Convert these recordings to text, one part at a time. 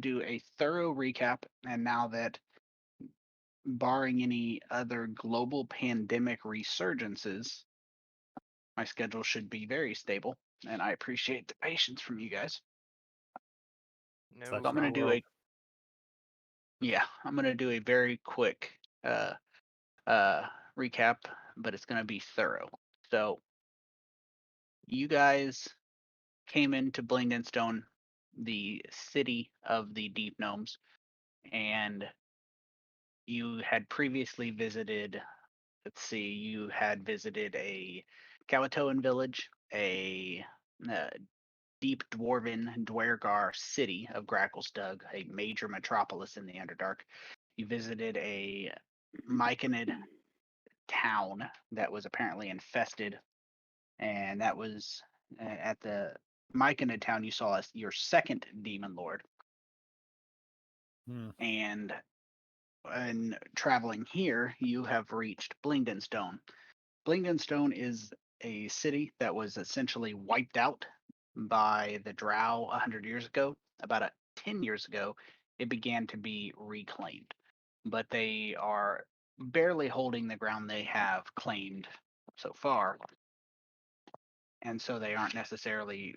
do a thorough recap, and now that, barring any other global pandemic resurgences, my schedule should be very stable, and I appreciate the patience from you guys. No So I'm gonna do problem. I'm gonna do a very quick uh uh recap, but it's gonna be thorough. So you guys came into Blingdenstone, the city of the Deep Gnomes, and you had previously visited, let's see, you had visited a Kawatoan village, a uh, deep dwarven Duergar city of Gracklestug, a major metropolis in the Underdark. You visited a Myconid town that was apparently infested, and that was at the Myconid town. You saw your second demon lord, Hmm. and in traveling here, you have reached Blingdenstone. Blingdenstone is a city that was essentially wiped out by the Drow 100 years ago. About 10 years ago, it began to be reclaimed, but they are barely holding the ground they have claimed so far, and so they aren't necessarily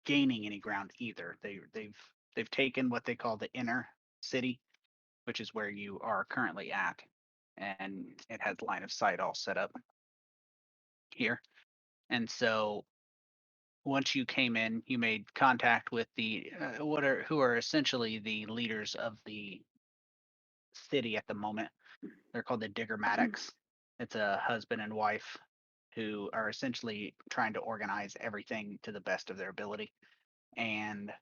gaining any ground either. They've taken what they call the inner city, which is where you are currently at, and it has line of sight all set up here. And so once you came in, you made contact with the who are essentially the leaders of the city at the moment. They're called the Diggermatics. It's a husband and wife who are essentially trying to organize everything to the best of their ability. And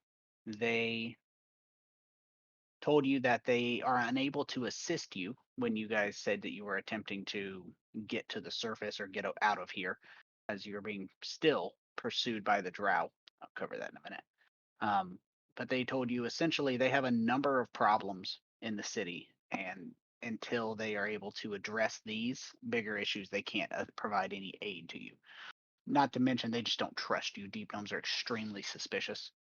they told you that they are unable to assist you when you guys said that you were attempting to get to the surface or get out of here, as you're being still pursued by the drow. I'll cover that in a minute. Um, but they told you essentially they have a number of problems in the city, and until they are able to address these bigger issues, they can't provide any aid to you. Not to mention, they just don't trust you. Deep gnomes are extremely suspicious.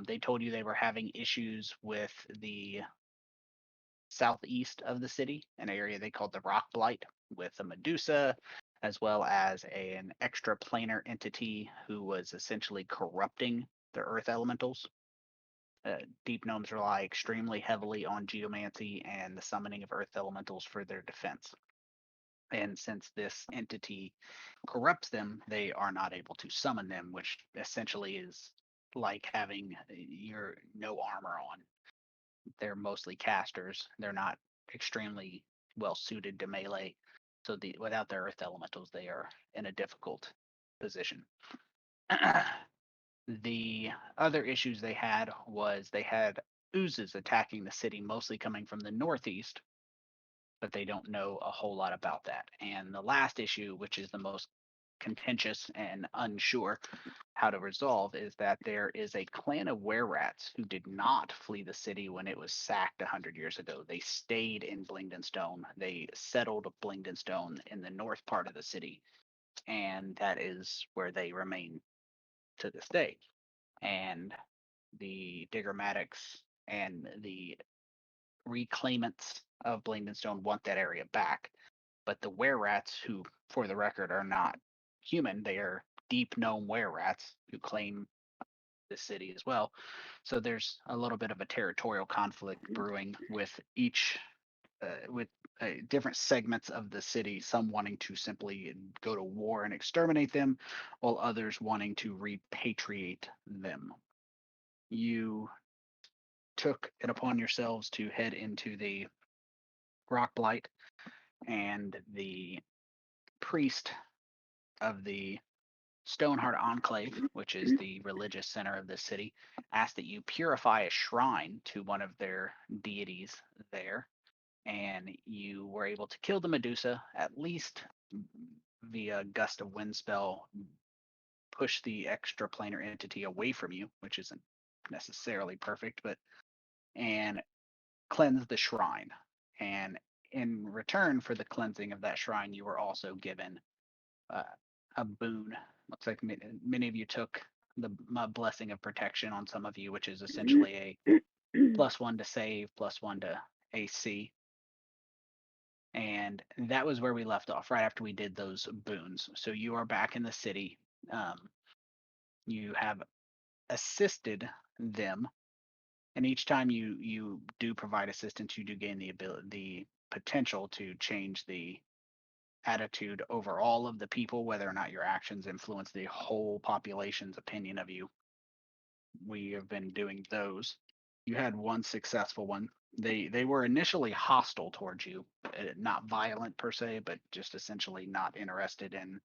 They told you they were having issues with the southeast of the city, an area they called the Rock Blight, with a Medusa, as well as an extra planar entity who was essentially corrupting the earth elementals. Deep gnomes rely extremely heavily on geomancy and the summoning of earth elementals for their defense. And since this entity corrupts them, they are not able to summon them, which essentially is like having your no armor on. They're mostly casters. They're not extremely well suited to melee. So without their earth elementals, they are in a difficult position. The other issues they had was they had oozes attacking the city, mostly coming from the northeast, but they don't know a whole lot about that. And the last issue, which is the most contentious and unsure how to resolve, is that there is a clan of wererats who did not flee the city when it was sacked 100 years ago. They stayed in Blingdenstone. They settled Blingdenstone in the north part of the city, and that is where they remain to this day. And the Diggermatics and the reclaimants of Blingdenstone want that area back. But the wererats, who, for the record, are not human, they are deep gnome wererats who claim the city as well. So there's a little bit of a territorial conflict brewing with each, with different segments of the city, some wanting to simply go to war and exterminate them, while others wanting to repatriate them. You took it upon yourselves to head into the Rock Blight, and the priest of the Stoneheart Enclave, which is the religious center of the city, asked that you purify a shrine to one of their deities there, and you were able to kill the Medusa, at least via gust of wind spell, push the extra planar entity away from you, which isn't necessarily perfect, but and cleanse the shrine. And in return for the cleansing of that shrine, you were also given uh, a boon. Looks like many of you took the blessing of protection on some of you, which is essentially +1 to save, +1 to AC. And that was where we left off, right after we did those boons. So you are back in the city. You have assisted them, and each time you do provide assistance, you do gain the potential to change the attitude over all of the people, whether or not your actions influence the whole population's opinion of you. We have been doing those. You had one successful one. They were initially hostile towards you, not violent per se, but just essentially not interested in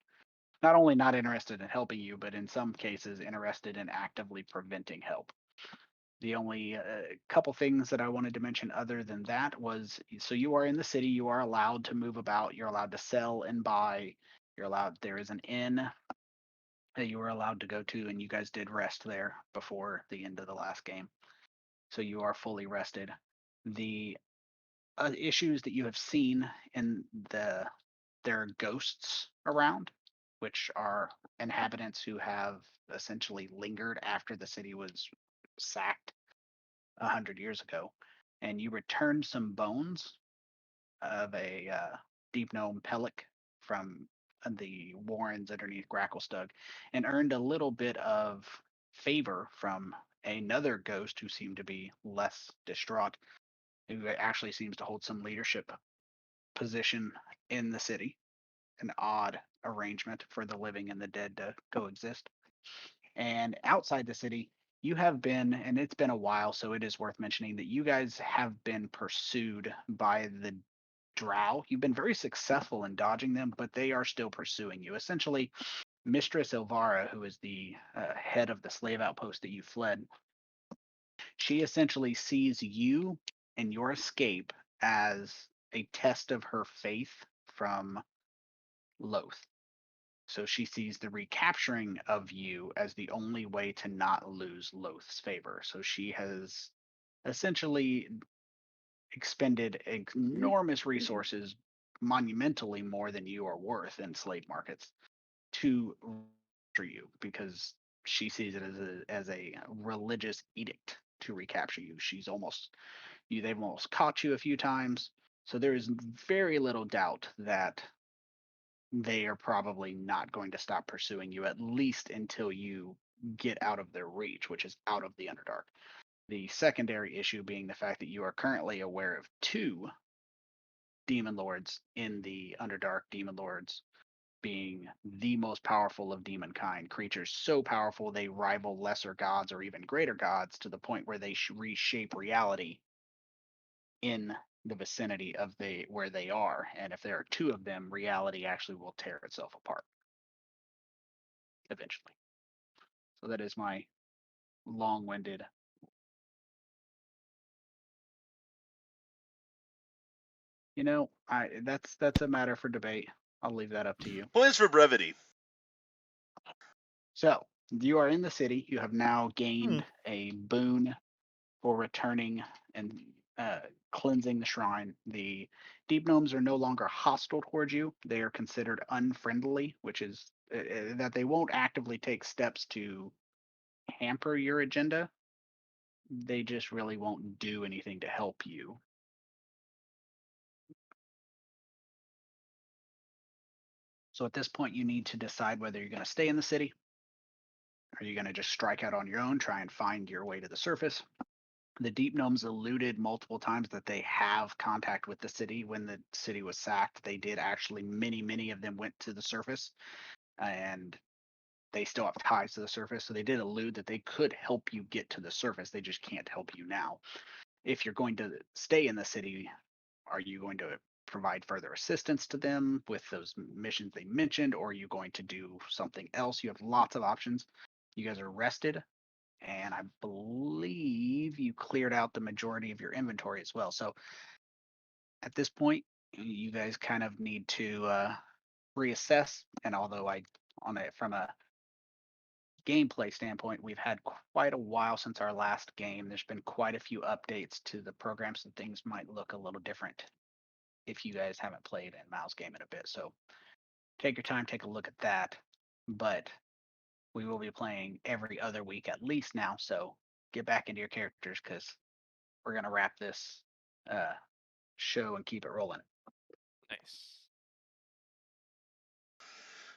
not only not interested in helping you, but in some cases interested in actively preventing help. The only couple things that I wanted to mention other than that was so you are in the city, you are allowed to move about, you're allowed to sell and buy, there is an inn that you were allowed to go to, and you guys did rest there before the end of the last game. So you are fully rested. The issues that you have seen in there are ghosts around, which are inhabitants who have essentially lingered after the city was sacked 100 years ago, and you returned some bones of a deep gnome Pellic from the warrens underneath Gracklestug, and earned a little bit of favor from another ghost who seemed to be less distraught, who actually seems to hold some leadership position in the city. An odd arrangement for the living and the dead to coexist. And outside the city, you have been, and it's been a while, so it is worth mentioning that you guys have been pursued by the drow. You've been very successful in dodging them, but they are still pursuing you. Essentially, Mistress Elvara, who is the head of the slave outpost that you fled, she essentially sees you and your escape as a test of her faith from Loth. So she sees the recapturing of you as the only way to not lose Loth's favor. So she has essentially expended enormous resources, monumentally more than you are worth in slave markets, to recapture you because she sees it as a religious edict to recapture you. They've almost caught you a few times. So there is very little doubt that they are probably not going to stop pursuing you, at least until you get out of their reach, which is out of the Underdark. The secondary issue being the fact that you are currently aware of two demon lords in the Underdark, demon lords being the most powerful of demon kind, creatures so powerful they rival lesser gods or even greater gods to the point where they reshape reality in the vicinity of where they are. And if there are two of them, reality actually will tear itself apart eventually. So that is my long-winded. That's a matter for debate. I'll leave that up to you. Points for brevity. So you are in the city. You have now gained a boon for returning and cleansing the shrine. The deep gnomes are no longer hostile towards you. They are considered unfriendly, which is that they won't actively take steps to hamper your agenda. They just really won't do anything to help you. So at this point, you need to decide whether you're going to stay in the city. Are you going to just strike out on your own, try and find your way to the surface? The deep gnomes alluded multiple times that they have contact with the city. When the city was sacked, they did actually, many of them went to the surface, and they still have ties to the surface. So they did allude that they could help you get to the surface. They just can't help you now. If you're going to stay in the city, are you going to provide further assistance to them with those missions they mentioned, or are you going to do something else? You have lots of options. You guys are rested, and I believe you cleared out the majority of your inventory as well. So at this point, you guys kind of need to reassess. And although from a gameplay standpoint, we've had quite a while since our last game. There's been quite a few updates to the program, so things might look a little different if you guys haven't played in Mal's game in a bit. So take your time, take a look at that. But we will be playing every other week at least now, so get back into your characters because we're gonna wrap this show and keep it rolling. Nice.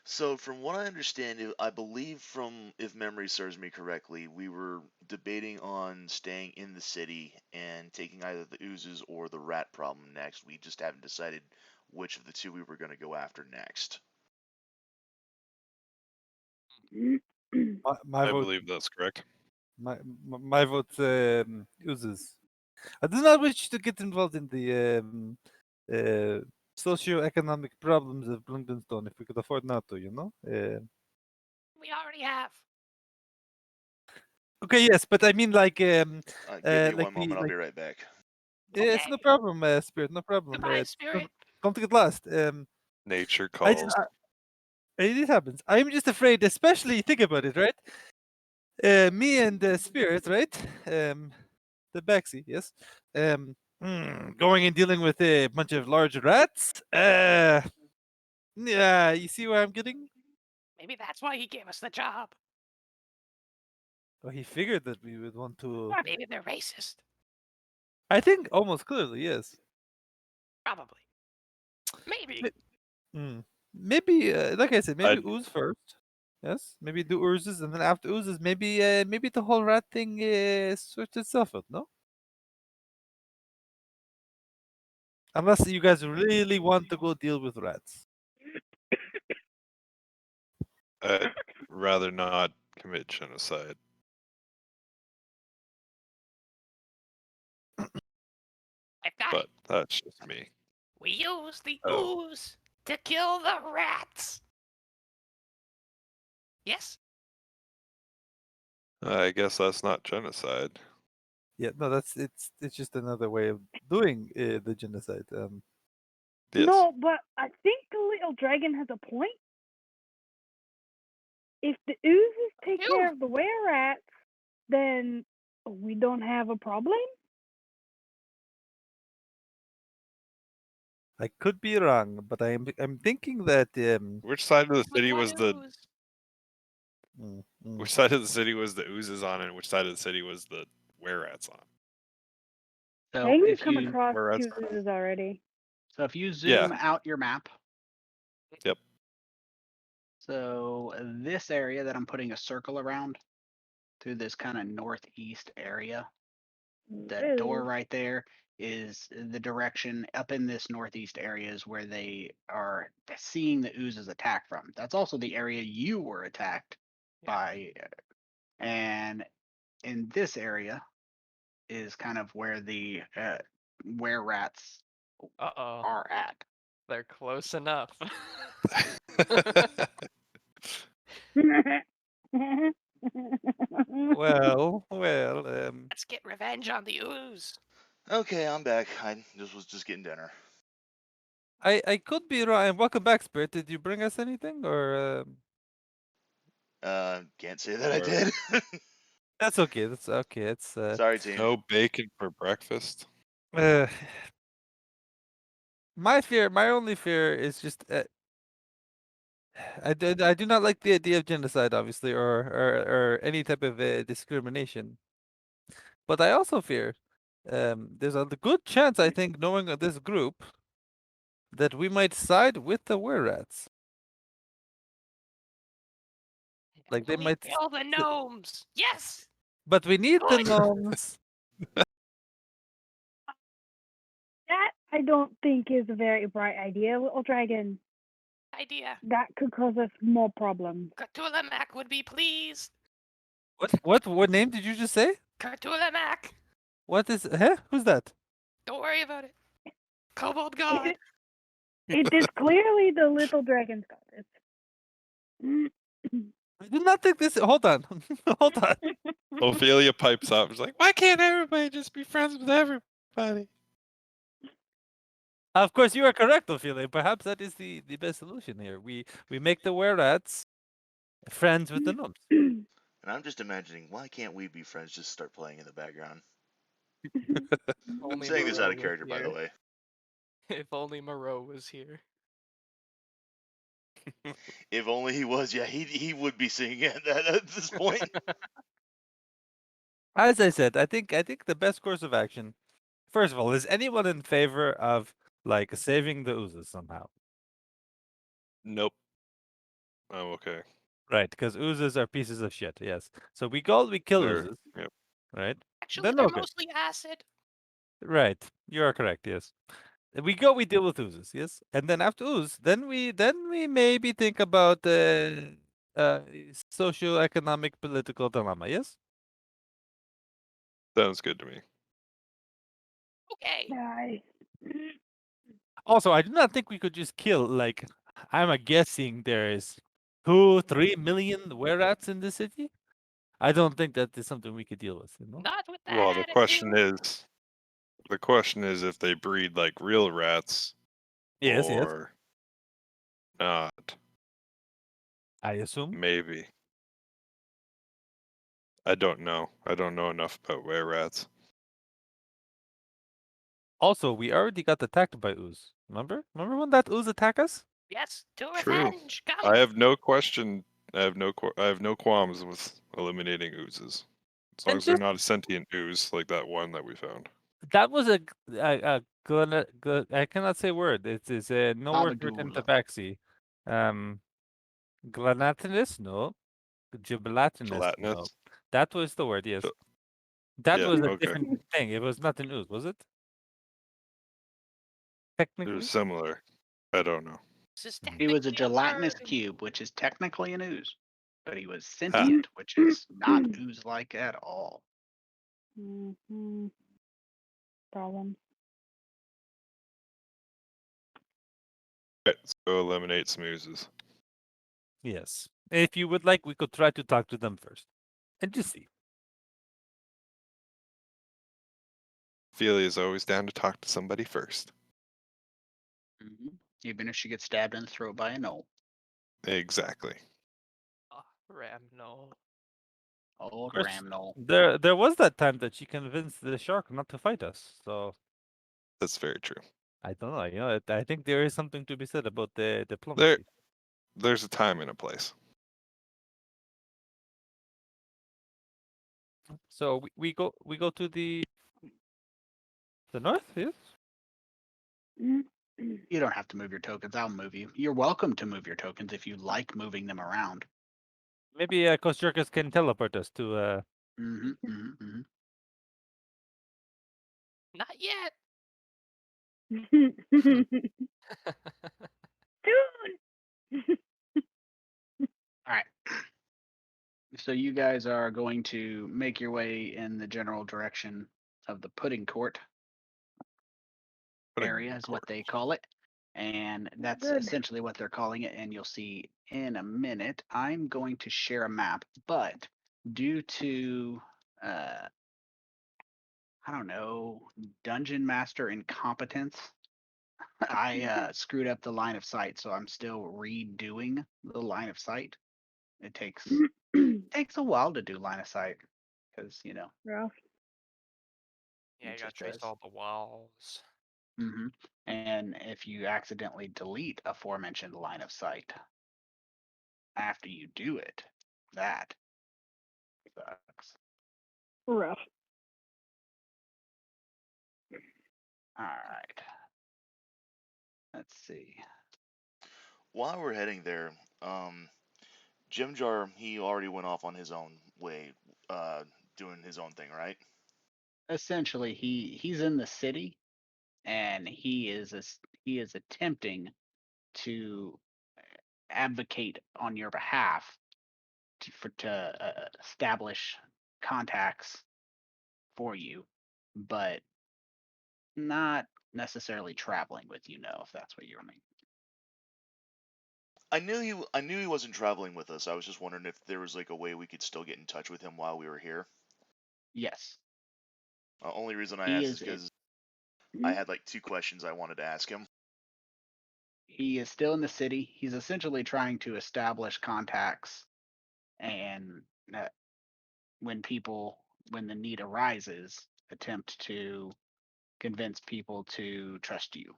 So, from what I understand, I believe if memory serves me correctly, we were debating on staying in the city and taking either the oozes or the rat problem next. We just haven't decided which of the two we were going to go after next. My I vote. believe that's correct. My vote oozes. I do not wish to get involved in the socio-economic problems of Blingdenstone if we could afford not to, you know? We already have. Okay, yes, but I mean like Give me like one moment, I'll be right back. it's no Okay. problem, Spirit, no problem. Goodbye, Spirit. Don't get lost. Nature I calls. just, it happens. I'm just afraid, especially think about it, right? Me and Spirit, right? Tabaxi, yes. Going and dealing with a bunch of large rats. Yeah, you see where I'm getting? Maybe that's why he gave us the job. Well, he figured that we would want to. Maybe they're racist. I think almost clearly, yes. Probably. Maybe. Maybe, like I said, maybe I'd- ooze first. Yes, maybe do oozes, and then after oozes, maybe the whole rat thing sorts itself out. No, unless you guys really want to go deal with rats. I'd rather not commit genocide. I've got But it. that's just me. We use the Oh. ooze to kill the rats. Yes? I guess that's not genocide. Yeah, no, it's just another way of doing the genocide. Yes. No, but I think the little dragon has a point. If the oozes take care of the wererats, then we don't have a problem. I could be wrong, but I'm thinking that Which side of the city Why was the ooze? which side of the city was the oozes on, and which side of the city was the wererats on? So I think we've if come you across Wererats. two oozes already. if you zoom Yeah. out your map. Yep. So this area that I'm putting a circle around through this kind of northeast area, that door Ooh. right there is the direction up in this northeast area is where they are seeing the oozes attack from. That's also the area you were attacked by, and in this area is kind of where the wererats Uh-oh. are at. They're close enough. well, Let's get revenge on the ooze. Okay, I'm back. I was just getting dinner. I could be wrong. And welcome back, Spirit. Did you bring us anything, or Can't say that I Or- did. that's okay. That's okay. It's Sorry, team. No bacon for breakfast. uh, my only fear is just I do not like the idea of genocide, obviously, or any type of discrimination. But I also fear there's a good chance, I think, knowing this group, that we might side with the wererats. Like they We might, kill the gnomes. Yes. but we need the Good. gnomes. That I don't think is a very bright idea, little dragon. Idea. That could cause us more problems. Cthulhu would be pleased. What name did you just say? Cthulhu. What is? Huh? Who's that? Don't worry about it. Kobold god. It is clearly the little dragon's goddess. I do not think this. Hold on, hold on. Ophelia pipes up. She's like, "Why can't everybody just be friends with everybody?" Of course, you are correct, Ophelia. Perhaps that is the best solution here. We make the wererats friends with the gnomes. And I'm just imagining, why can't we be friends? Just start playing in the background. I'm saying this out of character, by the way. If only Moreau was here. If only he was, yeah, he would be singing at this point. As I said, I think the best course of action. First of all, is anyone in favor of like saving the oozes somehow? Nope. I'm okay. Right, because oozes are pieces of shit. Yes. So we go, we kill They're oozes. yep. Right. Actually, Then they're okay. mostly acid. Right. You are correct. Yes. We go, we deal with oozes. Yes. And then after ooze, then we maybe think about the socio-economic political dilemma. Yes. Sounds good to me. Okay. Die. Also, I do not think we could just kill, like, I'm guessing there is 2-3 million wererats in the city. I don't think that is something we could deal with, you know? Not with that Well, the attitude. question is if they breed like real rats Yes, yes. or not. I assume. Maybe. I don't know. I don't know enough about wererats. Also, we already got attacked by ooze. Remember? Remember when that ooze attacked us? Yes, to True. revenge. Come. I have no question. I have no qualms with eliminating oozes, as long And as they're just not a sentient ooze like that one that we found. that was a good. I cannot say word. It is no word for it in Gabagool. Tabaxi. Um, glanatinous? No. Gelatinous? No. Gelatinous. That was the word. Yes. Ge- That Yeah. was a Okay. different thing. It was not an ooze, was it? It Technically. was similar. I don't know. This is He was a technically a gelatinous word. cube, which is technically an ooze, but he was Ha. sentient, which is not ooze-like at all. Mm-hmm. Problem. Right, so eliminate some oozes. Yes. If you would like, we could try to talk to them first and just see. Ophelia is always down to talk to somebody first. Even if she gets stabbed in the throat by a gnoll. Exactly. Ram, no. Old Of course, ram gnoll. there was that time that she convinced the shark not to fight us. So That's very true. I don't know. You know, I think there is something to be said about the There, diplomacy. there's a time and a place. So we go to the north. Yes. You don't have to move your tokens. I'll move you. You're welcome to move your tokens if you like moving them around. Maybe Kosjurkis can teleport us to. Not yet. Dude. All right. So you guys are going to make your way in the general direction of the pudding court Pudding area, is what court. they call it. And that's Good. essentially what they're calling it. And you'll see in a minute. I'm going to share a map, but due to I don't know, dungeon master incompetence, I screwed up the line of sight, so I'm still redoing the line of sight. It takes a while to do line of sight because Rough. Yeah, it you gotta just trace does. all the walls. And if you accidentally delete aforementioned line of sight after you do it, that sucks. Rough. All right. Let's see. While we're heading there, Jim Jar, he already went off on his own way, doing his own thing, right? Essentially, he's in the city, and he is attempting to advocate on your behalf to establish contacts for you, but not necessarily traveling with you. Know if that's what you mean. I knew he wasn't traveling with us. I was just wondering if there was like a way we could still get in touch with him while we were here. Yes, Only reason I he asked is is. because I had like 2 questions I wanted to ask him. He is still in the city. He's essentially trying to establish contacts, and when the need arises, attempt to convince people to trust you.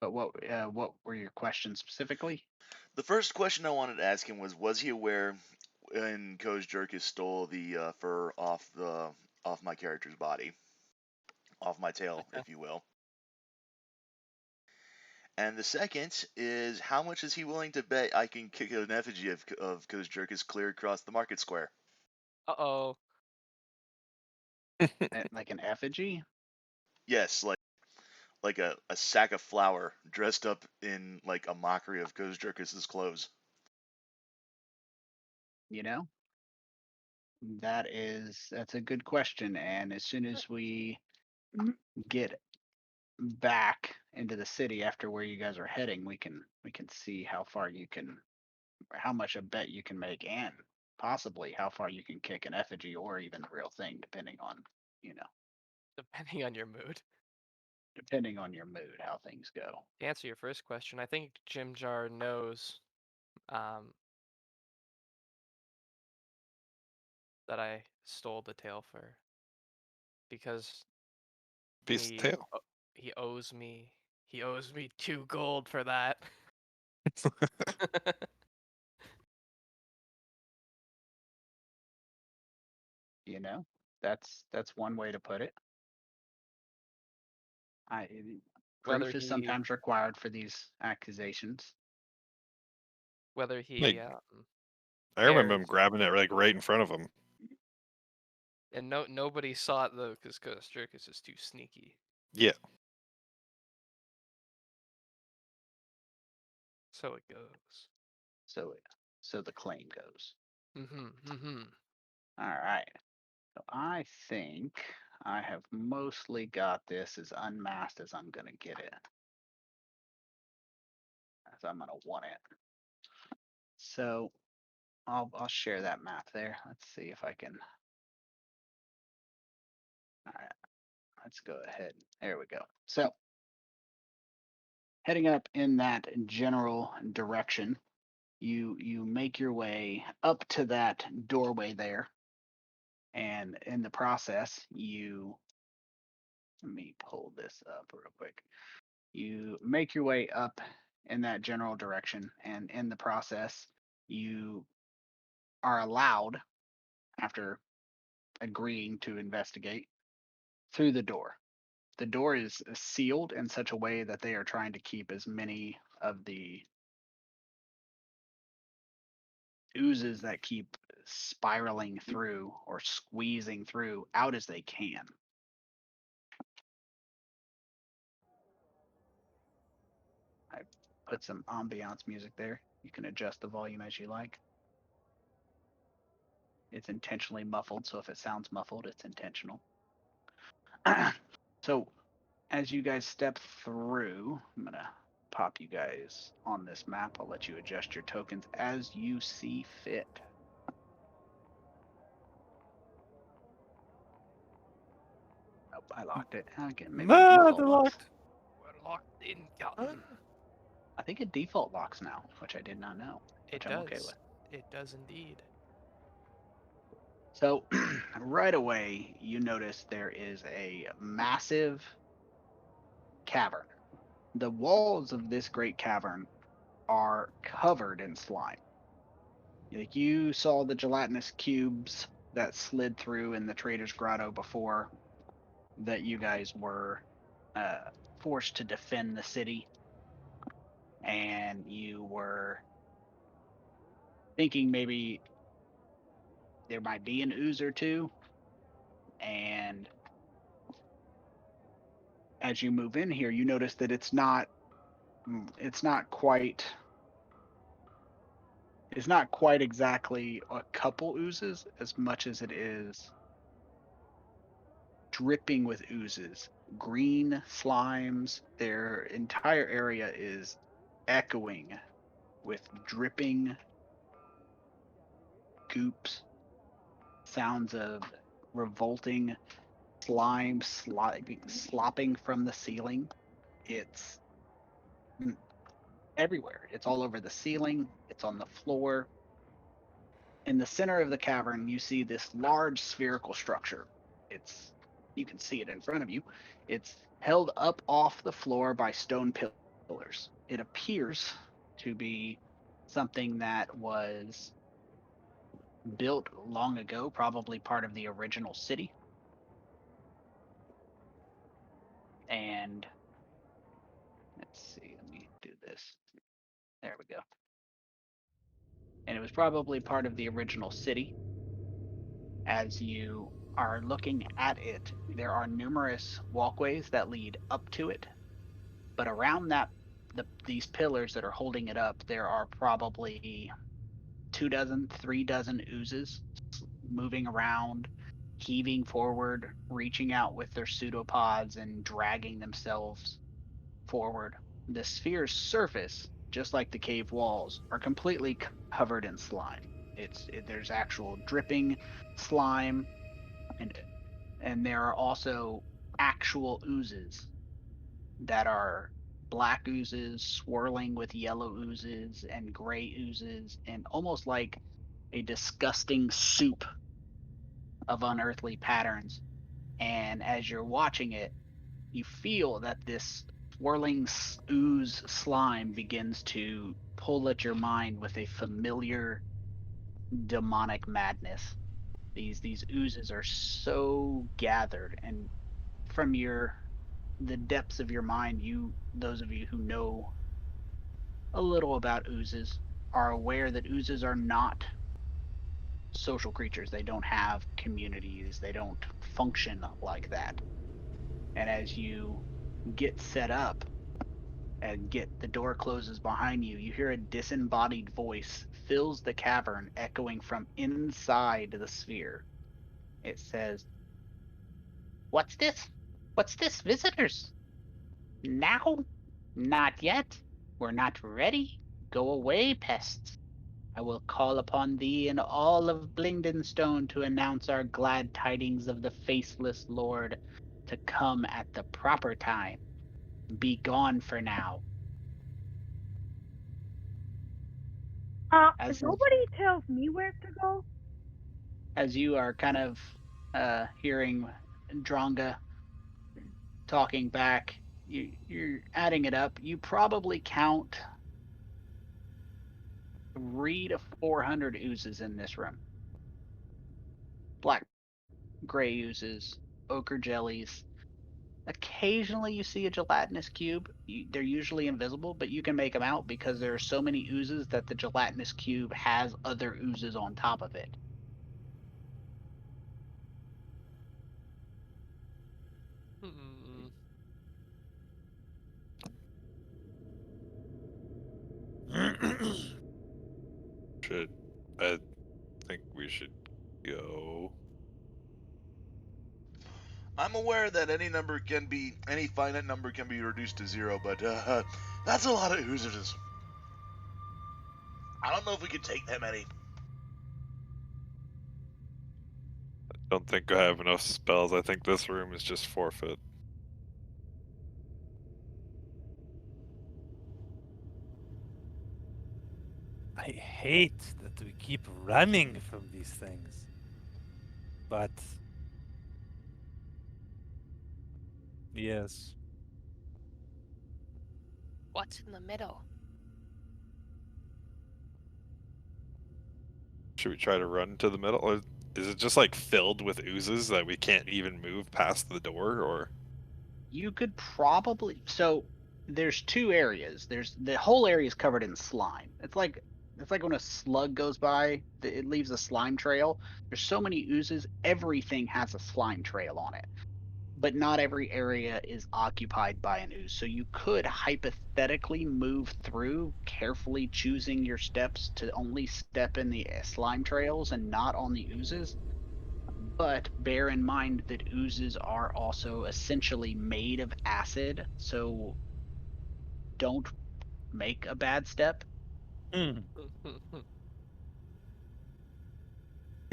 But what were your questions specifically? The first question I wanted to ask him was he aware when Kosjurkis stole the fur off my character's body, off my tail, if you will. And the second is, how much is he willing to bet I can kick an effigy of Kosjurkis clear across the market square? Uh-oh. Like an effigy? Yes, like a sack of flour dressed up in like a mockery of Kosjurkis' clothes. You know, that's a good question. And as soon as we get back into the city after where you guys are heading, we can see how far you can, how much a bet you can make, and possibly how far you can kick an effigy or even the real thing, depending on, you know, Depending on your mood. depending on your mood, how things go. To answer your first question, I think Jim Jar knows that I stole the tail fur because Piece of tail. he owes me 2 gold for that. You know, that's one way to put it. Whether Proof is he sometimes required for these accusations. whether he Like, I remember him cares. grabbing it like right in front of him. And nobody saw it though, because Kosjurkis is too sneaky. Yeah. So it goes. So the claim goes. Mm-hmm. All right. So I think I have mostly got this as unmasked as I'm gonna get it. As I'm gonna want it. So I'll share that map there. Let's see if I can. All right. Let's go ahead. There we go. So heading up in that general direction, you make your way up to that doorway there, and in the process, let me pull this up real quick. You make your way up in that general direction, and in the process, you are allowed, after agreeing to investigate, through the door. The door is sealed in such a way that they are trying to keep as many of the oozes that keep spiraling through or squeezing through out as they can. I put some ambiance music there. You can adjust the volume as you like. It's intentionally muffled, so if it sounds muffled, it's intentional. So as you guys step through, I'm going to pop you guys on this map. I'll let you adjust your tokens as you see fit. Oh, I locked it. Again, maybe No, default they're locks. locked. We're locked in, Captain. I think it default locks now, which I did not know, which I'm okay with. It does indeed. So right away, you notice there is a massive cavern. The walls of this great cavern are covered in slime. Like, you saw the gelatinous cubes that slid through in the Trader's Grotto before that you guys were forced to defend the city, and you were thinking maybe there might be an ooze or two, and as you move in here, you notice that it's not quite exactly a couple oozes as much as it is dripping with oozes, green slimes. Their entire area is echoing with dripping goops, sounds of revolting slime slopping from the ceiling. It's everywhere. It's all over the ceiling. It's on the floor. In the center of the cavern, you see this large spherical structure. You can see it in front of you. It's held up off the floor by stone pillars. It appears to be something that was built long ago, probably part of the original city. And let's see, let me do this. There we go. And it was probably part of the original city. As you are looking at it, there are numerous walkways that lead up to it. But around these pillars that are holding it up, there are probably 2 dozen, 3 dozen oozes moving around, heaving forward, reaching out with their pseudopods and dragging themselves forward. The sphere's surface, just like the cave walls, are completely covered in slime. There's actual dripping slime, and there are also actual oozes that are black oozes swirling with yellow oozes and gray oozes, and almost like a disgusting soup of unearthly patterns. And as you're watching it, you feel that this swirling ooze slime begins to pull at your mind with a familiar demonic madness. These oozes are so gathered, and from the depths of your mind, those of you who know a little about oozes are aware that oozes are not social creatures. They don't have communities. They don't function like that. And as you get set up and the door closes behind you, you hear a disembodied voice fills the cavern, echoing from inside the sphere. It says, "What's this? What's this, visitors? Now? Not yet. We're not ready. Go away, pests. I will call upon thee and all of Blingdenstone to announce our glad tidings of the faceless lord to come at the proper time. Be gone for now." As Nobody tells me where to go. as you are kind of hearing Dronga talking back, you're adding it up. You probably count 300 to 400 oozes in this room. Black, gray oozes, ochre jellies. Occasionally you see a gelatinous cube. They're usually invisible, but you can make them out because there are so many oozes that the gelatinous cube has other oozes on top of it. Hmm. I think we should go. I'm aware that any finite number can be reduced to 0, but that's a lot of oozes. I don't know if we can take that many. Don't think I have enough spells. I think this room is just forfeit. I hate that we keep running from these things. But yes. What's in the middle? Should we try to run to the middle? Or is it just like filled with oozes that we can't even move past the door? Or You could probably there's 2 areas. There's the whole area is covered in slime. It's like when a slug goes by, it leaves a slime trail. There's so many oozes, everything has a slime trail on it. But not every area is occupied by an ooze. So you could hypothetically move through, carefully choosing your steps to only step in the slime trails and not on the oozes. But bear in mind that oozes are also essentially made of acid, so don't make a bad step. Hmm.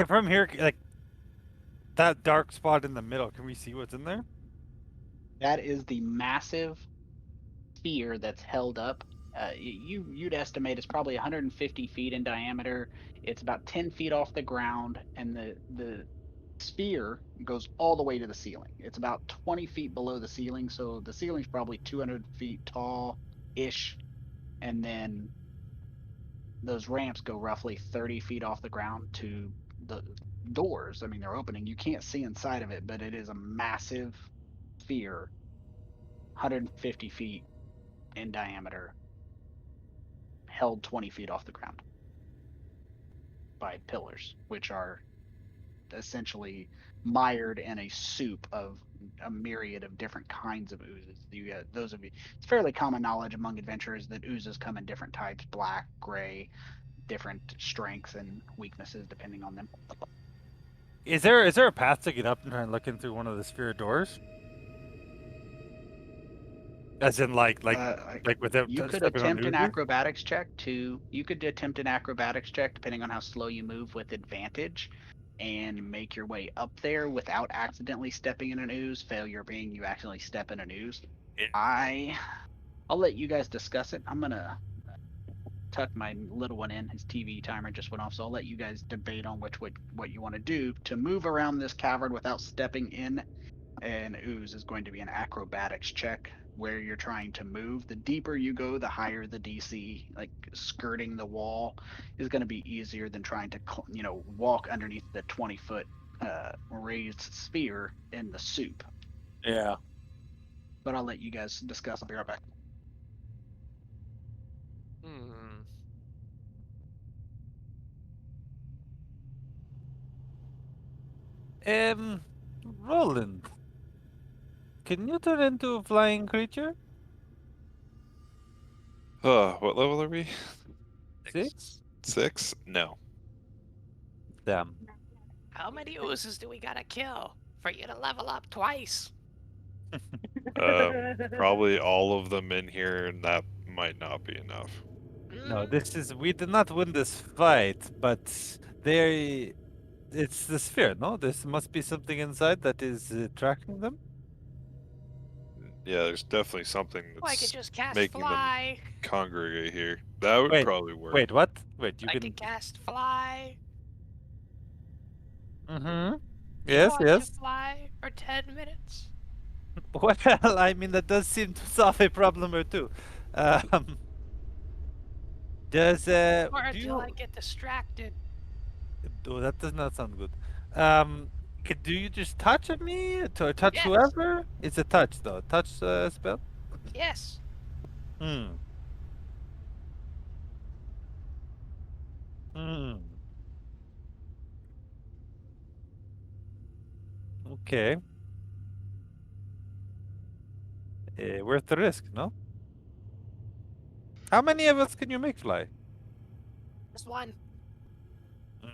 From here, like that dark spot in the middle, can we see what's in there? That is the massive sphere that's held up. You'd estimate it's probably 150 feet in diameter. It's about 10 feet off the ground, and the sphere goes all the way to the ceiling. It's about 20 feet below the ceiling, so the ceiling's probably 200 feet tall ish, and then those ramps go roughly 30 feet off the ground to the doors. I mean, they're opening. You can't see inside of it, but it is a massive sphere, 150 feet in diameter, held 20 feet off the ground by pillars, which are essentially mired in a soup of a myriad of different kinds of oozes. You got those of you. It's fairly common knowledge among adventurers that oozes come in different types: black, gray, different strengths and weaknesses depending on them. Is there a path to get up and try and look in through one of the sphere doors? As in, like without You could stepping on attempt an oozes? acrobatics check to. You could attempt an acrobatics check depending on how slow you move with advantage, and make your way up there without accidentally stepping in an ooze. Failure being you accidentally step in an ooze. Yeah. I'll let you guys discuss it. I'm gonna tuck my little one in. His TV timer just went off, so I'll let you guys debate on what you want to do to move around this cavern without stepping in an ooze. Is going to be an acrobatics check where you're trying to move. The deeper you go, the higher the DC. Like skirting the wall is going to be easier than trying to walk underneath the 20-foot raised sphere in the soup. Yeah. But I'll let you guys discuss. I'll be right back. Hmm. Roland, can you turn into a flying creature? What level are we? 6? 6? No. Damn. How many oozes do we gotta kill for you to level up twice? Probably all of them in here, and that might not be enough. No, Mm, we did not win this fight, but it's the sphere, no? There must be something inside that is tracking them. Yeah, there's definitely something I could that's just cast making them fly. congregate here. That would Wait, probably work. Wait, what? Wait, you I can. could cast fly. Mm-hmm. Do you Yes, want to yes. fly for 10 minutes? Well, I mean, that does seem to solve a problem or two. Um, does Or do until I you? get distracted? Oh, that does not sound good. Do you just touch at me to touch Yes. whoever? It's a touch though. Touch spell. Yes. Hmm. Hmm. Okay. Worth the risk, no? How many of us can you make fly? Just one. Mm.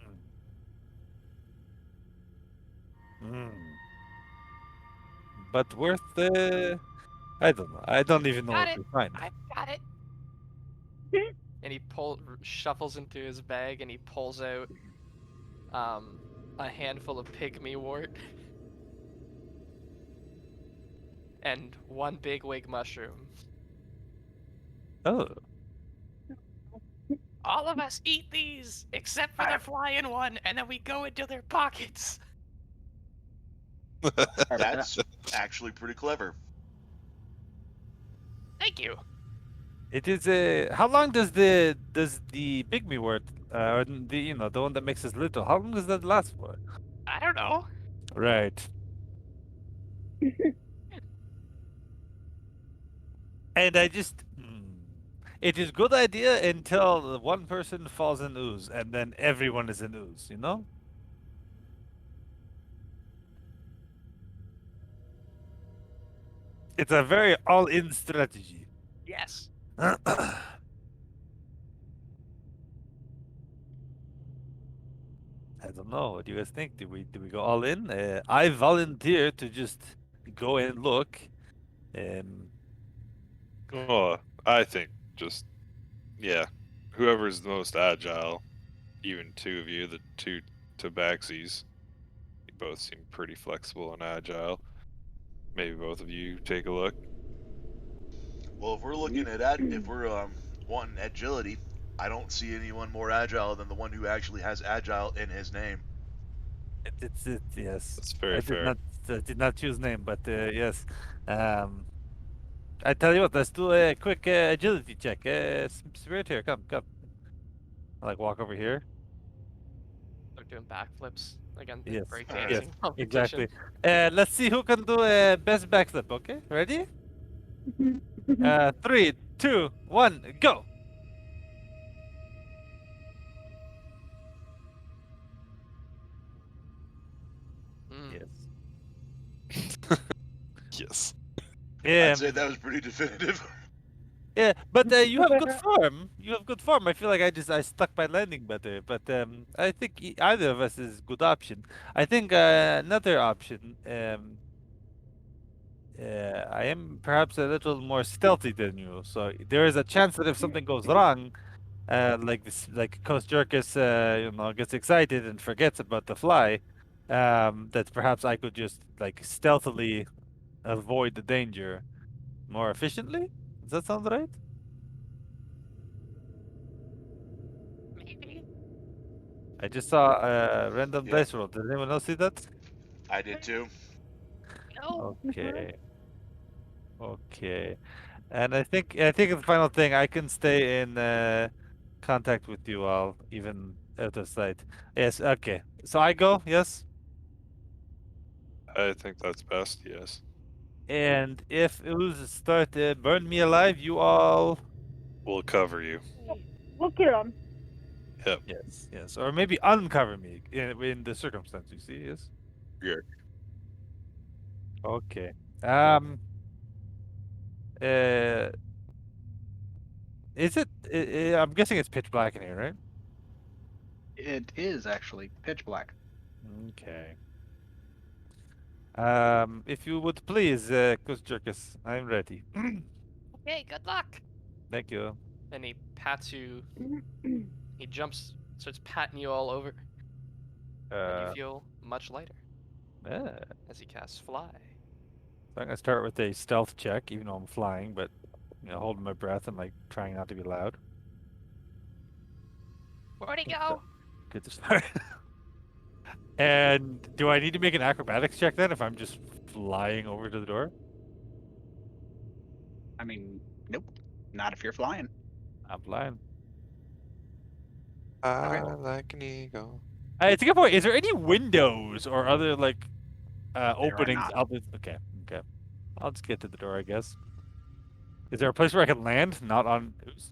Mm. But worth the. I don't know. I don't even know Got what it. to find. I've got it. And he shuffles into his bag and he pulls out a handful of pygmy wort and one big wig mushroom. Oh. All of us eat these except for the flying one, and then we go into their pockets. That's actually pretty clever. Thank you. It is a. How long does the pygmy word, or the one that makes us little? How long does that last for? I don't know. Right. And I just. It is good idea until one person falls in ooze, and then everyone is in ooze. You know. It's a very all-in strategy. Yes. I don't know. What do you guys think? Do we go all in? I volunteer to just go and look. Um, Well, I think just yeah, whoever's the most agile, even two of you, the two Tabaxis, you both seem pretty flexible and agile. Maybe both of you take a look. Well, if we're looking at if we're wanting agility, I don't see anyone more agile than the one who actually has agile in his name. yes. That's very fair. I did not choose name, but yes. Um, I tell you what. Let's do a quick agility check. Spirit here, come. I, like walk over here. They're doing backflips again in Yes. breakdancing Yes. competition. Exactly. Let's see who can do a best backflip. Okay, ready? 3, 2, 1, go. Mm. Yes. Yes. Yeah. I'd say that was pretty definitive. Yeah, but you have good form. You have good form. I feel like I stuck my landing better. But I think either of us is good option. I think another option. I am perhaps a little more stealthy than you, so there is a chance that if something goes wrong, like this, like Kosjurkis, gets excited and forgets about the fly, that perhaps I could just like stealthily avoid the danger more efficiently. Does that sound right? Maybe. I just saw a random Yep, dice roll. Did anyone else see that? I did too. No. Okay. Okay. And I think the final thing, I can stay in contact with you all, even out of sight. Yes, okay. So I go, yes? I think that's best. Yes. And if ooze start to burn me alive, you all We'll cover you. Look at him. Yep. yes, yes. Or maybe uncover me in the circumstance, you see, yes? Yeah. Okay. Um uh is it I'm guessing it's pitch black in here, right? It is actually pitch black. Okay. If you would please, Kosjurkis, I'm ready. Okay, good luck. Thank you. And he pats you. He jumps, starts patting you all over, and you Uh, feel much lighter yeah. as he casts fly. So I'm gonna start with a stealth check, even though I'm flying, but holding my breath and like trying not to be loud. Where'd he So, go? good to start. And do I need to make an acrobatics check then if I'm just flying over to the door? I mean, nope, not if you're flying. I'm flying. I Okay. like an eagle. It's a good point. Is there any windows or other like There are openings not. out this? Okay, okay. I'll just get to the door, I guess. Is there a place where I can land? Not on ooze?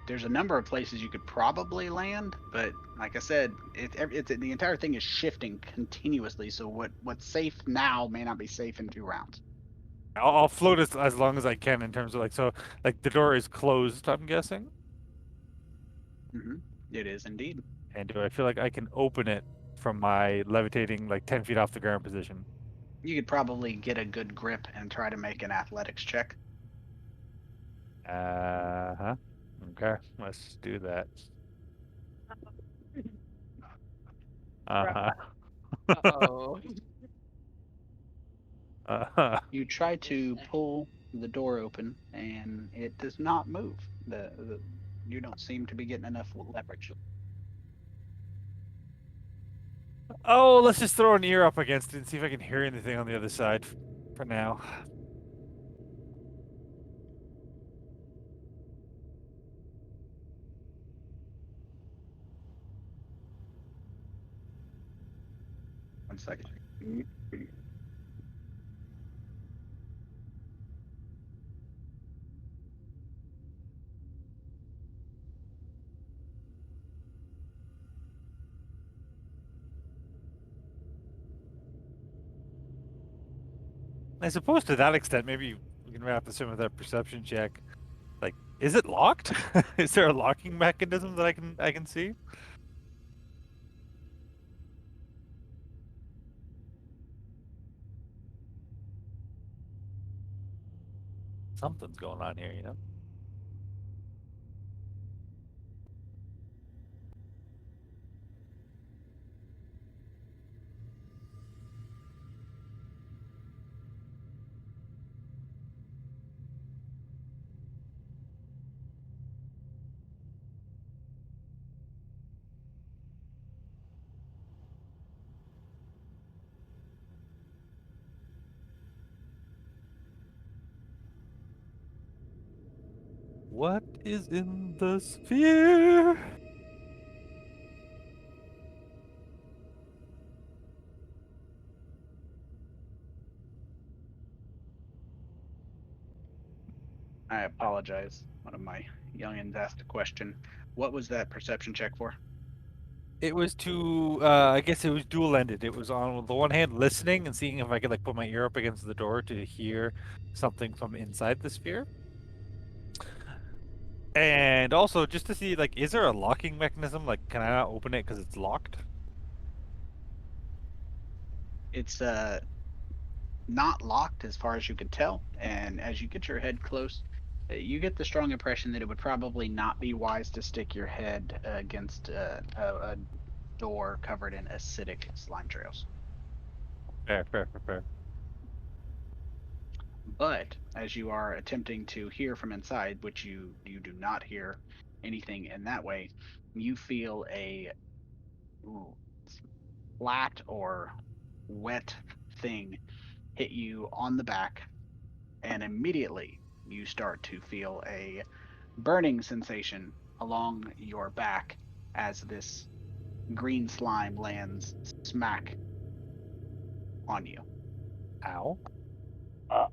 There's a number of places you could probably land, but like I said, it's the entire thing is shifting continuously. So what's safe now may not be safe in 2 rounds. I'll float as long as I can in terms of like the door is closed, I'm guessing. hmm It is indeed. And do I feel like I can open it from my levitating like 10 feet off the ground position? You could probably get a good grip and try to make an athletics check. Uh-huh. Okay, let's do that. Uh-huh. Uh-oh. Uh-huh. You try to pull the door open, and it does not move. You don't seem to be getting enough leverage. Oh, let's just throw an ear up against it and see if I can hear anything on the other side for now. One second. I suppose to that extent, maybe we can wrap this in with a perception check. Like, is it locked? Is there a locking mechanism that I can see? Something's going on here. What is in the sphere? I apologize. One of my youngins asked a question. What was that perception check for? It was to, I guess it was dual-ended. It was on the one hand listening and seeing if I could like put my ear up against the door to hear something from inside the sphere. And also just to see like, is there a locking mechanism? Like, can I not open it because it's locked? It's not locked as far as you could tell, and as you get your head close, you get the strong impression that it would probably not be wise to stick your head against a door covered in acidic slime trails. Fair. But as you are attempting to hear from inside, which you do not hear anything in that way, you feel a flat or wet thing hit you on the back, and immediately you start to feel a burning sensation along your back as this green slime lands smack on you. Ow. Uh,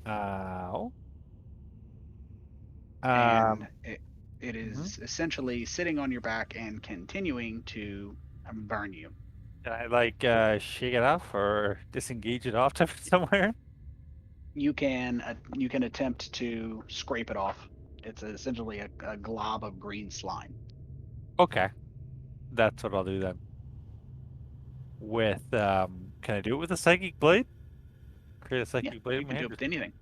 Ow. And it mhm. is essentially sitting on your back and continuing to burn you. Can I like shake it off or disengage it off to somewhere? You can attempt to scrape it off. It's essentially a glob of green slime. Okay, that's what I'll do then. With can I do it with a psychic blade? Create a Yeah, psychic blade you in my can do hand. it with anything.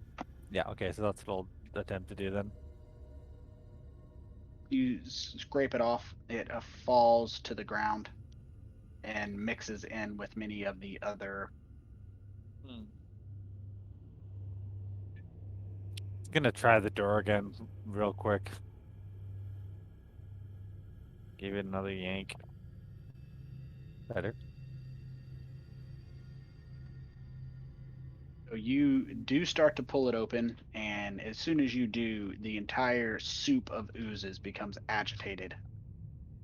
Yeah. Okay, so that's what I'll attempt to do then. You scrape it off. It falls to the ground and mixes in with many of the other. Gonna try the door again real quick. Give it another yank. Better. So you do start to pull it open, and as soon as you do, the entire soup of oozes becomes agitated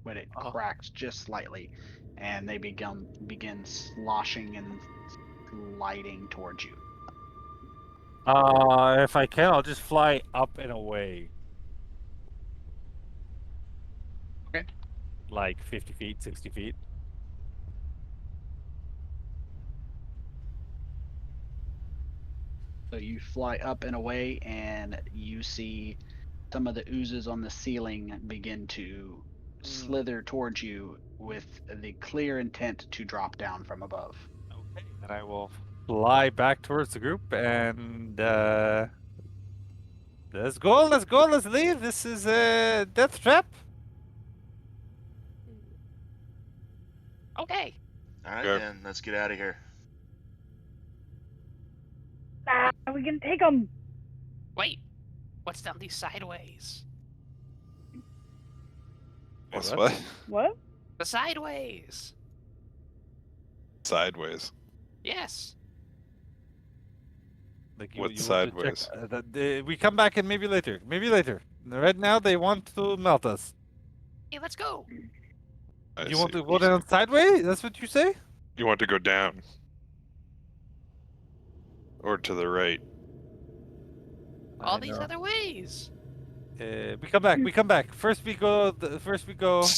when it Oh. cracks just slightly, and they begin sloshing and sliding towards you. If I can, I'll just fly up and away. Okay. Like 50 feet, 60 feet. So you fly up and away, and you see some of the oozes on the ceiling begin to slither towards you with the clear intent to drop down from above. Okay, then I will fly back towards the group and let's go, let's leave. This is a death trap. Okay. All right, Okay. then let's get out of here. we can take them. Wait. What's down these sideways? What's what? what? What? The sideways. Sideways. Yes. Like What's you want to check, sideways? we come back and maybe later. Maybe later. Right now they want to melt us. Hey, let's go. I You see want to what go you're down saying. sideways? That's what you say? You want to go down. Or to the right. All I these know. other ways. We come back. We come back. First we go. First we go,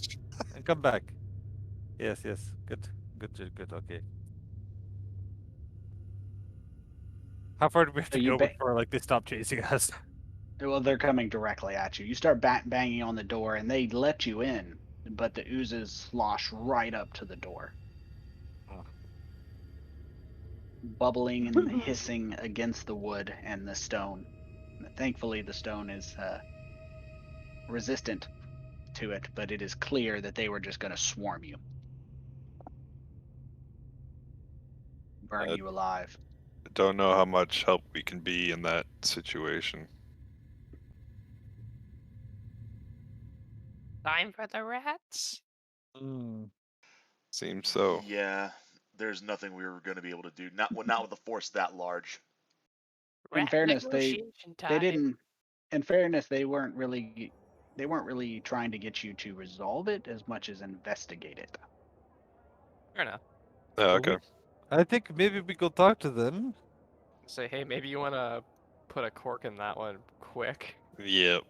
and come back. Yes. Good. Okay. How far do we have So to you go before like they stop chasing us? well, they're coming directly at you. You start banging on the door, and they let you in, but the oozes slosh right up to the door, bubbling and hissing against the wood and the stone. Thankfully, the stone is resistant to it, but it is clear that they were just going to swarm you, burn Uh, you alive. Don't know how much help we can be in that situation. Time for the rats. Seems so. Yeah, there's nothing we were going to be able to do. Not with a force that large. in Rat fairness, negotiation time. they didn't. In fairness, they weren't really trying to get you to resolve it as much as investigate it. Fair enough. Oh, Well, okay. I think maybe we go talk to them. Say, hey, maybe you wanna put a cork in that one quick. Yep.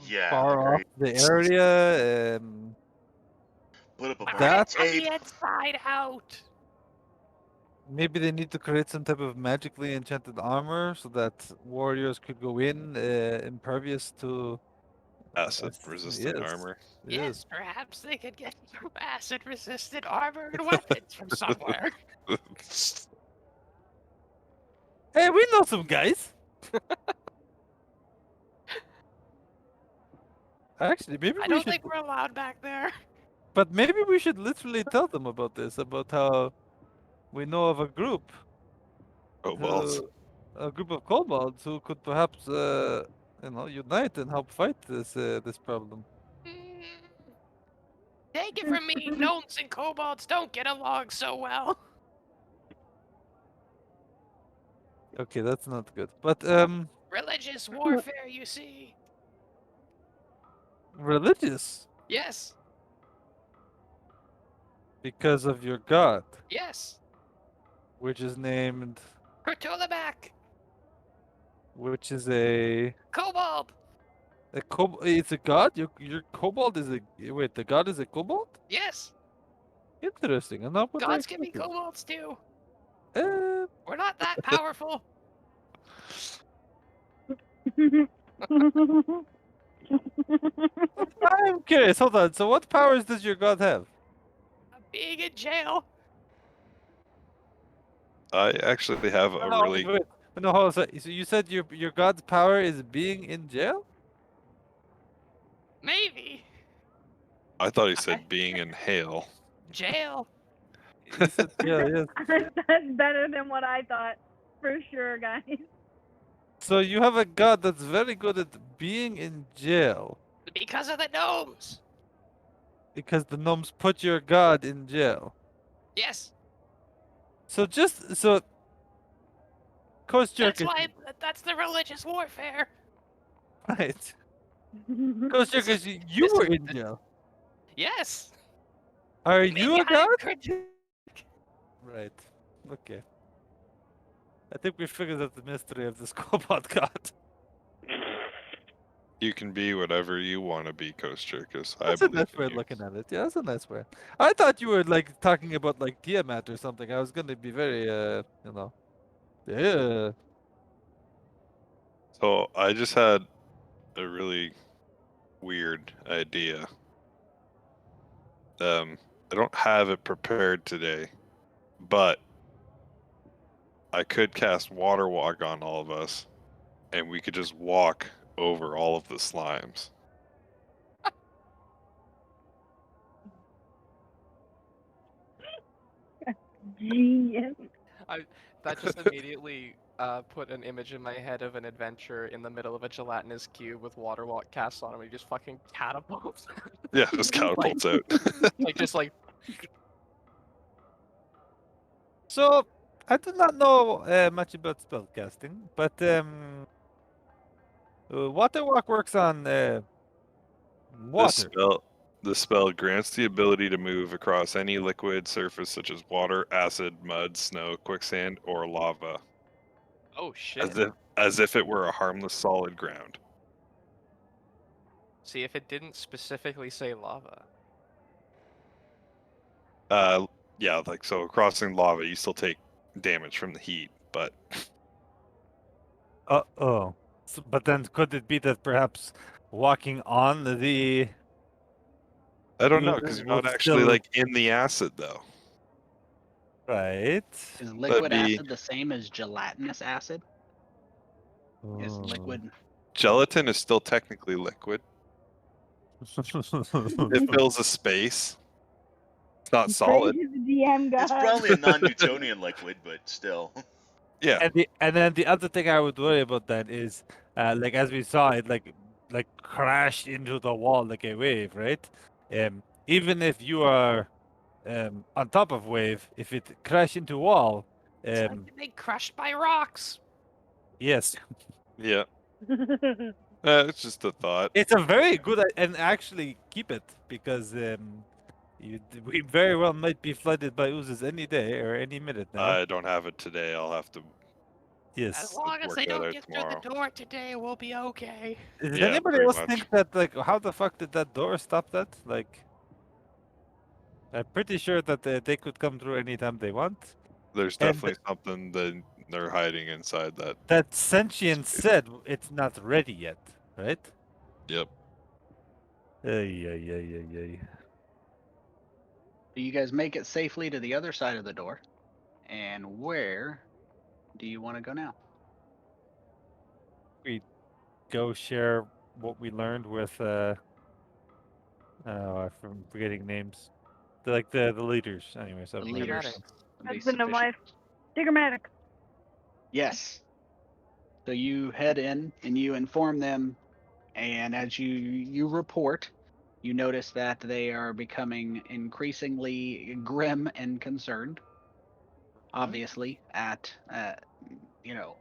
Yeah, Far off agreed. the area. Put up a That- Rats on tape. the inside out. Maybe they need to create some type of magically enchanted armor so that warriors could go in impervious to Acid yes, resistant yes, armor. Yes, perhaps they could get some acid-resistant armor and weapons from somewhere. Hey, we know some guys. Actually, maybe I we don't should. think we're allowed back there. But maybe we should literally tell them about this, about how we know of a group, Kobolds. a group of kobolds who could perhaps, unite and help fight this problem. Mm, Take it from me, gnomes and kobolds don't get along so well. Okay, that's not good. But Religious warfare, you see. religious Yes, because of your god, yes. which is named, Kurtulamak, which is a kobold. It's a god. Your kobold is a wait. The god is a kobold. Yes, Interesting. I'm not what I gods can be expected. kobolds too. Uh, We're not that powerful. I'm curious. Hold on. So, what powers does your god have? Being in jail. I actually have a No, really. wait. No, hold on. So you said your god's power is being in jail? Maybe. I thought he said being in hail. Jail. You said jail, yes. That's better than what I thought, for sure, guys. So you have a god that's very good at being in jail Because of the gnomes. because the gnomes put your god in jail. Yes. So That's Kosjurkis, why. That's the religious warfare. right? This is- Kosjurkis, you this were is- in jail. Yes. Are Maybe you a god? I'm Kurtu- Right. Okay. I think we figured out the mystery of this Kobold god. You can be whatever you want to be, Kosjurkis. I That's a believe nice in way of you. looking at it. Yeah, that's a nice way. I thought you were like talking about like Tiamat or something. I was gonna be very yeah. So I just had a really weird idea. I don't have it prepared today, but I could cast Water Walk on all of us, and we could just walk over all of the slimes. Genius. That just immediately put an image in my head of an adventure in the middle of a gelatinous cube with water walk cast on him. He just fucking catapults. Yeah, just catapults out. just like. So I do not know much about spellcasting, but Water Walk works on water. The spell grants the ability to move across any liquid surface such as water, acid, mud, snow, quicksand, or lava, Oh shit. as if it were a harmless solid ground. See, if it didn't specifically say lava. Yeah, like so crossing lava, you still take damage from the heat, but Oh. So, but then could it be that perhaps walking on the I don't know fluid because you're will not actually still like in the acid though. right? Is liquid be- acid the same as gelatinous acid? Is Oh. liquid Gelatin is still technically liquid. It fills a space. It's not solid. Praise the DM God. It's probably a non-Newtonian liquid, but still. Yeah, And then the other thing I would worry about then is like as we saw it like crashed into the wall like a wave, right? Even if you are on top of wave, if it crash into wall, It's like getting crushed by rocks. Yes, Yeah, it's just a thought. it's a very good and actually keep it because we very well might be flooded by oozes any day or any minute now. I don't have it today. I'll have to. As Yes. long as work they that don't out get through the tomorrow. door today, we'll be okay. Did Yeah, anybody pretty else much. think that like how the fuck did that door stop that? Like, I'm pretty sure that they could come through anytime they want. There's And definitely something that they're hiding inside that. that sentient Space. said it's not ready yet, right? Yep. Ay, ay, ay, ay, ay. You guys make it safely to the other side of the door. And where do you want to go now? We go share what we learned with I'm forgetting names. The leaders. Anyways, The of leaders Dramatic. would be Husband of sufficient. life. Diggermatic. Yes. So you head in and you inform them, and as you report, you notice that they are becoming increasingly grim and concerned. Obviously, at the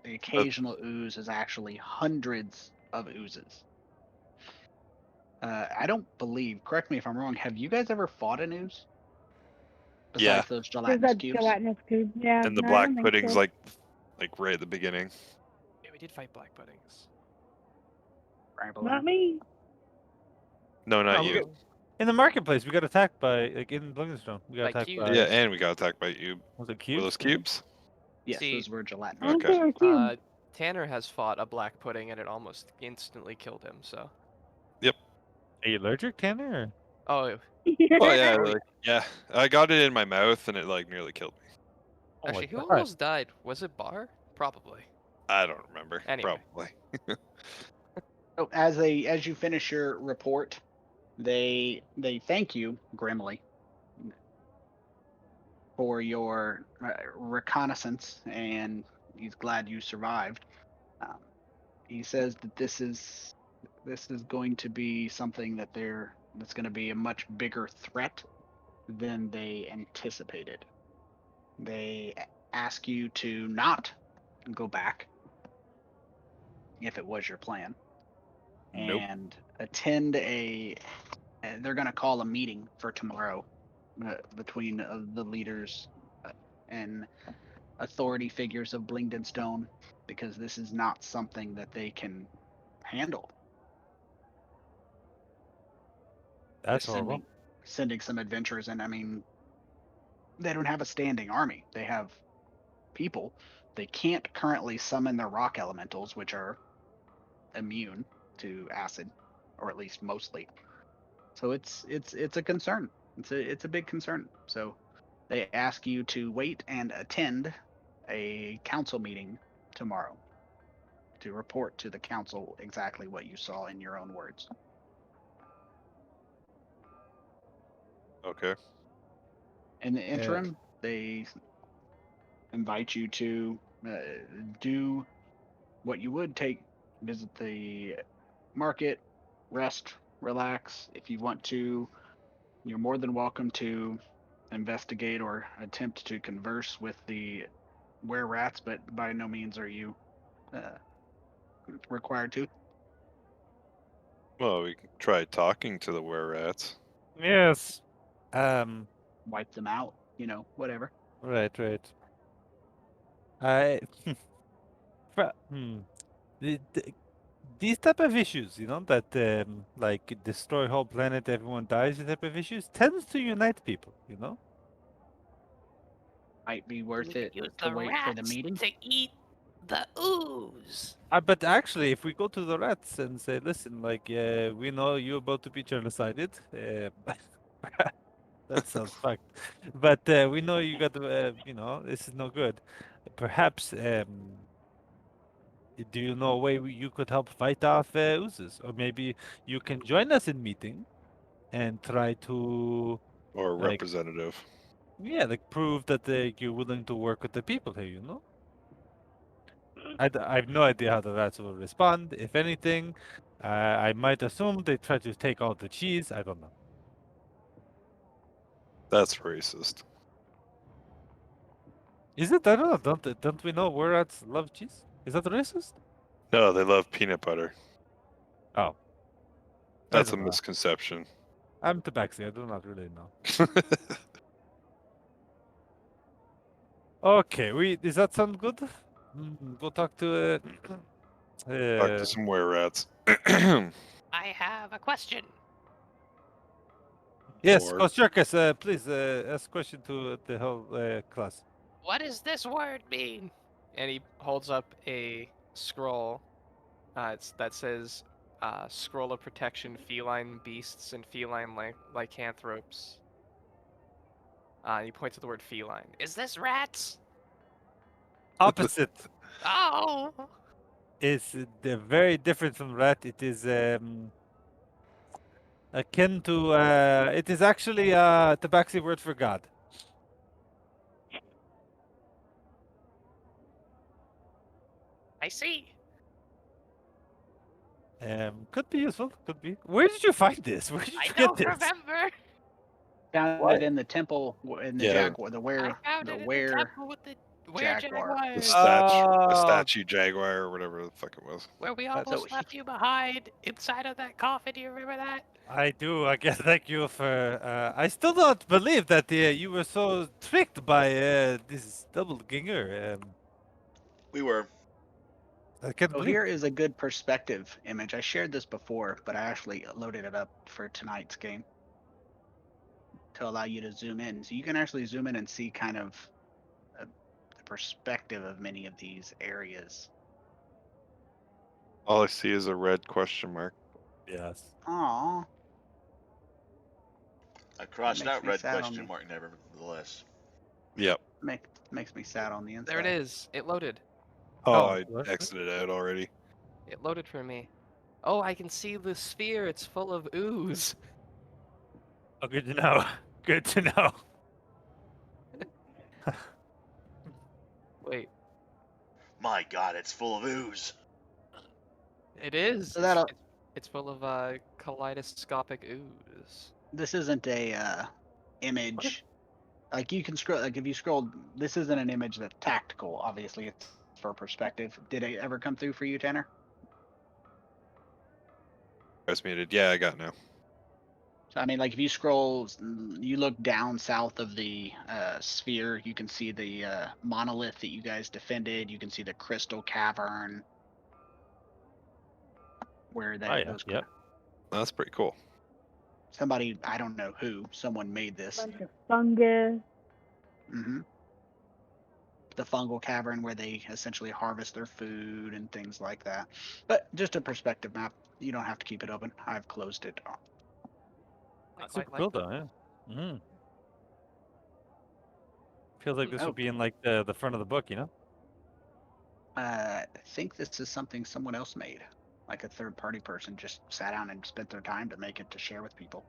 occasional ooze is actually hundreds of oozes. I don't believe. Correct me if I'm wrong. Have you guys ever fought an ooze Yeah, besides those There's gelatinous that cubes? gelatinous cube. Yeah, and the no, I black don't think pudding's so. like right at the beginning. Yeah, we did fight black puddings. Not me. No, not No, you. in the marketplace, we got attacked by like in Blingstone. We got By attacked cubes. by Yeah, and we got attacked by you. was it Were cubes? those cubes? Yes, See, those were I gelatinous. don't Okay. think they're cube. Tanner has fought a black pudding and it almost instantly killed him. So, Are you allergic, Tanner? oh, Oh yeah, Oh, yeah. I got it in my mouth and it like nearly killed me. Oh my actually, who God. almost died? Was it Bar? Probably. I don't remember. Anyway. Probably. So as you finish your report, they thank you grimly for your reconnaissance, and he's glad you survived. Um, he says that this is going to be something that's going to be a much bigger threat than they anticipated. They ask you to not go back if it was your plan, Nope. and attend they're going to call a meeting for tomorrow between the leaders and authority figures of Blingden Stone, because this is not something that they can handle. That's Just horrible. sending some adventurers, and I mean, they don't have a standing army. They have people. They can't currently summon their rock elementals, which are immune to acid, or at least mostly. So it's a concern. It's a big concern. So they ask you to wait and attend a council meeting tomorrow to report to the council exactly what you saw in your own words. Okay. In the interim, they invite you to do what you would visit the market, rest, relax. If you want to, you're more than welcome to investigate or attempt to converse with the wererats, but by no means are you uh, required to Well, we can try talking to the wererats. Yes. wipe them out, whatever. Right, right. I these type of issues, that like destroy whole planet, everyone dies. These type of issues tends to unite people. Might be worth We it could use to the wait for the rats meeting. to eat the ooze. But actually, if we go to the rats and say, "Listen, like, we know you're about to be genocided," that sounds fucked. But we know you got, this is no good. Perhaps, do you know a way you could help fight off oozes, or maybe you can join us in meeting and try to, Or a like, representative. yeah, like prove that you're willing to work with the people here. I have no idea how the rats will respond. If anything, I might assume they try to take all the cheese. I don't know. That's racist. Is it? I don't know. Don't we know where rats love cheese? Is that racist? No, they love peanut butter. Oh. I That's a don't know. misconception. I'm Tabaxi. I do not really know. Okay, does that sound good? Go talk to Talk to some wererats. I have a question. yes, Or- Kosjurkis, please ask question to the whole class. What does this word mean? And he holds up a scroll. That says, "Scroll of protection, feline beasts and feline lycanthropes." He points to the word feline. Is this rats? Opposite Oh. is very different from rat. It is akin to. It is actually a Tabaxi word for God. I see. Could be useful. Could be. Where did you find this? Where did I you get don't this? remember. Found What? it in the temple in the Yeah. jaguar. I found it in the temple with the were jaguar. the jaguars. statue jaguar or whatever the fuck it was. Where we So almost he- left you behind inside of that coffin. Do you remember that? I do. I guess. Thank you for. I still don't believe that you were so tricked by this doppelganger. We were. I can't So believe. here is a good perspective image. I shared this before, but I actually loaded it up for tonight's game to allow you to zoom in. So you can actually zoom in and see kind of the perspective of many of these areas. All I see is a red question mark. Yes. Aw, I crossed makes out me red sad on question me. mark nevertheless. Yep. makes me sad on the inside. There it is. It loaded. Oh, Oh, I what? exited out already. It loaded for me. Oh, I can see the sphere. It's full of ooze. Oh, good to know. Good to know. Wait, My God, it's full of ooze. it is. So that'll- It's full of kaleidoscopic ooze. This isn't a image. Like you can scroll. Like if you scroll, this isn't an image that's tactical. Obviously, it's for perspective. Did it ever come through for you, Tanner? Guys muted. Yeah, I got it now. So I mean, like if you scroll, you look down south of the sphere, you can see the monolith that you guys defended. You can see the crystal cavern where that Oh, yeah, those. yep. That's pretty cool. Somebody, I don't know who, someone made this. Bunch of fungus. hmm The fungal cavern where they essentially harvest their food and things like that. But just a perspective map. You don't have to keep it open. I've closed it. I That's quite super like cool, that. though. Yeah. Feels like this Oh. would be in like the front of the book, you know? I think this is something someone else made. Like a third party person just sat down and spent their time to make it to share with people.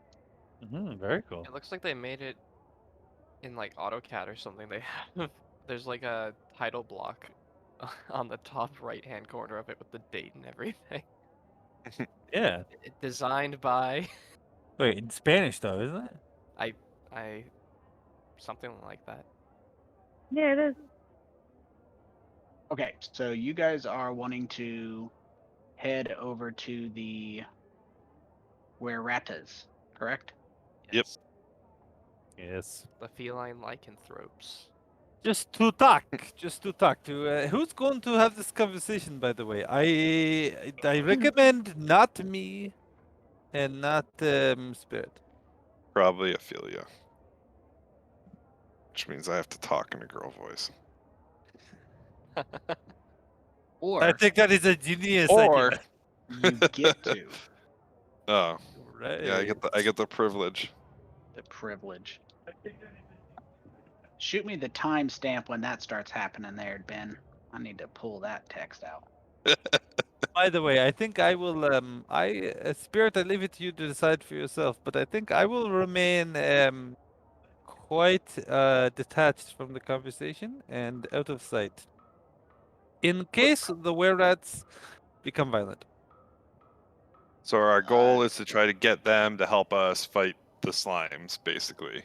Very cool. It looks like they made it in like AutoCAD or something. They have there's like a title block on the top right-hand corner of it with the date and everything. Yeah. Designed by Wait, in Spanish though, isn't it? I something like that. Yeah, it is. Okay, so you guys are wanting to head over to the wererats, correct? Yep. Yes. Yes. The feline lycanthropes. Just to talk. Just to talk to. Who's going to have this conversation, by the way? I recommend not me and not Spirit. Probably Ophelia. Which means I have to talk in a girl voice. Or I think that is a genius Or- idea. you get to Oh, Right. yeah, I get the privilege. the privilege. Shoot me the timestamp when that starts happening there, Ben. I need to pull that text out. By the way, I think I will. Spirit, I leave it to you to decide for yourself. But I think I will remain quite detached from the conversation and out of sight, in case the wererats become violent. So our goal is to try to get them to help us fight the slimes, basically.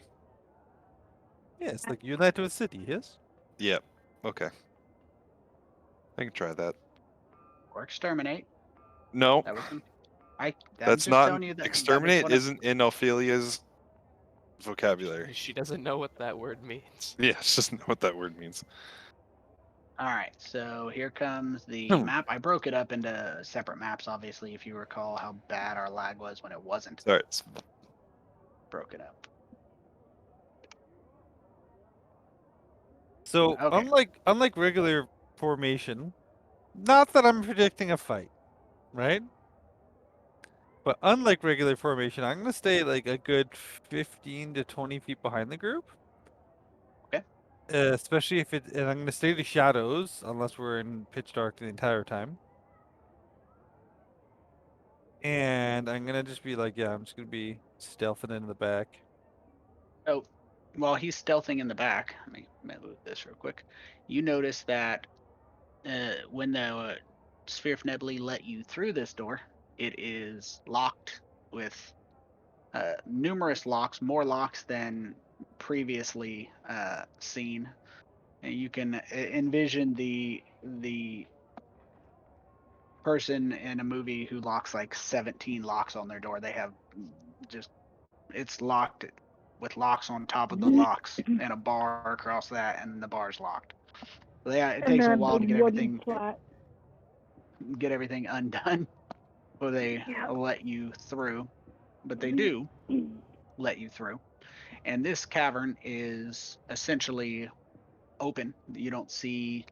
Yes, like unite to a city. Yes. Yep. Okay. I can try that. or exterminate. No, That was some. I'm that's just not telling you that was exterminate. what I- Isn't in Ophelia's vocabulary. She doesn't know what that word means. Yeah, it's just not what that word means. All right, so here comes the Hmm. map. I broke it up into separate maps, obviously, if you recall how bad our lag was when it wasn't Sorry. broken up. So Okay. unlike regular formation, not that I'm predicting a fight, right? But unlike regular formation, I'm gonna stay like a good 15 to 20 feet behind the group. Okay. Especially if and I'm gonna stay to shadows unless we're in pitch dark the entire time. And I'm gonna just be like, yeah, I'm just gonna be stealthing in the back. Oh, while he's stealthing in the back, let me move this real quick. You notice that when the Sphere of Nebulae let you through this door, it is locked with numerous locks, more locks than previously seen. And you can envision the person in a movie who locks like 17 locks on their door. They have just it's locked with locks on top of the locks and a bar across that, and the bar's locked. So yeah, it And takes then them a a while to big wooden slat. get everything undone before they Yep. let you through. But they do let you through. And this cavern is essentially open. You don't see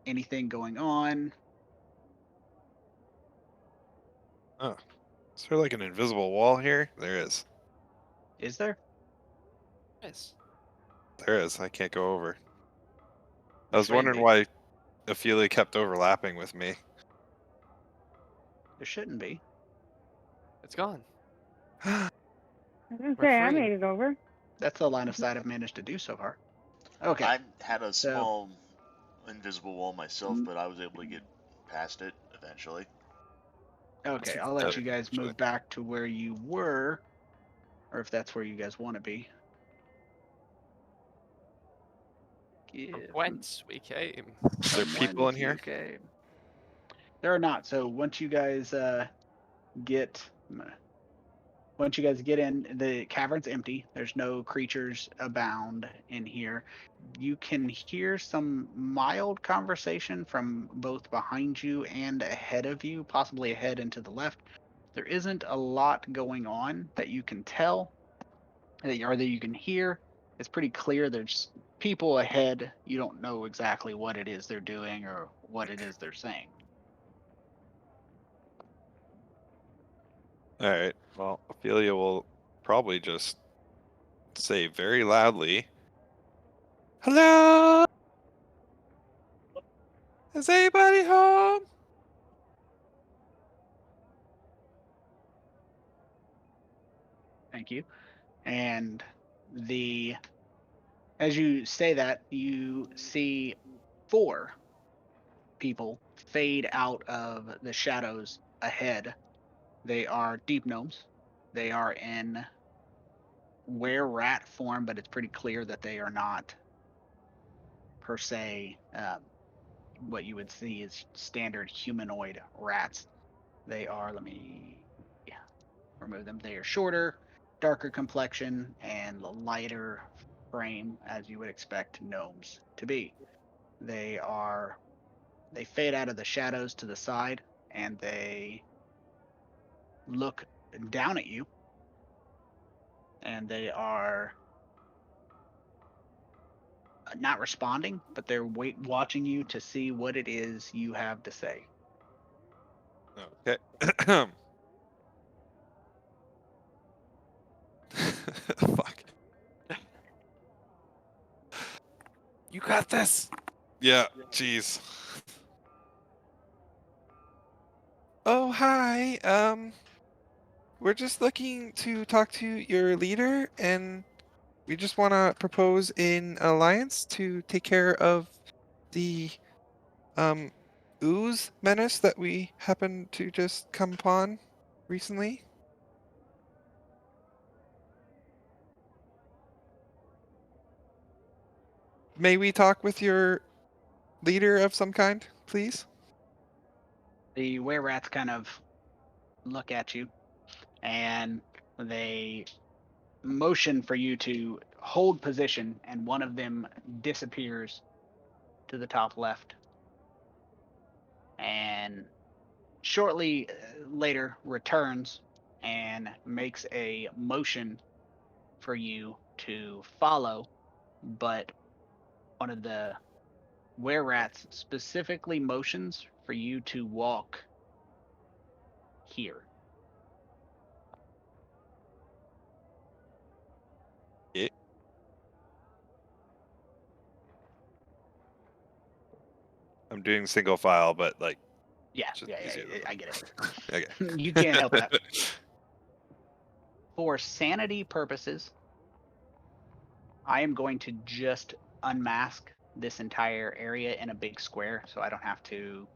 anything going on. Oh, is there like an invisible wall here? There is. Is there? Yes. There is. I can't go over. I There was shouldn't wondering be. why Ophelia kept overlapping with me. There shouldn't be. It's gone. I was gonna We're say I free. made it over. That's the line of sight I've managed to do so far. Okay. I had a So- small invisible wall myself, but I was able to get past it eventually. Okay, I'll let Better, you guys actually. move back to where you were, or if that's where you guys want to be. From Give whence we came. Is there from people in whence you here? came. There are not. So once you guys get once you guys get in, the cavern's empty. There's no creatures abound in here. You can hear some mild conversation from both behind you and ahead of you, possibly ahead and to the left. There isn't a lot going on that you can tell or that you can hear. It's pretty clear there's people ahead. You don't know exactly what it is they're doing or what it is they're saying. All right. Well, Ophelia will probably just say very loudly, "Hello? Is anybody home?" Thank you. And as you say that, you see 4 people fade out of the shadows ahead. They are deep gnomes. They are in were-rat form, but it's pretty clear that they are not per se what you would see as standard humanoid rats. They are, let me remove them. They are shorter, darker complexion, and lighter frame, as you would expect gnomes to be. They fade out of the shadows to the side, and they look down at you, and they are not responding, but they're watching you to see what it is you have to say. Okay. Fuck. You got this. Yeah. Jeez. Oh, hi. We're just looking to talk to your leader, and we just want to propose an alliance to take care of the ooze menace that we happened to just come upon recently. May we talk with your leader of some kind? please? The wererats kind of look at you, and they motion for you to hold position, and one of them disappears to the top left, and shortly later returns and makes a motion for you to follow, but one of the wererats specifically motions for you to walk here. Yeah. I'm doing single file, but like, Yeah, it's just yeah, easier than I get it. Okay. You can't help that. For sanity purposes, I am going to just unmask this entire area in a big square so I don't have to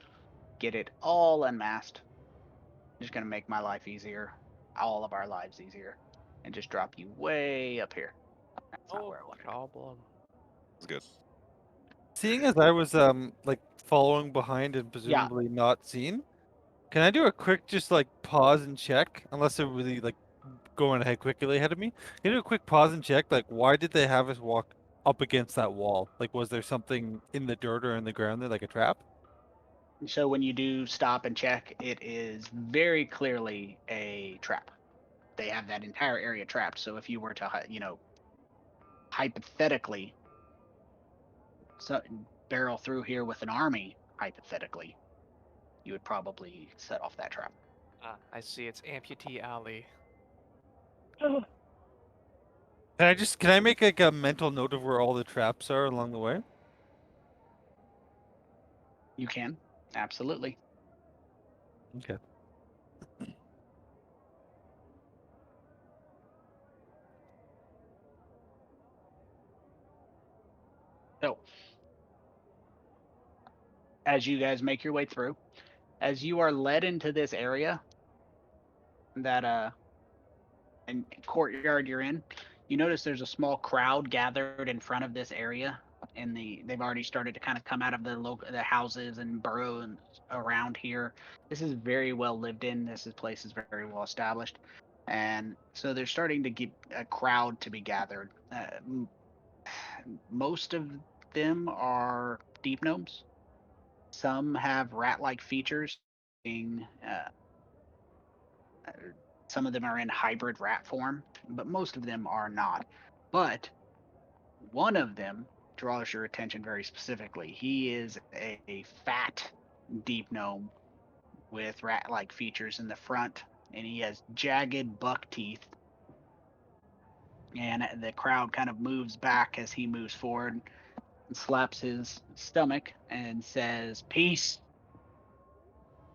get it all unmasked. I'm just going to make my life easier, all of our lives easier, and just drop you way up here. That's not No where I wanted. problem. It's good. Seeing as I was like following behind and Yeah, presumably not seen, can I do a quick just like pause and check? Unless they're really like going ahead quickly ahead of me. Can you do a quick pause and check? Like, why did they have us walk up against that wall? Like, was there something in the dirt or in the ground there, like a trap? so when you do stop and check, it is very clearly a trap. They have that entire area trapped. So if you were to, hypothetically, so barrel through here with an army, hypothetically, you would probably set off that trap. Ah, I see. It's Amputee Alley. Oh, Can I make like a mental note of where all the traps are along the way? You can, absolutely. Okay. So as you guys make your way through, as you are led into this area, that and courtyard you're in, you notice there's a small crowd gathered in front of this area, and they've already started to kind of come out of the houses and burrow and around here. This is very well lived in. Place is very well established, and so they're starting to get a crowd to be gathered. Most of them are deep gnomes. Some have rat-like features, being uh, some of them are in hybrid rat form, but most of them are not. But one of them draws your attention very specifically. He is a fat deep gnome with rat-like features in the front, and he has jagged buck teeth. And the crowd kind of moves back as he moves forward and slaps his stomach and says, "Peace."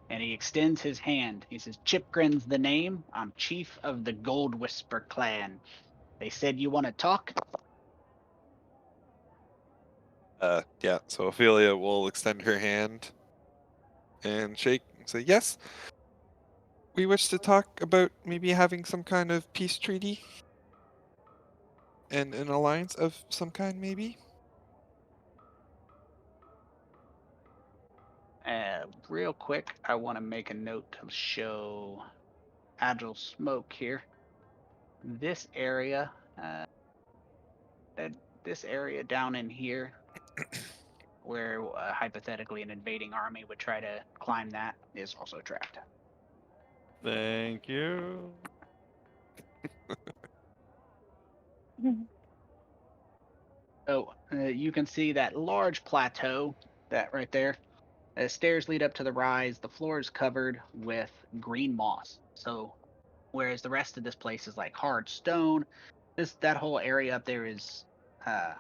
And he extends his hand. He says, "Chipgrin's the name. I'm chief of the Goldwhisker clan. They said you want to talk?" Yeah. So Ophelia will extend her hand and shake and say, "Yes, we wish to talk about maybe having some kind of peace treaty and an alliance of some kind, maybe." Real quick, I want to make a note to show Agile Smoke here. This area, that this area down in here, where hypothetically an invading army would try to climb that, is also trapped. Thank you. So you can see that large plateau, that right there. Stairs lead up to the rise. The floor is covered with green moss. So whereas the rest of this place is like hard stone, that whole area up there is uh,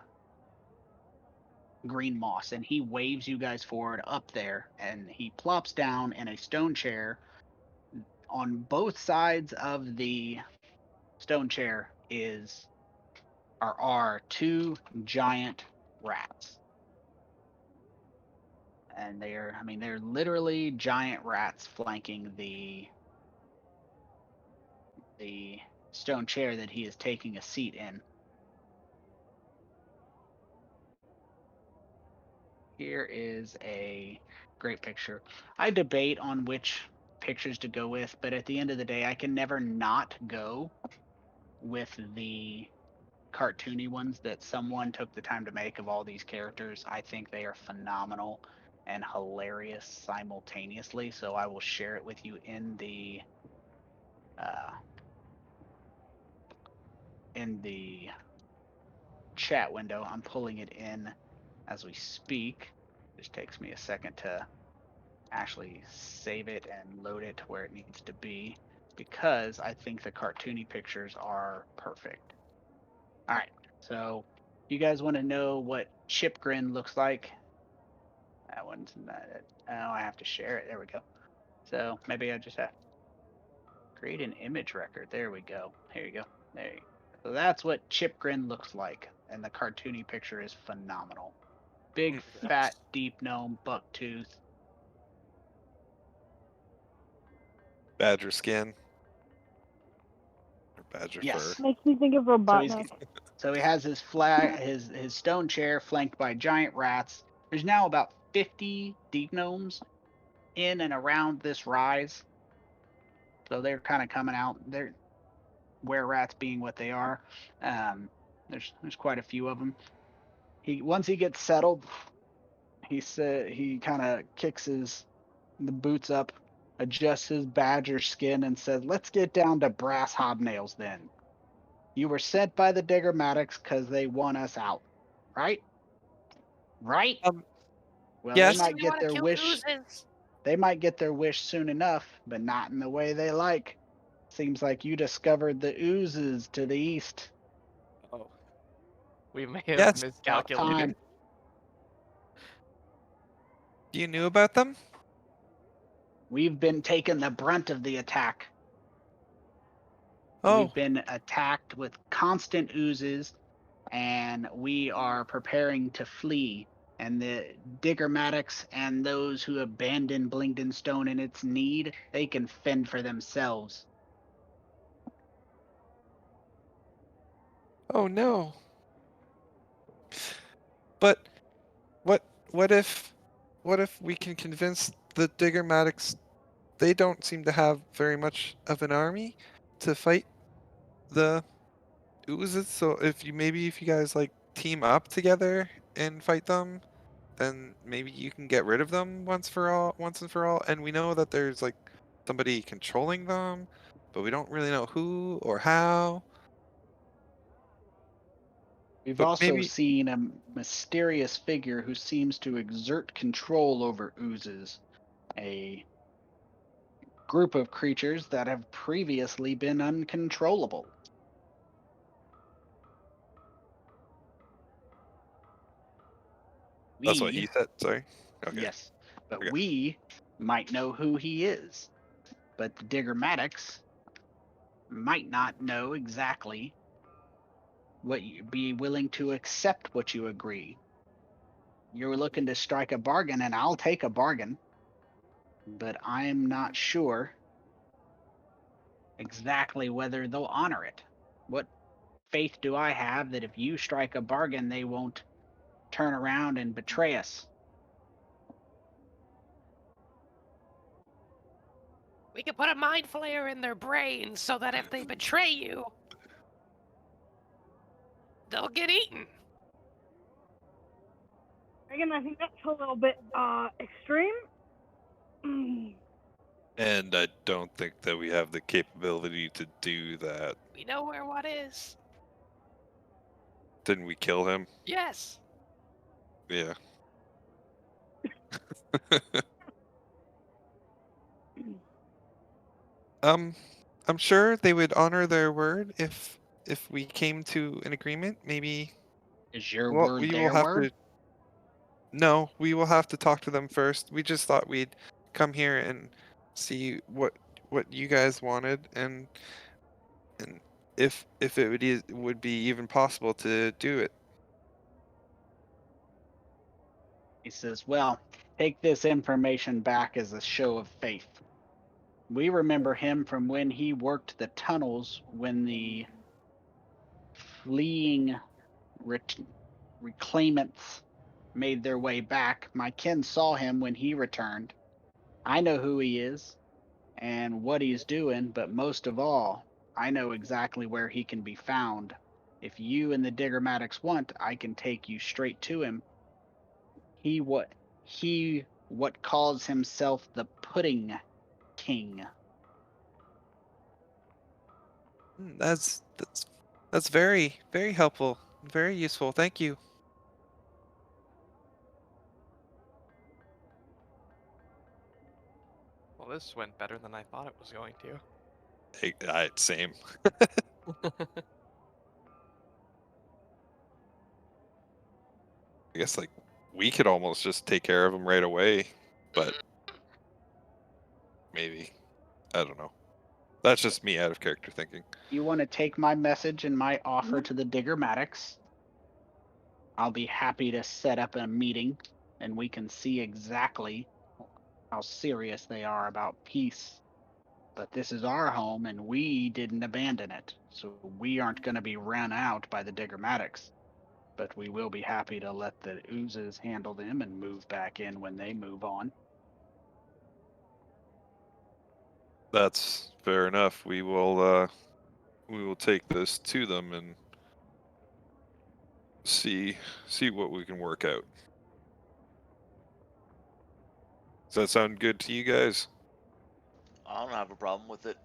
green moss. And he waves you guys forward up there, and he plops down in a stone chair. On both sides of the stone chair are two giant rats. And they're literally giant rats flanking the stone chair that he is taking a seat in. Here is a great picture. I debate on which pictures to go with, but at the end of the day, I can never not go with the cartoony ones that someone took the time to make of all these characters. I think they are phenomenal and hilarious simultaneously. So I will share it with you in the chat window. I'm pulling it in as we speak. Just takes me a second to actually save it and load it to where it needs to be because I think the cartoony pictures are perfect. All right, so you guys want to know what Chipgrin looks like? That one's not it. Oh, I have to share it. There we go. So maybe I just have to create an image record. There we go. Here you go. There you go. So that's what Chipgrin looks like, and the cartoony picture is phenomenal. Big, fat, deep gnome, buck tooth. Badger skin. Or badger Yes. fur. Makes me think of Robotnik. So he has his flag, his stone chair flanked by giant rats. There's now about 50 deep gnomes in and around this rise. So they're kind of coming out. They're wererats being what they are. There's quite a few of them. Once he gets settled, he kind of kicks the boots up, adjusts his badger skin, and says, "Let's get down to brass hobnails then. You were sent by the Diggermatics because they want us out, right? Right? Well, yes. they might get their wish. Oozes. They might get their wish soon enough, but not in the way they like. Seems like you discovered the oozes to the east. Oh, we may have Yes. About miscalculated. time. You knew about them? We've been taking the brunt of the attack. Oh, We've been attacked with constant oozes, and we are preparing to flee. And the Diggermatics and those who abandon Blingdenstone in its need, they can fend for themselves. oh no. But what if we can convince the Diggermatics they don't seem to have very much of an army to fight the oozes, so if you guys like team up together and fight them, then maybe you can get rid of them once and for all. And we know that there's like somebody controlling them, but we don't really know who or how. We've But also maybe seen a mysterious figure who seems to exert control over oozes, a group of creatures that have previously been uncontrollable. That's what he We, said. Sorry. Okay. yes, but Okay. we might know who he is, but the Diggermatics might not know exactly what you be willing to accept what you agree. You're looking to strike a bargain, and I'll take a bargain, but I'm not sure exactly whether they'll honor it. What faith do I have that if you strike a bargain, they won't turn around and betray us? We could put a mind flayer in their brains so that if they betray you, they'll get eaten. Again, I think that's a little bit extreme. And I don't think that we have the capability to do that. We know where what is. Didn't we kill him? Yes. Yeah. I'm sure they would honor their word if we came to an agreement. Maybe Is your well, word we will their have word? to. No, we will have to talk to them first. We just thought we'd come here and see what you guys wanted and if it would be even possible to do it. He says, "Well, take this information back as a show of faith. We remember him from when he worked the tunnels when the fleeing reclaimants made their way back. My kin saw him when he returned. I know who he is and what he's doing, but most of all, I know exactly where he can be found. If you and the Diggermatics want, I can take you straight to him. He what calls himself the Pudding King. That's very, very helpful. Very useful. Thank you. Well, this went better than I thought it was going to. Same. I guess like we could almost just take care of him right away, but maybe I don't know. That's just me out of character thinking. You want to take my message and my offer to the Diggermatics? I'll be happy to set up a meeting and we can see exactly how serious they are about peace. But this is our home and we didn't abandon it, so we aren't going to be run out by the Diggermatics. But we will be happy to let the oozes handle them and move back in when they move on. That's fair enough. We will take this to them and see what we can work out. Does that sound good to you guys? I don't have a problem with it.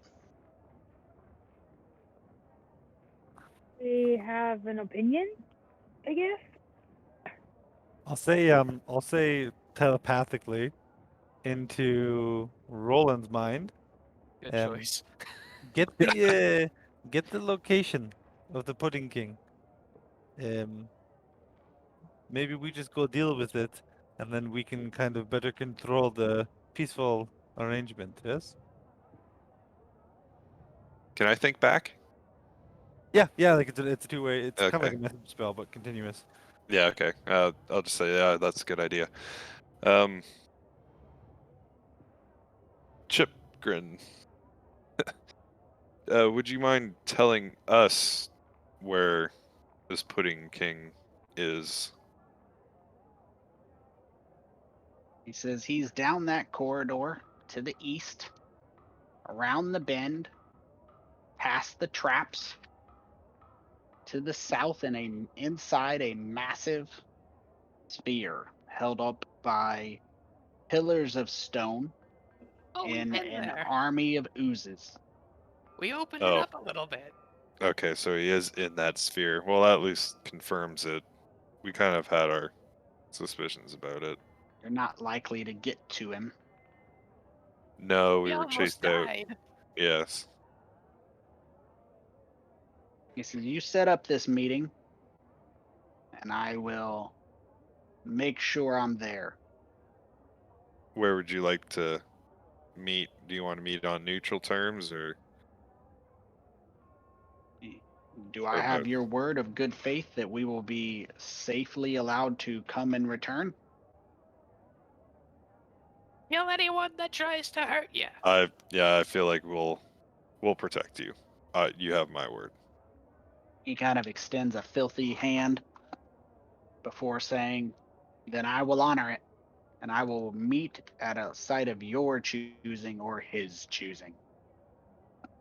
They have an opinion, I guess. I'll say telepathically into Roland's mind. Good Um, choice. Get the location of the Pudding King. Maybe we just go deal with it, and then we can kind of better control the peaceful arrangement. Yes. Can I think back? Yeah. Like it's a two-way. It's kind of Okay. like a message spell, but continuous. Yeah, okay. I'll just say, yeah, that's a good idea. Chipgrin, would you mind telling us where this Pudding King is? He says he's down that corridor to the east, around the bend, past the traps, to the south, and inside a massive sphere held up by pillars of stone Oh, we've in been an there. army of oozes. We opened it Oh. up a little bit. Okay, so he is in that sphere. Well, that at least confirms it. We kind of had our suspicions about it. You're not likely to get to him. No, we We were almost chased out. died. Yes. He says, you set up this meeting, and I will make sure I'm there. Where would you like to meet? Do you want to meet on neutral terms or Do I have your word of good faith that we will be safely allowed to come and return? Kill anyone that tries to hurt you. I feel like we'll protect you. You have my word. He kind of extends a filthy hand before saying, then I will honor it, and I will meet at a site of your choosing or his choosing.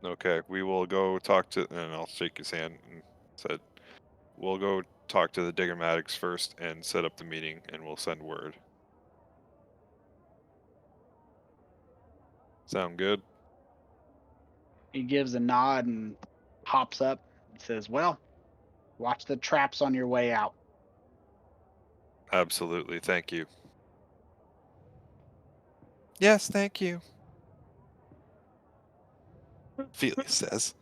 Okay, we will go talk to, and I'll shake his hand and said, we'll go talk to the Diggermatics first and set up the meeting, and we'll send word. Sound good? He gives a nod and hops up and says, well, watch the traps on your way out. Absolutely. Thank you. Yes, thank you. Ophelia says.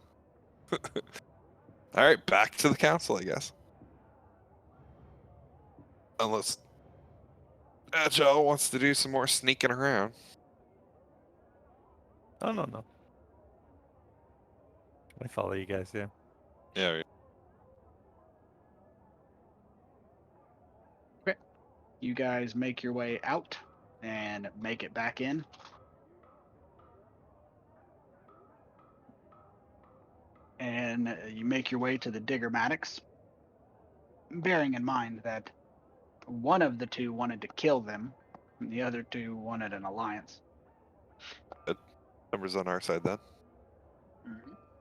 All right, back to the council, I guess. Unless Agile wants to do some more sneaking around. Oh no. I follow you guys. Yeah. Yeah. Okay. You guys make your way out and make it back in. And you make your way to the Diggermatics, bearing in mind that one of the two wanted to kill them, and the other two wanted an alliance. Numbers on our side then.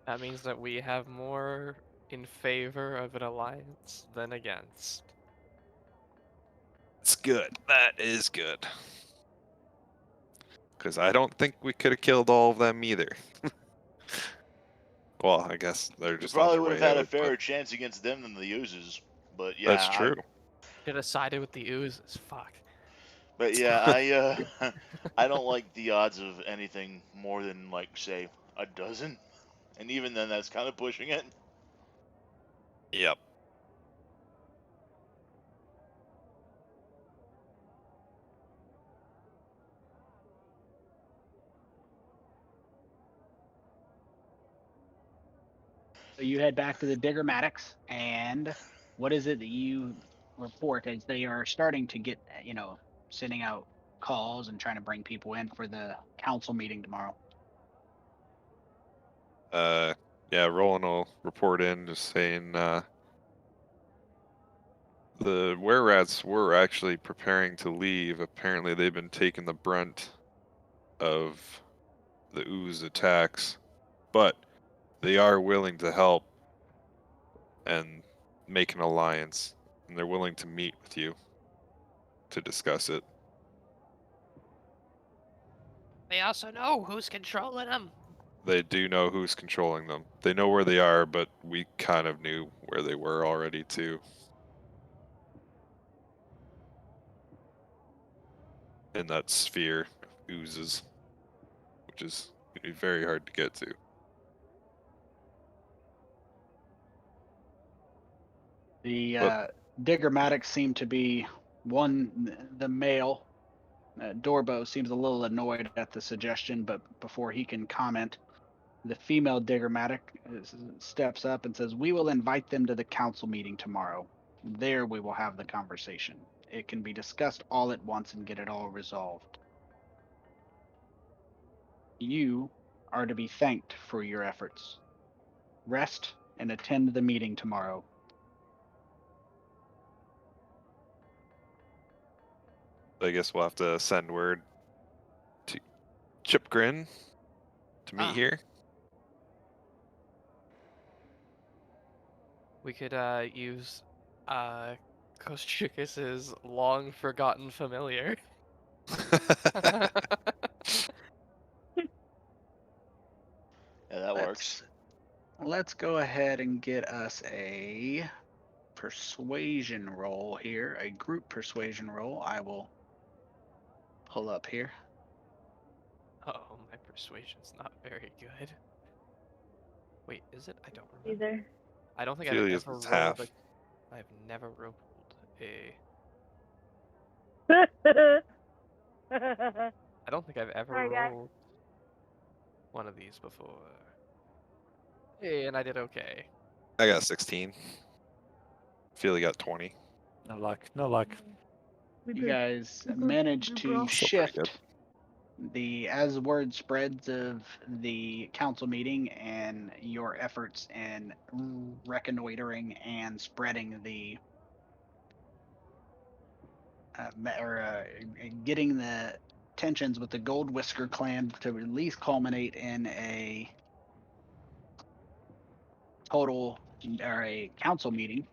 That means that we have more in favor of an alliance than against. It's good. That is good. Because I don't think we could have killed all of them either. Well, I guess they're We just on probably their would have way had a out. fairer But chance against them than the oozes. But yeah, that's true. Should have sided with the oozes. Fuck. But yeah, I don't like the odds of anything more than like say a dozen, and even then that's kind of pushing it. Yep. So you head back to the Diggermatics, and what is it that you report as they are starting to get, sending out calls and trying to bring people in for the council meeting tomorrow? Yeah, Rolen will report in just saying the wererats were actually preparing to leave. Apparently they've been taking the brunt of the ooze attacks, but they are willing to help and make an alliance, and they're willing to meet with you to discuss it. They also know who's controlling them. They do know who's controlling them. They know where they are, but we kind of knew where they were already too. In that sphere of oozes, which is going to be very hard to get to. The But- Diggermatics seem to be the male. Dorbo seems a little annoyed at the suggestion, but before he can comment, the female Diggermatic steps up and says, "We will invite them to the council meeting tomorrow. There we will have the conversation. It can be discussed all at once and get it all resolved. You are to be thanked for your efforts. Rest and attend the meeting tomorrow." I guess we'll have to send word to Chipgrin to meet Ah. here. We could use Kosjurkis' long forgotten familiar. Yeah, that works. Let's go ahead and get us a persuasion roll here, a group persuasion roll. I will pull up here. Oh, my persuasion's not very good. Wait, is it? I don't remember. Either. I don't think Ophelia's I've ever was rolled half. I've never rolled a. I don't think I've ever Sorry, guys. rolled one of these before. Hey, and I did okay. I got 16. Ophelia got 20. No luck. No luck. You guys managed to Still pretty good. shift as word spreads of the council meeting and your efforts in reconnoitering and spreading the getting the tensions with the Goldwhisker clan to at least culminate in a total or a council meeting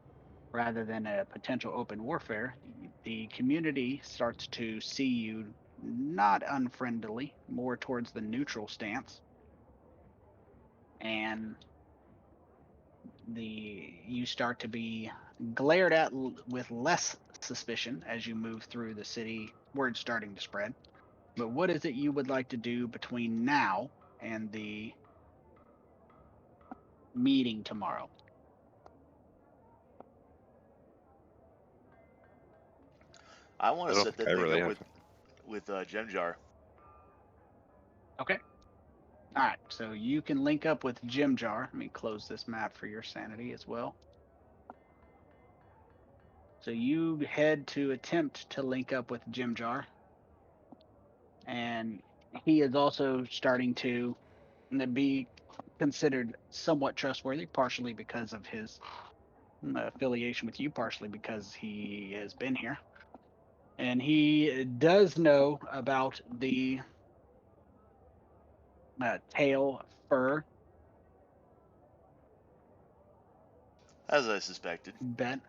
rather than a potential open warfare. The community starts to see you not unfriendly, more towards the neutral stance, and you start to be glared at with less suspicion as you move through the city. Word starting to spread. But what is it you would like to do between now and the meeting tomorrow? I want I to don't set think that I thing really up have. with Gem Jar. Okay. All right. So you can link up with Jim Jar. Let me close this map for your sanity as well. So you head to attempt to link up with Jim Jar. And he is also starting to be considered somewhat trustworthy, partially because of his affiliation with you, partially because he has been here. And he does know about the tail fur As I suspected. bet.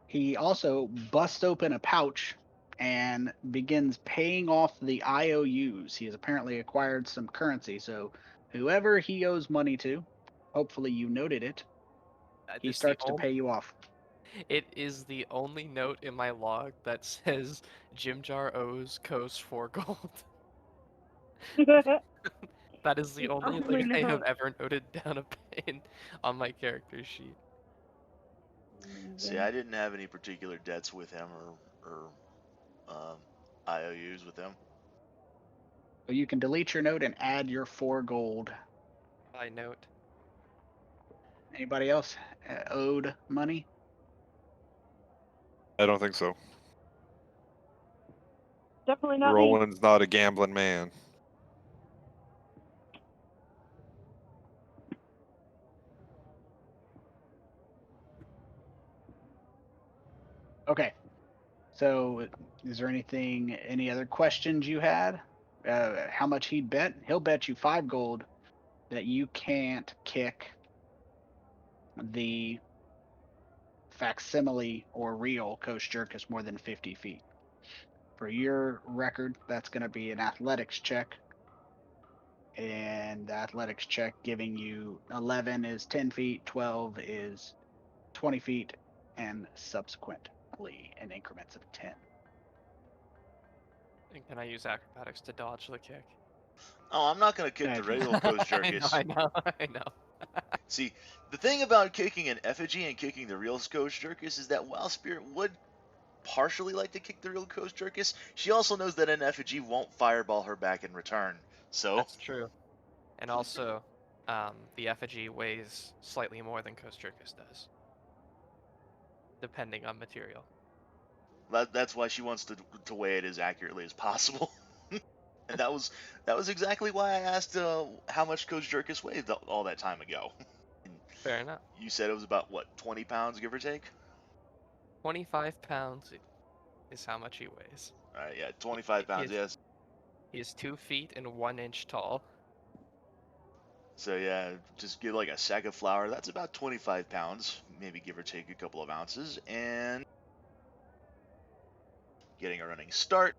He also busts open a pouch and begins paying off the IOUs. He has apparently acquired some currency, so whoever he owes money to, hopefully you noted it, he It's the starts to pay you off. It is the only note in my log that says Jim Jar owes Kos 4 gold. That is the only Only thing I have note. ever noted down a pain on my character sheet. See, I didn't have any particular debts with him or IOUs with him. So you can delete your note and add your 4 gold. I note. Anybody else owed money? I don't think so. Definitely not me. Roland's not a gambling man. Okay. So is there any other questions you had? How much he'd bet? He'll bet you 5 gold that you can't kick the facsimile or real Kosjurkis more than 50 feet. For your record, that's going to be an athletics check. And the athletics check giving you 11 is 10 feet, 12 is 20 feet, and subsequently in increments of 10. And can I use acrobatics to dodge the kick? Oh, I'm not going to kick Yeah, the if you- regular Kosjurkis. I know. See, the thing about kicking an effigy and kicking the real Kosjurkis is that while Spirit would partially like to kick the real Kosjurkis, she also knows that an effigy won't fireball her back in return. So That's true. And also, the effigy weighs slightly more than Kosjurkis does, depending on material. that's why she wants to weigh it as accurately as possible. And that was exactly why I asked how much Kosjurkis weighed all that time ago. Fair enough. You said it was about what, 20 pounds, give or take? 25 pounds is how much he weighs. All right, yeah, 25 pounds, yes. He is 2 feet and 1 inch tall. So yeah, just get like a sack of flour. That's about 25 pounds, maybe give or take a couple of ounces, and getting a running start.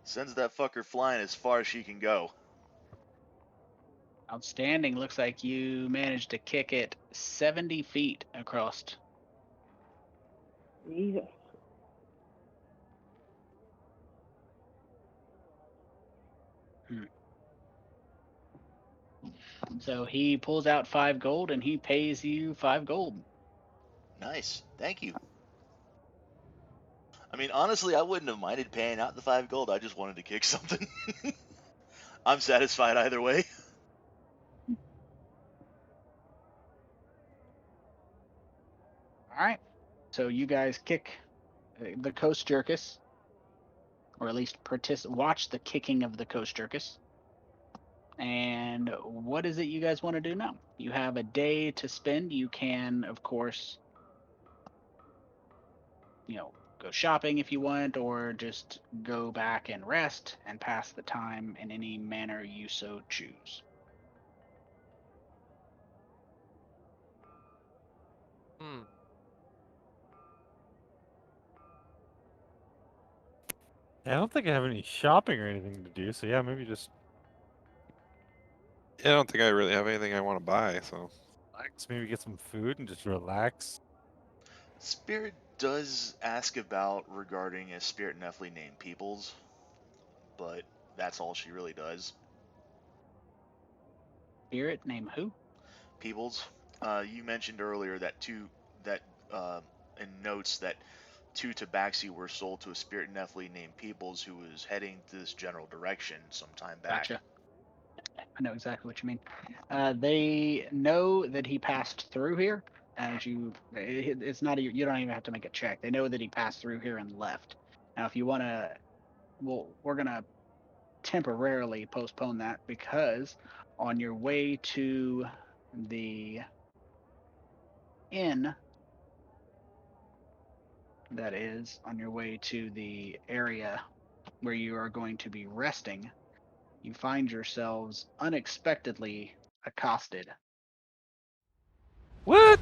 Sends that fucker flying as far as she can go. Outstanding. Looks like you managed to kick it 70 feet across. Jesus. So he pulls out 5 gold and he pays you 5 gold. Nice, thank you. I mean, honestly, I wouldn't have minded paying out the 5 gold. I just wanted to kick something. I'm satisfied either way. All right. So you guys kick the Kosjurkis, or at least watch the kicking of the Kosjurkis. And what is it you guys want to do now? You have a day to spend. You can, of course, go shopping if you want, or just go back and rest and pass the time in any manner you so choose. I don't think I have any shopping or anything to do, so yeah, maybe just Yeah, I don't think I really have anything I want to buy, so. relax, maybe get some food and just relax. Spirit does ask about regarding a spirit Nephilim named Peoples, but that's all she really does. Spirit name who? Peoples, you mentioned earlier that in notes that 2 Tabaxi were sold to a spirit Nephilim named Peoples who was heading to this general direction some time back. Gotcha. I know exactly what you mean. They know that he passed through here. It's not you don't even have to make a check. They know that he passed through here and left. Now, if you want to, we're gonna temporarily postpone that because on your way to the inn that is on your way to the area where you are going to be resting, you find yourselves unexpectedly accosted. What?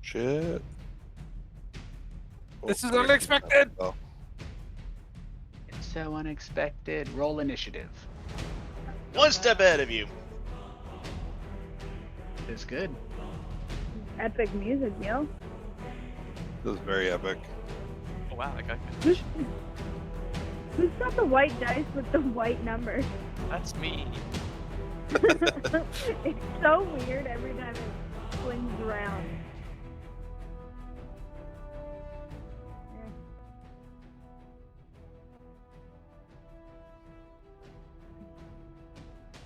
Shit. This is where did he unexpected. go? It's so unexpected. Roll initiative. One step ahead of you. Is good. Epic music, yo. This is very epic. Oh wow, that guy. Who's got the white dice with the white numbers? That's me. It's so weird every time it swings around.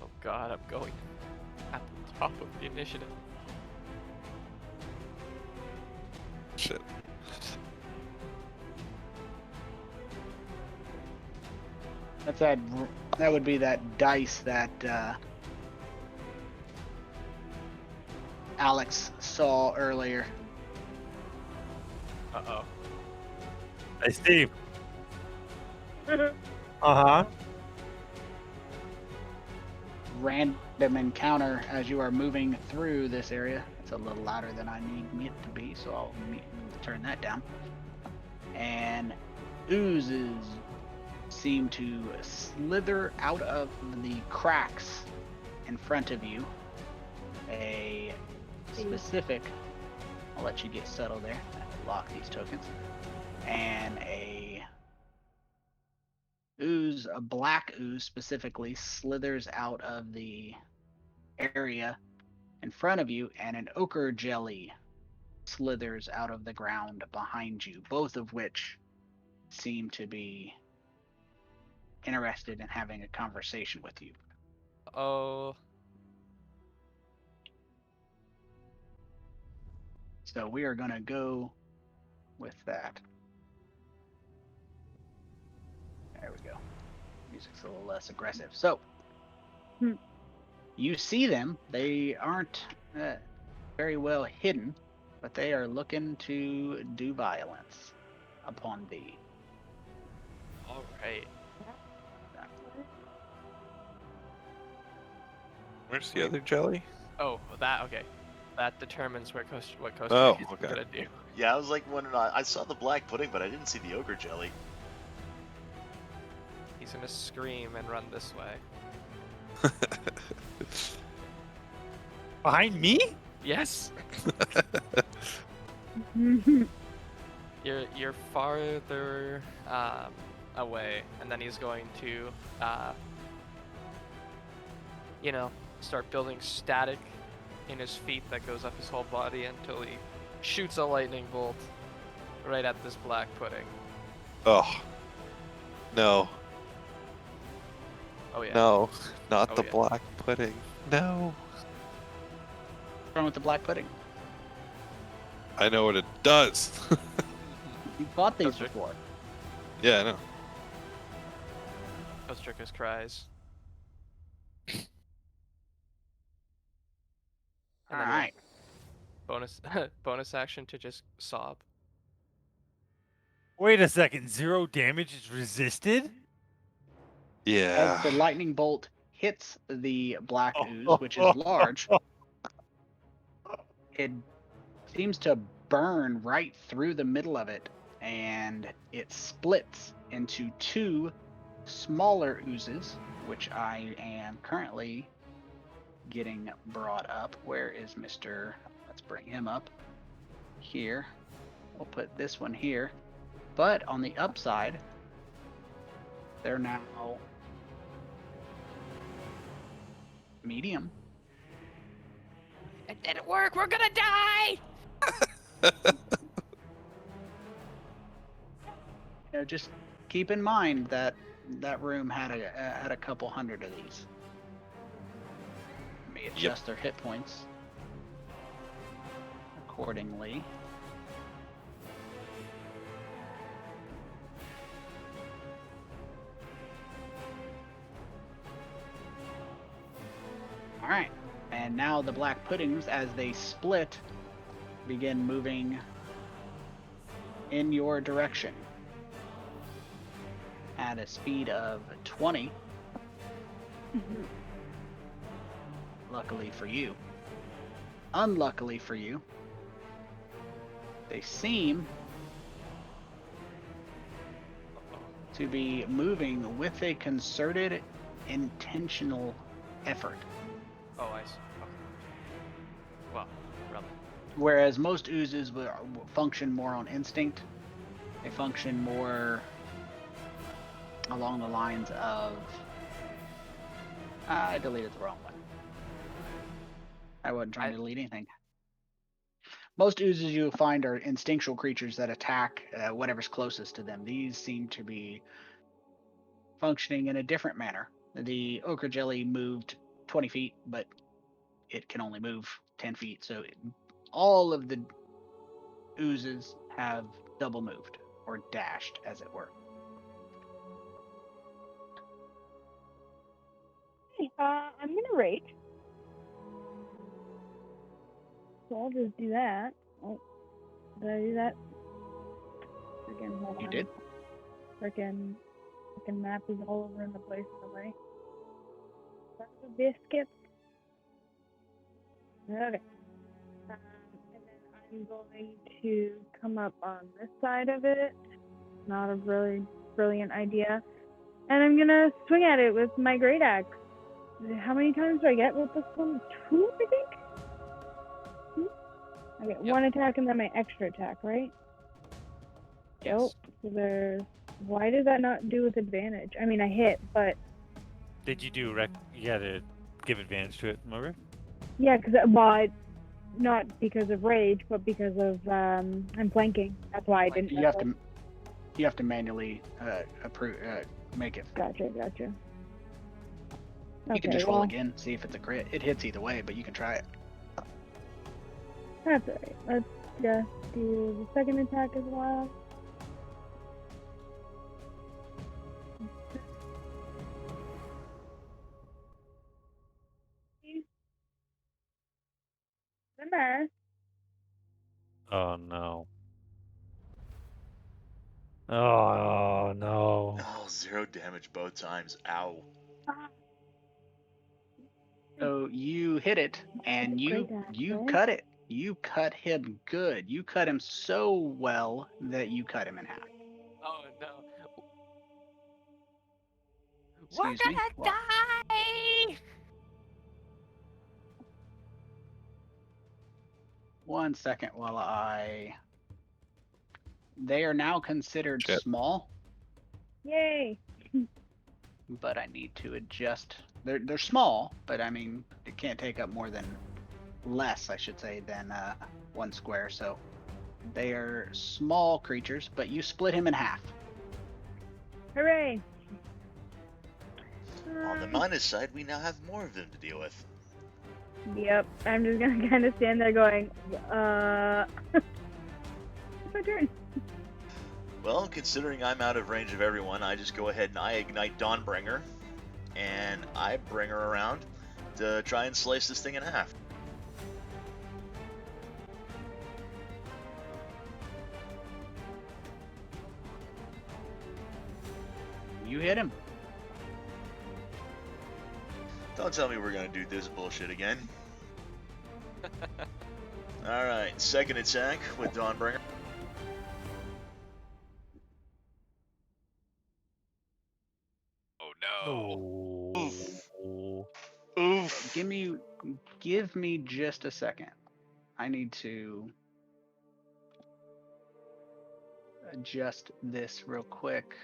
Oh god, I'm going at the top of the initiative. Shit. That's that would be that dice that Alex saw earlier. Uh-oh. Hey, Steve. Uh-huh. Random encounter as you are moving through this area. It's a little louder than I need it to be, so I'll turn that down. And oozes seem to slither out of the cracks in front of you. A specific, I'll let you get settled there. Lock these tokens. And a black ooze specifically, slithers out of the area in front of you, and an ochre jelly slithers out of the ground behind you, both of which seem to be interested in having a conversation with you. Oh. So we are going to go with that. There we go. Music's a little less aggressive. So, you see them. They aren't very well hidden, but they are looking to do violence upon thee. Alright. Where's the other jelly? Oh, okay. That determines what Kosjurkis Oh, is okay. gonna do. Yeah, I was like wondering. I saw the black pudding, but I didn't see the ogre jelly. He's gonna scream and run this way. Behind me? Yes! Mhm. You're farther away, and then he's going to, start building static in his feet that goes up his whole body until he shoots a lightning bolt right at this black pudding. Oh. No. Oh yeah. No. Not Oh, the yeah. black pudding. No. What's wrong with the black pudding? I know what it does. You fought these Kosjurkis. before. Yeah, I know. Kosjurkis cries. And then Alright. bonus action to just sob. Wait a second. 0 damage is resisted? Yeah. As the lightning bolt hits the black ooze, which is large, it seems to burn right through the middle of it, and it splits into 2 smaller oozes, which I am currently getting brought up. Where is Mr. Let's bring him up here. We'll put this one here. But on the upside, they're now medium. It didn't work. We're gonna die. Just keep in mind that that room had a couple hundred of these. Let me adjust their hit points accordingly. All right. And now the black puddings, as they split, begin moving in your direction at a speed of 20. Luckily for you. Unluckily for you, they seem to be moving with a concerted, intentional effort. Oh, I see. Okay. Well, really. Whereas most oozes will function more on instinct, they function more along the lines of... I deleted the wrong one. I wasn't trying to delete anything. Most oozes you'll find are instinctual creatures that attack whatever's closest to them. These seem to be functioning in a different manner. The ochre jelly moved 20 feet, but it can only move 10 feet. So all of the oozes have double moved, or dashed, as it were. I'm gonna rage. So I'll just do that. Oh, did I do that? Freaking hold on. You did? Freaking map is all over in the place in the way. That's a biscuit. Okay. And then I'm going to come up on this side of it. Not a really brilliant idea. And I'm gonna swing at it with my great axe. How many times do I get with this one? 2, I think? I get one attack and then my extra attack, right? Yes. Oh, so there's... Why does that not do with advantage? I mean, I hit, but... Did you do you gotta give advantage to it, remember? Yeah, because, well, not because of rage, but because of, I'm flanking. That's why I didn't... You have to manually approve, make it. Gotcha. You can just roll again, see if it's a crit. It hits either way, but you can try it. That's alright. Let's just do the second attack as well. Remember. Oh no. Oh no. Oh, 0 damage both times. Ow. So you hit it, and you cut it. You cut him good. You cut him so well that you cut him in half. Oh no. Excuse We're me? gonna Well, die! one second while They are now considered Shit. small, Yay! but I need to adjust. They're small, but I mean, it can't take up more than... less, I should say, than 1 square, so... They are small creatures, but you split him in half. Hooray! On the minus side, we now have more of them to deal with. Yep, I'm just gonna kind of stand there going, it's my turn. Well, considering I'm out of range of everyone, I just go ahead and I ignite Dawnbringer, and I bring her around to try and slice this thing in half. You hit him. Don't tell me we're gonna do this bullshit again. Alright, second attack with Dawnbringer. Oh no. Oof. Give me just a second. I need to adjust this real quick.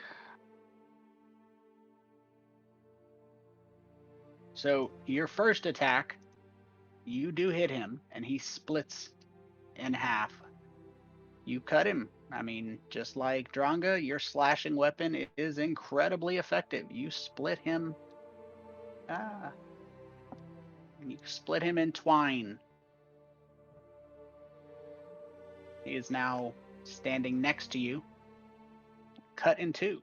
So your first attack, you do hit him, and he splits in half. You cut him. I mean, just like Dronga, your slashing weapon is incredibly effective. You split him. You split him in twine. He is now standing next to you, cut in two.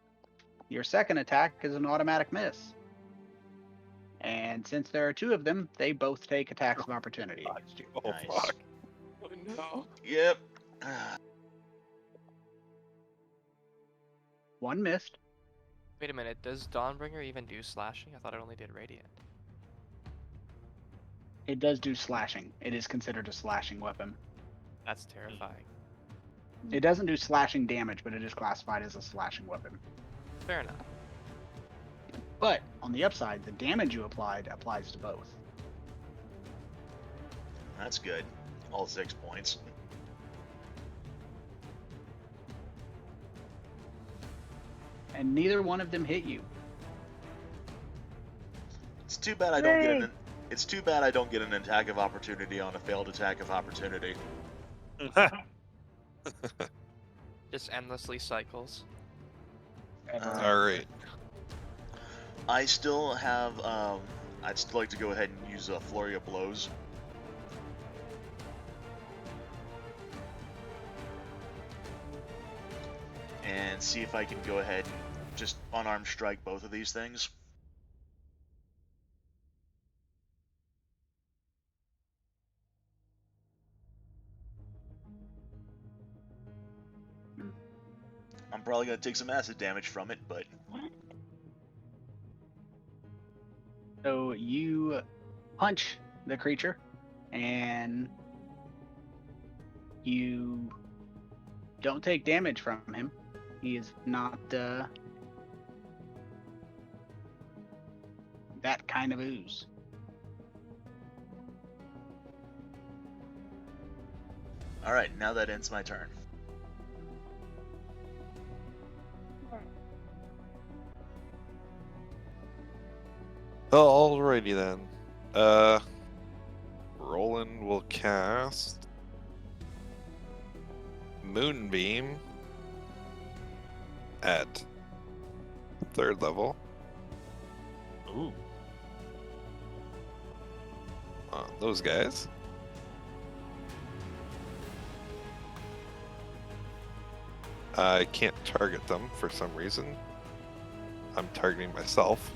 Your second attack is an automatic miss. And since there are two of them, they both take attacks of opportunity against you. Oh Nice. fuck. Oh no. Yep. One missed. Wait a minute, does Dawnbringer even do slashing? I thought it only did radiant. It does do slashing. It is considered a slashing weapon. That's terrifying. It doesn't do slashing damage, but it is classified as a slashing weapon. Fair enough. But on the upside, the damage you applied applies to both. That's good. All 6 points. And neither one of them hit you. It's too bad I don't get Yay. an. It's too bad I don't get an attack of opportunity on a failed attack of opportunity. Just endlessly cycles. All right. I still have. I'd still like to go ahead and use a flurry of blows. And see if I can go ahead and just unarmed strike both of these things. I'm probably going to take some acid damage from it, but So you punch the creature, and you don't take damage from him. He is not that kind of ooze. alright, now that ends my turn. Alrighty then. Rolen will cast Moonbeam at 3rd level Ooh. on those guys. I can't target them for some reason. I'm targeting myself.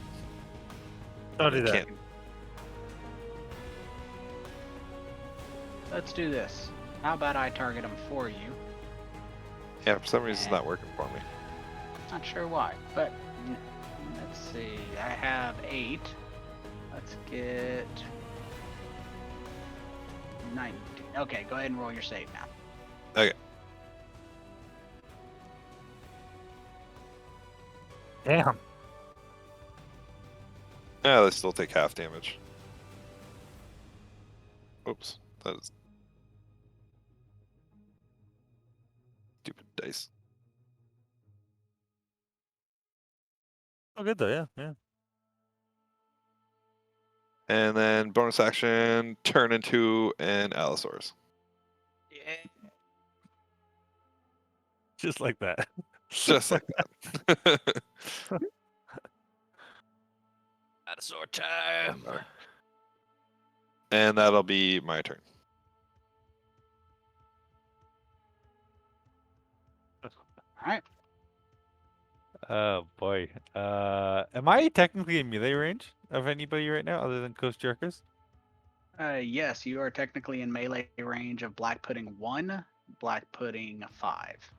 Don't do that. Can't. Let's do this. How about I target him for you? Yeah, for some reason it's not working for me. Not sure why, but let's see. I have 8. Let's get 19. Okay, go ahead and roll your save now. Okay. Damn. Yeah, they still take half damage. Oops, that is stupid dice. Oh, good though. Yeah, yeah. And then bonus action, turn into an Allosaurus. Yeah. Just like that. Just like that. Dinosaur time. And that'll be my turn. Alright. Oh boy. Am I technically in melee range of anybody right now other than Kosjurkis? Yes, you are technically in melee range of Black Pudding 1, Black Pudding 5.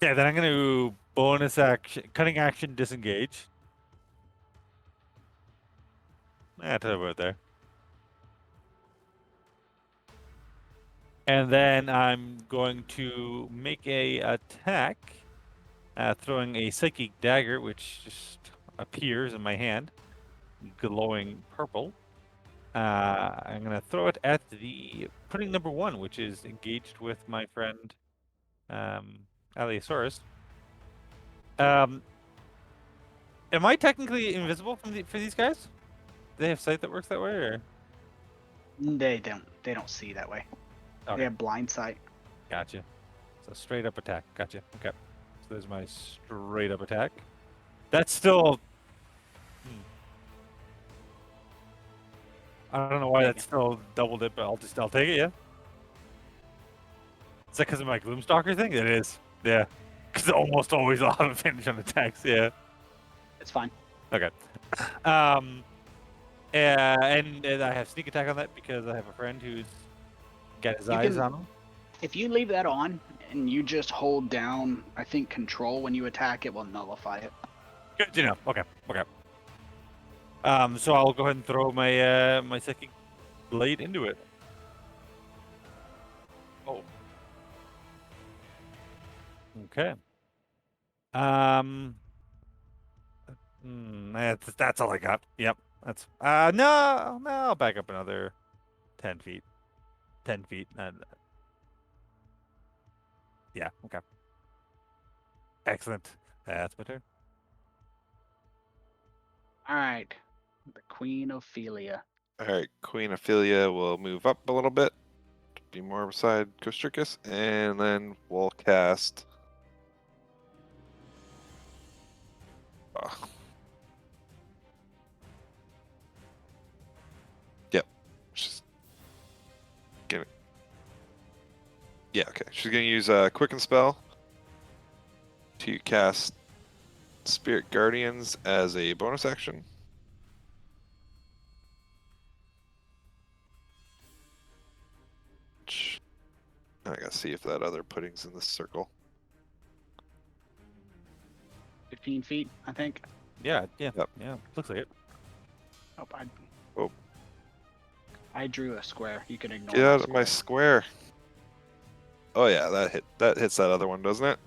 Yeah, then I'm gonna bonus action, cutting action, disengage. That's about there. And then I'm going to make a attack, throwing a psychic dagger, which just appears in my hand, glowing purple. I'm gonna throw it at the pudding number 1, which is engaged with my friend Allosaurus. Am I technically invisible for these guys? Do they have sight that works that way, or? They don't see that way. They Okay. have blind sight. Gotcha. So straight up attack. Gotcha. Okay. So there's my straight up attack. That's still. I don't know why that's still doubled it, but I'll take it. Yeah. Is that because of my Gloomstalker thing? It is. Yeah. Because almost always I'll have advantage on attacks. Yeah. It's fine. Okay. And I have sneak attack on that because I have a friend who's got his You eyes can- on him. If you leave that on and you just hold down, I think control when you attack, it will nullify it. Good to know. Okay. Okay. So I'll go ahead and throw my my psychic blade into it. Oh. Okay. That's all I got. Yep. That's no, I'll back up another 10 feet. 10 feet. Yeah. Okay. Excellent. That's my turn. All right. The Queen Ophelia. All right, Queen Ophelia will move up a little bit, to be more beside Kosjurkis, and then we'll cast. Yep. She's gonna. Yeah. Okay. She's gonna use a Quicken spell to cast Spirit Guardians as a bonus action. I gotta see if that other pudding's in this circle. 15 feet, I think. Yeah. Yeah. Yep. Yeah. Looks like it. Oh, I drew a square. You can ignore Get out of my square. square. Oh yeah, that hits that other one, doesn't it?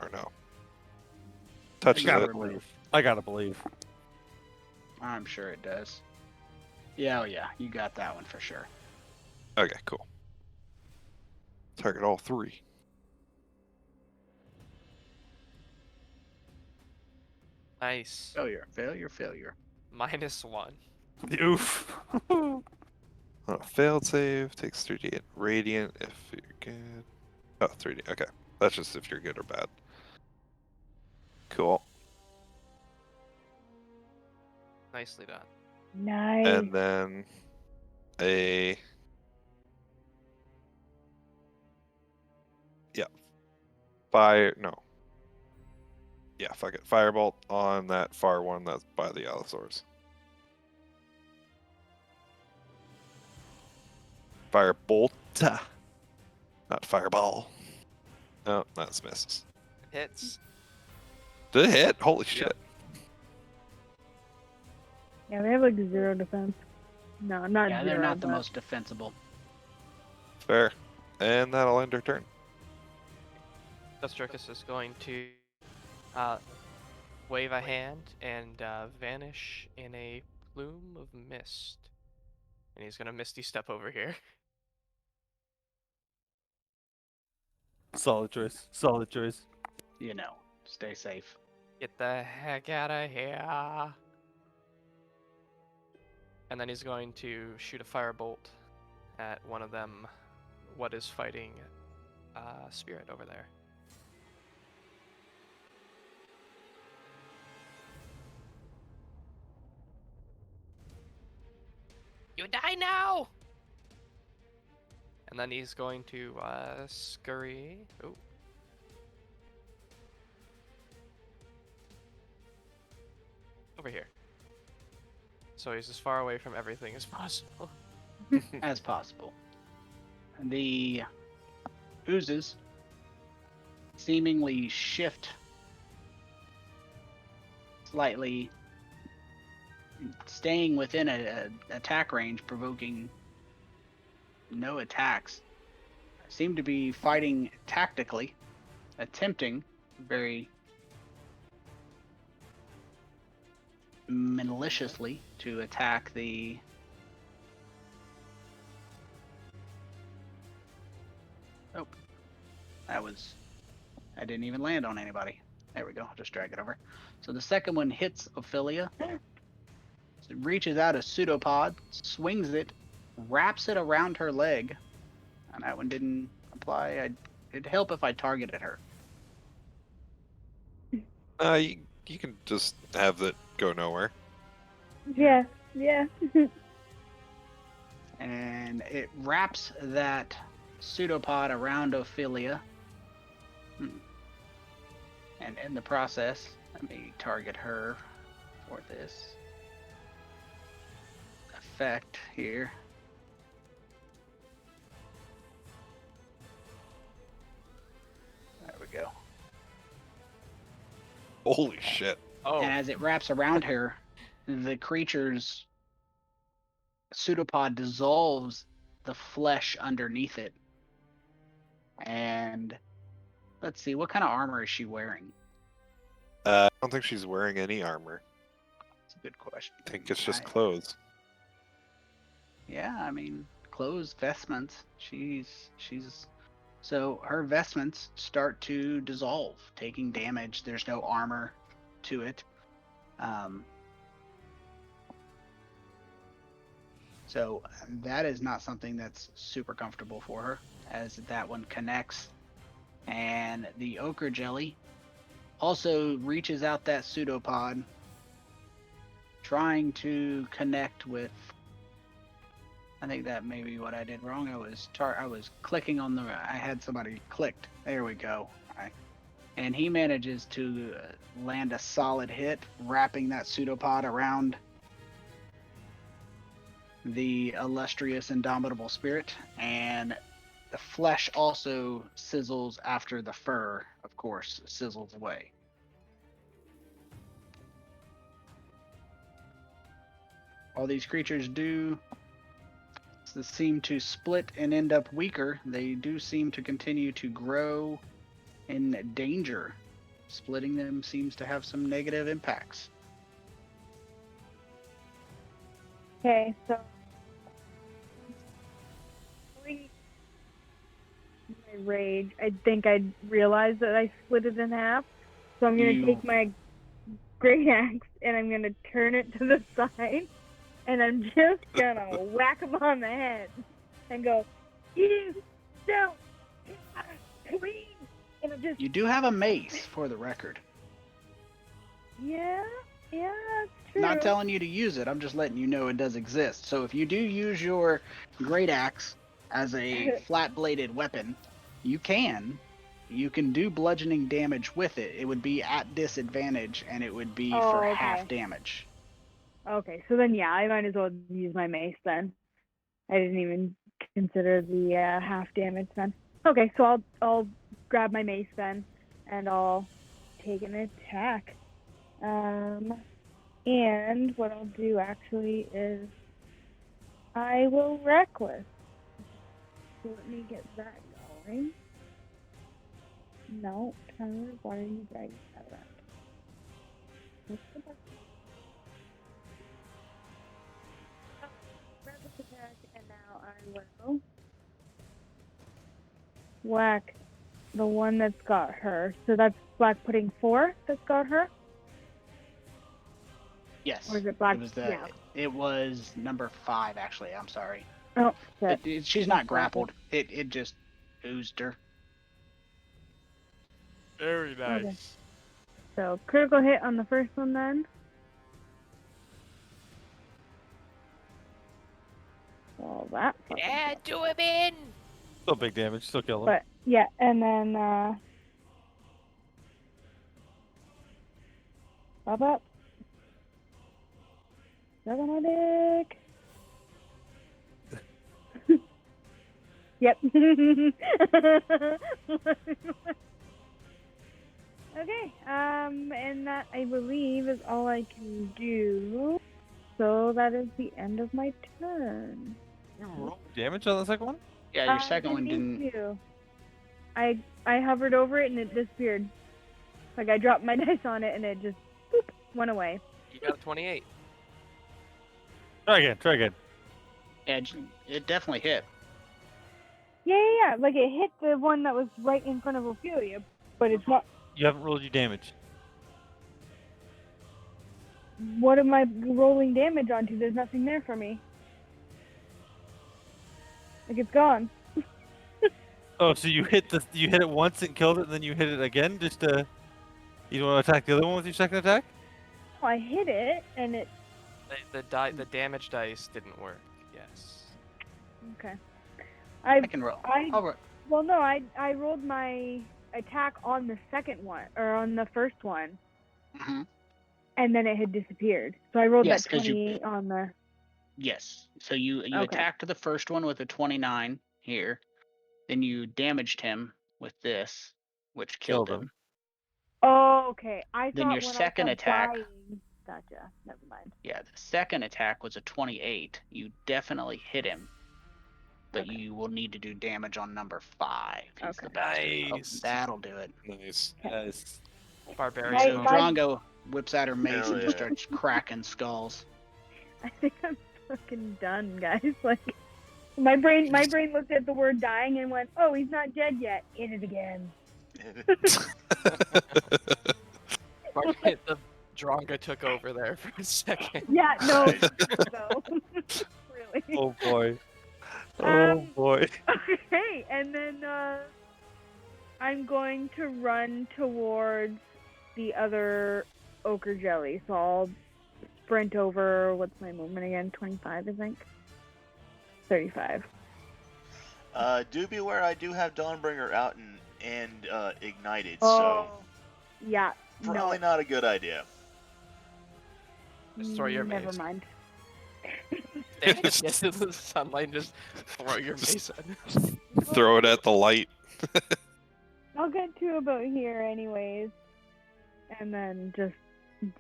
Or no? Touches gotta it. remove. I gotta believe. I'm sure it does. Yeah, oh yeah, you got that one for sure. Okay, cool. Target all three. Nice. Failure, failure, failure. -1. Oof. On a failed save, takes 3d8 radiant if you're good. Oh, 3d. Okay, that's just if you're good or bad. Cool. Nicely done. Nice. And then a fire. No. Yeah, fuck it. Firebolt on that far one that's by the Allosaurus. Firebolt. Not fireball. No, that's misses. Hits. Did it hit? Holy shit. Yeah, they have like 0 defense. No, not Yeah, 0. they're not the but- most defensible. Fair. And that'll end her turn. Kosjurkis is going to wave a hand and vanish in a plume of mist. And he's going to Misty Step over here. Solid choice. Solid choice. You know, stay safe. Get the heck out of here. And then he's going to shoot a firebolt at one of them, what is fighting Spirit over there. You die now! And then he's going to scurry. Oh. Over here. So he's as far away from everything as possible. As possible. The oozes seemingly shift slightly, staying within a attack range, provoking no attacks. Seem to be fighting tactically, attempting very maliciously to attack the I didn't even land on anybody. There we go. I'll just drag it over. So the second one hits Ophelia. So it reaches out a pseudopod, swings it, wraps it around her leg. And that one didn't apply. It'd help if I targeted her. You can just have that go nowhere. Yeah. And it wraps that pseudopod around Ophelia. And in the process, let me target her for this effect here. There we go. Holy shit. Oh, And as it wraps around her, the creature's pseudopod dissolves the flesh underneath it. And let's see, what kind of armor is she wearing? I don't think she's wearing any armor. That's a good question. I think it's just I- clothes. Yeah, I mean, clothes, vestments. She's so her vestments start to dissolve, taking damage. There's no armor to it. So that is not something that's super comfortable for her, as that one connects. And the ochre jelly also reaches out that pseudopod, trying to connect with. I think that may be what I did wrong. I was clicking on the. I had somebody clicked. There we go. And he manages to land a solid hit, wrapping that pseudopod around the illustrious Indomitable spirit, and the flesh also sizzles after the fur, of course, sizzles away. All these creatures do seem to split and end up weaker. They do seem to continue to grow in danger. Splitting them seems to have some negative impacts. Okay, so my rage, I think I realized that I split it in half. So I'm gonna take my great axe and I'm gonna turn it to the side, and I'm just gonna whack him on the head and go, "You don't clean." And I'm just You do have a mace, for the record. yeah, that's true. Not telling you to use it, I'm just letting you know it does exist. So if you do use your great axe as a flat-bladed weapon, you can do bludgeoning damage with it. It would be at disadvantage, and it would be for okay. half damage. Okay, so then yeah, I might as well use my mace then. I didn't even consider the half damage then. Okay, so I'll grab my mace then, and I'll take an attack. And what I'll do actually is I will reckless. So let me get that going. No, Tyler, why are you dragging that around? What's the button? Oh, reckless attack, and now I will whack the one that's got her. So that's Black Pudding 4 that's got her? Yes. Or is it Black? It was Yeah. It was number 5, actually. I'm sorry. Oh, shit. She's not grappled. It just oozed her. very nice. Okay. So critical hit on the first one then. All that. Yeah, do him in. Still big damage. Still kill him. But yeah, and then pop up. Suck on my dick. Yep. Okay. And that I believe is all I can do. So that is the end of my turn. You roll damage on the second one? Yeah, your second one didn't didn't. do. I hovered over it and it disappeared. Like I dropped my dice on it and it just boop, went away. You got a 28. Try again. Try again. Yeah, it definitely hit. Yeah. Like it hit the one that was right in front of Ophelia, but it's not. You haven't rolled your damage. What am I rolling damage onto? There's nothing there for me. Like it's gone. Oh, so you hit it once and killed it, and then you hit it again just to. You don't want to attack the other one with your second attack? Oh, I hit it and it. The damage dice didn't work. Yes. Okay. I can roll. I I'll roll. well no, I rolled my attack on the second one or on the first one, hmm and then it had disappeared. So I rolled Yes, that 'cause you- 28 on the. Yes. So you Okay. attacked the first one with a 29 here. Then you damaged him with this, which killed Killed him. him. Oh, okay. I Then thought your when second I attack. dying. Gotcha. Never mind. Yeah, the second attack was a 28. You definitely hit him, but Okay. you will need to do damage on number 5. He's the Okay. bastard. Oh, Nice. that'll do it. Nice. Yes. Barbarian So moment. Drongo whips out her mace Hell and just yeah. starts cracking skulls. I think I'm fucking done, guys. Like, my brain looked at the word dying and went, "Oh, he's not dead yet." In it again. The Dronga took over there for a second. Yeah. No. Right. No. Really. Oh boy. Oh boy. Okay, and then I'm going to run towards the other ochre jelly. So I'll sprint over. What's my movement again? 25, I think. 35. Do be aware I do have Dawnbringer out and ignited, Oh, yeah. so probably not a good idea. Just throw your Never mace. mind. Stand into the sunlight and just throw your mace in. Throw it at the light. I'll get to about here anyways, and then just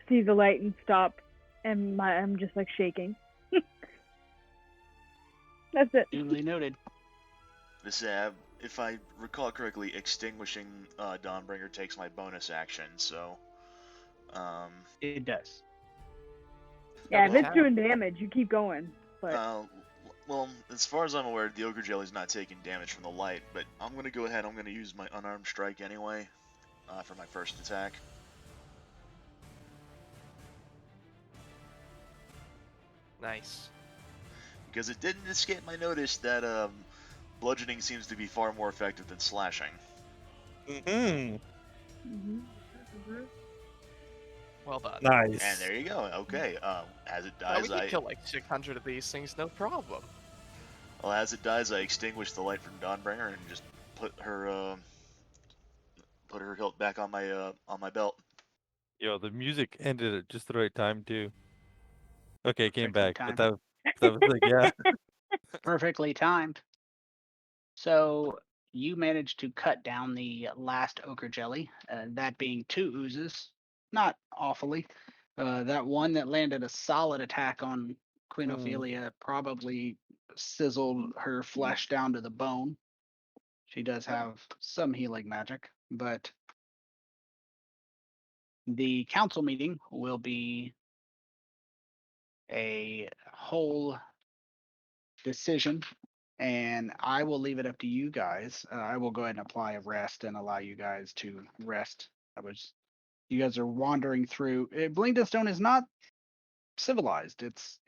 see the light and stop, and I'm just like shaking. That's it. Duly noted. If I recall correctly, extinguishing Dawnbringer takes my bonus action, so It does. Yeah, if Okay. it's doing damage, you keep going. But well, as far as I'm aware, the Ogre Jelly's not taking damage from the light, but I'm gonna go ahead. I'm gonna use my unarmed strike anyway for my first attack. Nice. Because it didn't escape my notice that bludgeoning seems to be far more effective than slashing. Mm-hmm. Well done. Nice. And there you go. Okay. As it Now we dies, can kill like 600 of these things, no problem. as it dies, I extinguish the light from Dawnbringer and just put her hilt back on my belt. Yo, the music ended at just the right time too. Okay, it came Perfectly back, but timed. that was like, yeah. Perfectly timed. So you managed to cut down the last ochre jelly, that being 2 oozes. Not awfully. That one that landed a solid attack on Queen Ophelia probably sizzled her flesh down to the bone. She does have some healing magic, but the council meeting will be a whole decision, and I will leave it up to you guys. I will go ahead and apply a rest and allow you guys to rest. You guys are wandering through. Blingdenstone is not civilized. It's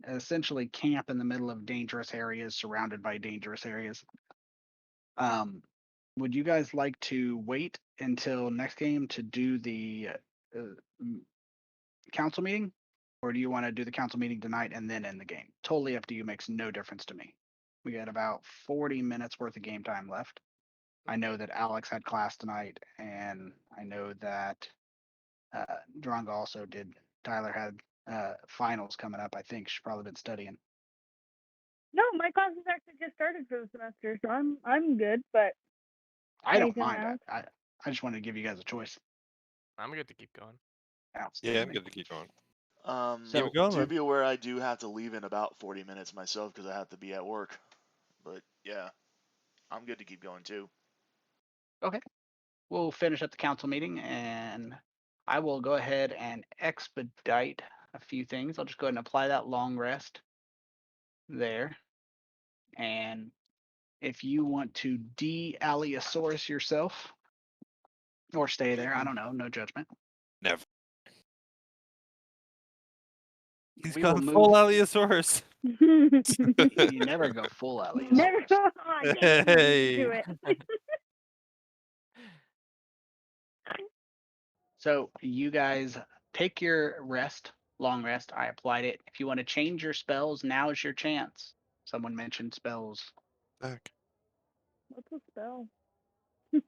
essentially camp in the middle of dangerous areas, surrounded by dangerous areas. Would you guys like to wait until next game to do the council meeting, or do you want to do the council meeting tonight and then end the game? Totally up to you. Makes no difference to me. We got about 40 minutes worth of game time left. I know that Alex had class tonight, and I know that Dronga also did. Tyler had finals coming up. I think she's probably been studying. no, my classes actually just started for the semester, so I'm good. But I don't anything mind. else? I just wanted to give you guys a choice. I'm good to keep going. Yeah, I'm Outstanding. good to keep going. So- Keep it going, Do then. be aware I do have to leave in about 40 minutes myself because I have to be at work. But yeah, I'm good to keep going too. We'll finish up the council meeting, and I will go ahead and expedite a few things. I'll just go ahead and apply that long rest there. And if you want to de-Aliosaurus yourself, or stay there, I don't know, no judgment. Never. He's We will gone move- full Aliosaurus. You never go full Aliosaurus. Never go on. Hey. Do it. So you guys take your rest, long rest. I applied it. If you want to change your spells, now is your chance. Someone mentioned spells. Back. What's a spell? Oh,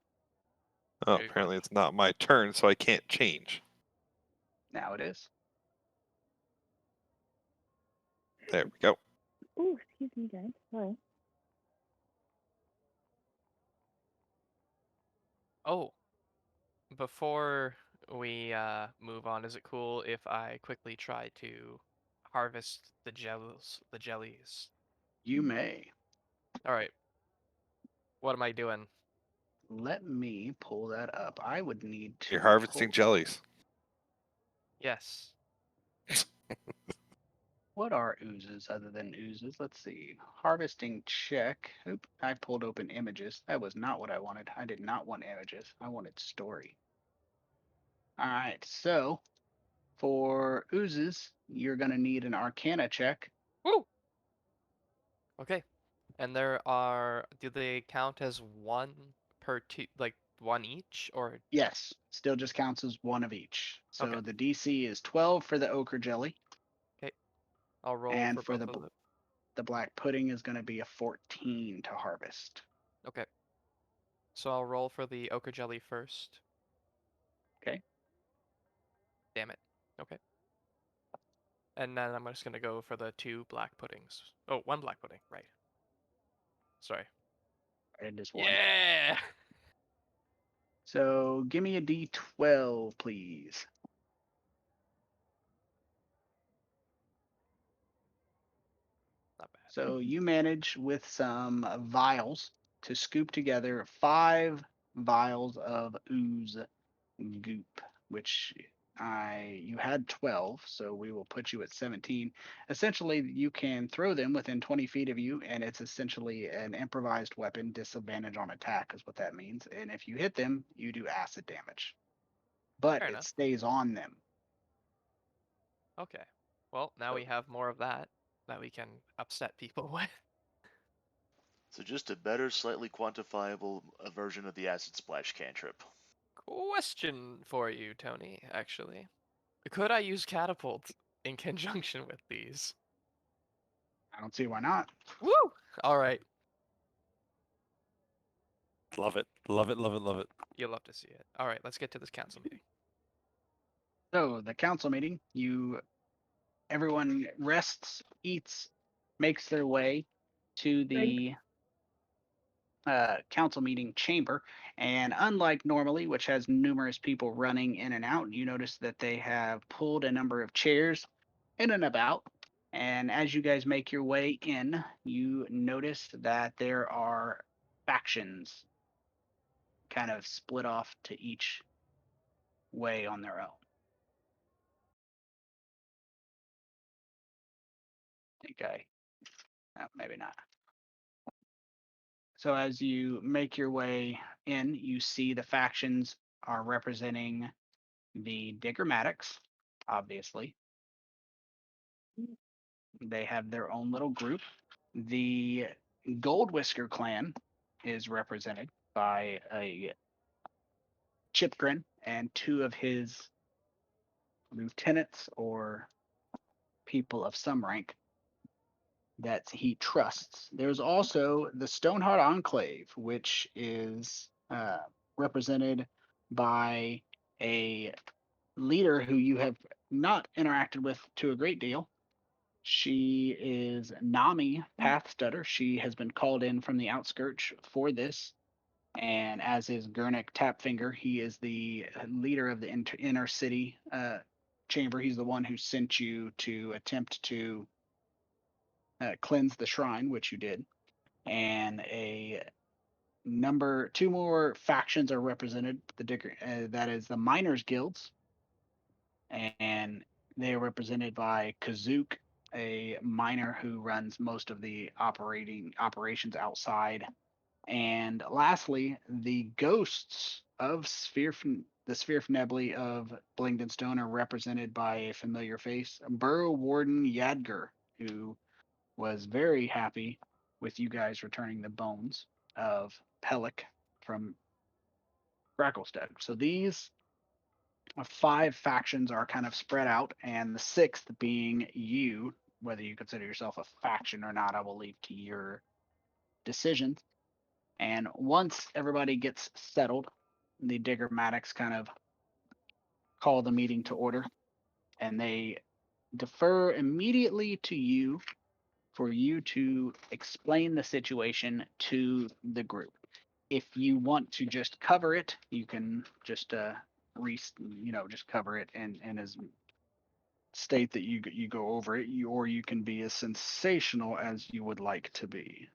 There you go. apparently it's not my turn, so I can't change. Now it is. There we go. Oh, excuse me, guys. Sorry. Oh, before we move on, is it cool if I quickly try to harvest the jellies? You may. All right. What am I doing? Let me pull that up. I would need to. You're harvesting pull- jellies. Yes. What are oozes other than oozes? Let's see. Harvesting check. Oop, I pulled open images. That was not what I wanted. I did not want images. I wanted story. All right. So for oozes, you're going to need an arcana check. Woo! Okay. And do they count as one per two, like one each, or? Yes, still just counts as one of each. So Okay. the DC is 12 for the ochre jelly, Okay. I'll roll and for for both of them. the black pudding is going to be a 14 to harvest. Okay. So I'll roll for the ochre jelly first. Okay. Damn it. Okay. And then I'm just gonna go for the 2 black puddings. Oh, 1 black pudding, right. Sorry. It is one. Yeah! So give me a D12, please. Not bad. So you manage with some vials to scoop together 5 vials of ooze goop, which you had 12, so we will put you at 17. Essentially, you can throw them within 20 feet of you, and it's essentially an improvised weapon. Disadvantage on attack is what that means. And if you hit them, you do acid damage, but Fair it enough. stays on them. Okay. Well, now So- we have more of that we can upset people with. So just a better, slightly quantifiable version of the acid splash cantrip. Question for you, Tony, actually. Could I use catapult in conjunction with these? I don't see why not. Woo! Alright. Love it. Love it. Love it. Love it. You'll love to see it. Alright, let's get to this council meeting. So the council meeting, everyone rests, eats, makes their way to the council meeting chamber. And unlike normally, which has numerous people running in and out, you notice that they have pulled a number of chairs in and about. And as you guys make your way in, you notice that there are factions kind of split off to each way on their own. Maybe not. So as you make your way in, you see the factions are representing the Diggramatics, obviously. They have their own little group. The Goldwhisker clan is represented by a Chipgrin and 2 of his lieutenants or people of some rank that he trusts. There's also the Stoneheart Enclave, which is represented by a leader who you have not interacted with to a great deal. She is Nami Pathstutter. She has been called in from the outskirts for this. And as is Gurnik Tapfinger, he is the leader of the inner city chamber. He's the one who sent you to attempt to cleanse the shrine, which you did. And 2 more factions are represented. That is the Miners Guilds, and they are represented by Kazook, a miner who runs most of the operations outside. And lastly, the ghosts of the Sphere Nebulae of Blingdenstone are represented by a familiar face, Burrow Warden Yadger, who was very happy with you guys returning the bones of Pellic from Gracklestug. So these 5 factions are kind of spread out, and the 6th being you. Whether you consider yourself a faction or not, I will leave to your decisions. And once everybody gets settled, the Diggermatics kind of call the meeting to order, and they defer immediately to you for you to explain the situation to the group. If you want to just cover it, you can just just cover it and as state that you go over it, or you can be as sensational as you would like to be.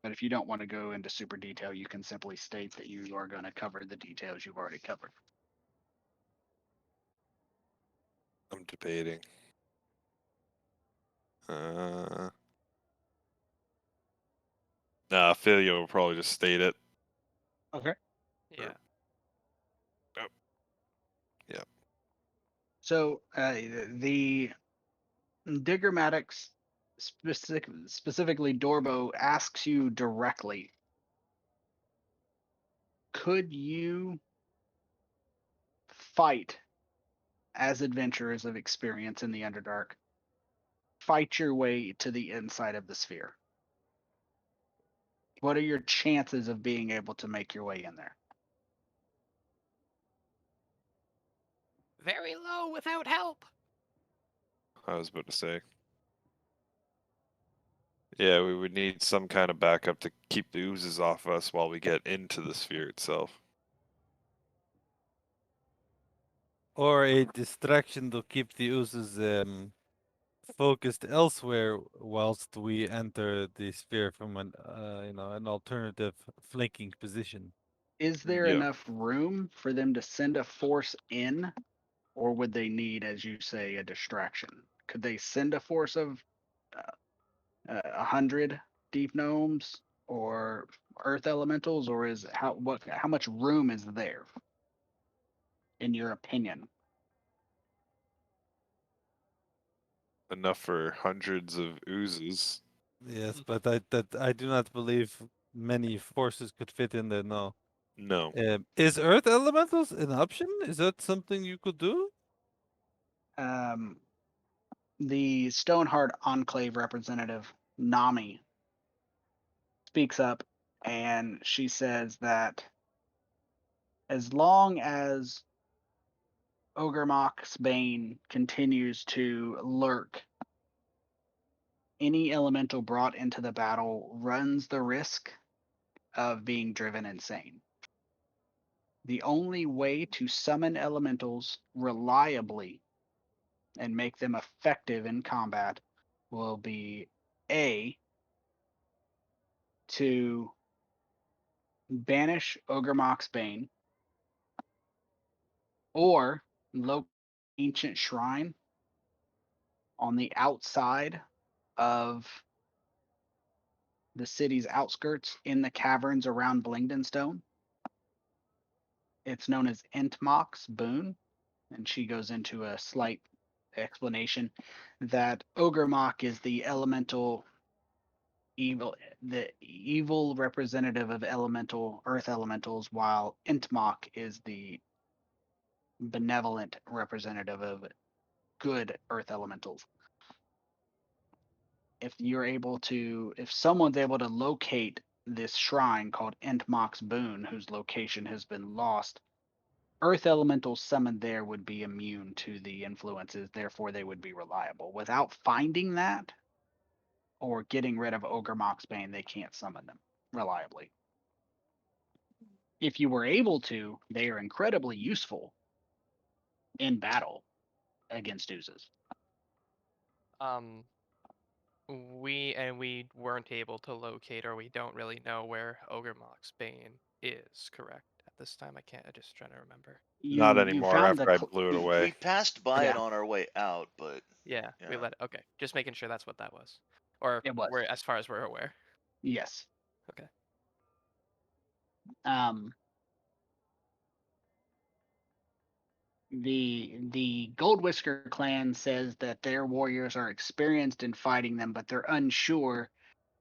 But if you don't want to go into super detail, you can simply state that you are going to cover the details you've already covered. I'm debating. Nah, Ophelia will probably just state it. Okay. Yeah. Yeah. So the Diggermatics, specifically Dorbo, asks you directly, could you fight as adventurers of experience in the Underdark, fight your way to the inside of the sphere? What are your chances of being able to make your way in there? Very low without help. I was about to say. Yeah, we would need some kind of backup to keep the oozes off us while we get into the sphere itself. Or a distraction to keep the oozes focused elsewhere whilst we enter the sphere from an alternative flanking position. Is there Yeah. enough room for them to send a force in, or would they need, as you say, a distraction? Could they send a force of 100 deep gnomes or earth elementals, or is how much room is there, in your opinion? Enough for hundreds of oozes. Yes, but I do not believe many forces could fit in there. No. No. Is Earth Elementals an option? Is that something you could do? The Stoneheart Enclave representative, Nami, speaks up and she says that as long as Ogremok's Bane continues to lurk, any elemental brought into the battle runs the risk of being driven insane. The only way to summon elementals reliably and make them effective in combat will be A, to banish Ogremok's Bane, or locate an ancient shrine on the outside of the city's outskirts in the caverns around Blingdenstone. It's known as Entmock's Boon, and she goes into a slight explanation that Ogremok is the elemental evil, the evil representative of elemental earth elementals, while Entmock is the benevolent representative of good earth elementals. If someone's able to locate this shrine called Entmock's Boon, whose location has been lost, earth elementals summoned there would be immune to the influences, therefore they would be reliable. Without finding that or getting rid of Ogremok's Bane, they can't summon them reliably. If you were able to, they are incredibly useful in battle against oozes. We weren't able to locate, or we don't really know where Ogremok's Bane is, correct? At this time, I just trying to remember. Not You anymore found the after I blew it We away. passed by it Yeah. on our way out, but Yeah, we Yeah. let okay. Just making sure that's what that was, or It was. we're as far as we're aware. Yes. Okay. The Goldwhisker clan says that their warriors are experienced in fighting them, but they're unsure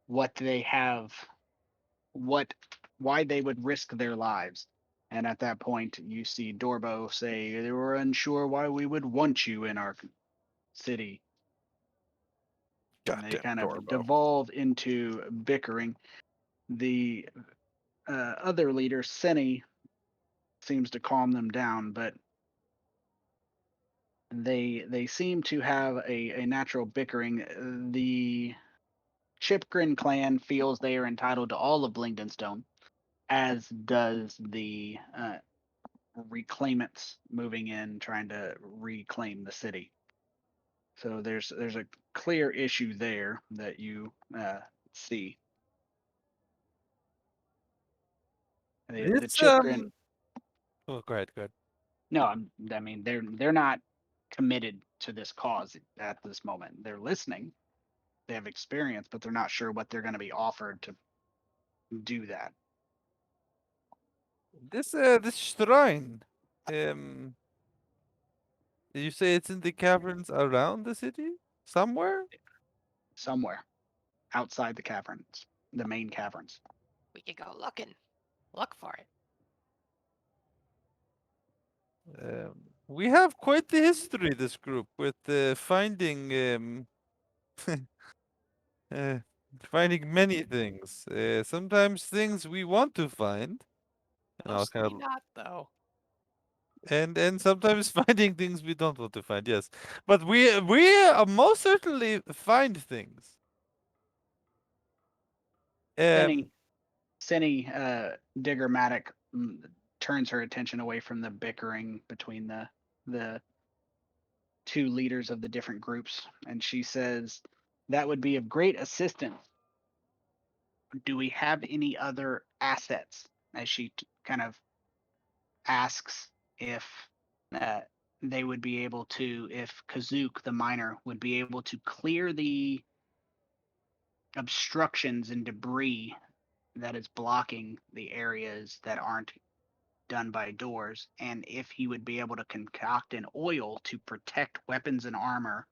what they have, why they would risk their lives. And at that point, you see Dorbo say, "They were unsure why we would want you in our city." And they Goddamn kind of Dorbo. devolve into bickering. The other leader, Senny, seems to calm them down, but they seem to have a natural bickering. The Chipgrin clan feels they are entitled to all of Blingdenstone, as does the reclaimants moving in trying to reclaim the city. So there's a clear issue there that you see. The It's Chipgrin. Oh, go ahead. Go ahead. No, I mean they're not committed to this cause at this moment. They're listening. They have experience, but they're not sure what they're going to be offered to do that. This shrine. Did you say it's in the caverns around the city? Somewhere? Somewhere outside the caverns, the main caverns. We could go looking. Look for it. We have quite the history, this group, with finding uh, finding many things. Sometimes things we want to find, and I'll Mostly kind of, not, though. and sometimes finding things we don't want to find. Yes, but we most certainly find things. Senny Diggermatic turns her attention away from the bickering between the two leaders of the different groups, and she says, "That would be of great assistance. Do we have any other assets?" As she kind of asks if uh, they would be able to, if Kazuk the miner would be able to clear the obstructions and debris that is blocking the areas that aren't done by doors, and if he would be able to concoct an oil to protect weapons and armor.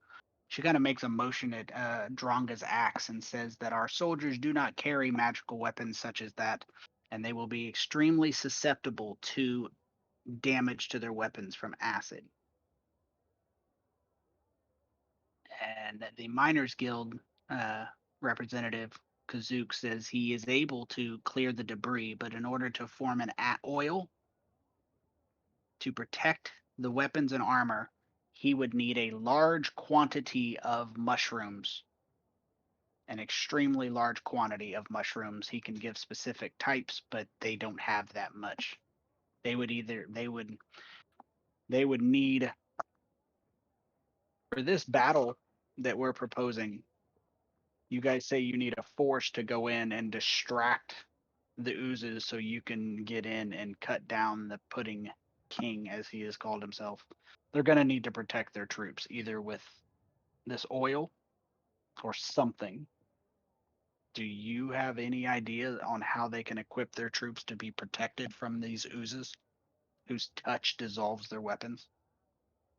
She kind of makes a motion at Dronga's axe and says that our soldiers do not carry magical weapons such as that, and they will be extremely susceptible to damage to their weapons from acid. And the Miners Guild representative Kazuk says he is able to clear the debris, but in order to form an oil to protect the weapons and armor, he would need a large quantity of mushrooms, an extremely large quantity of mushrooms. He can give specific types, but they don't have that much. They would need, for this battle that we're proposing, you guys say you need a force to go in and distract the oozes so you can get in and cut down the Pudding King, as he has called himself. They're going to need to protect their troops, either with this oil or something. Do you have any idea on how they can equip their troops to be protected from these oozes, whose touch dissolves their weapons?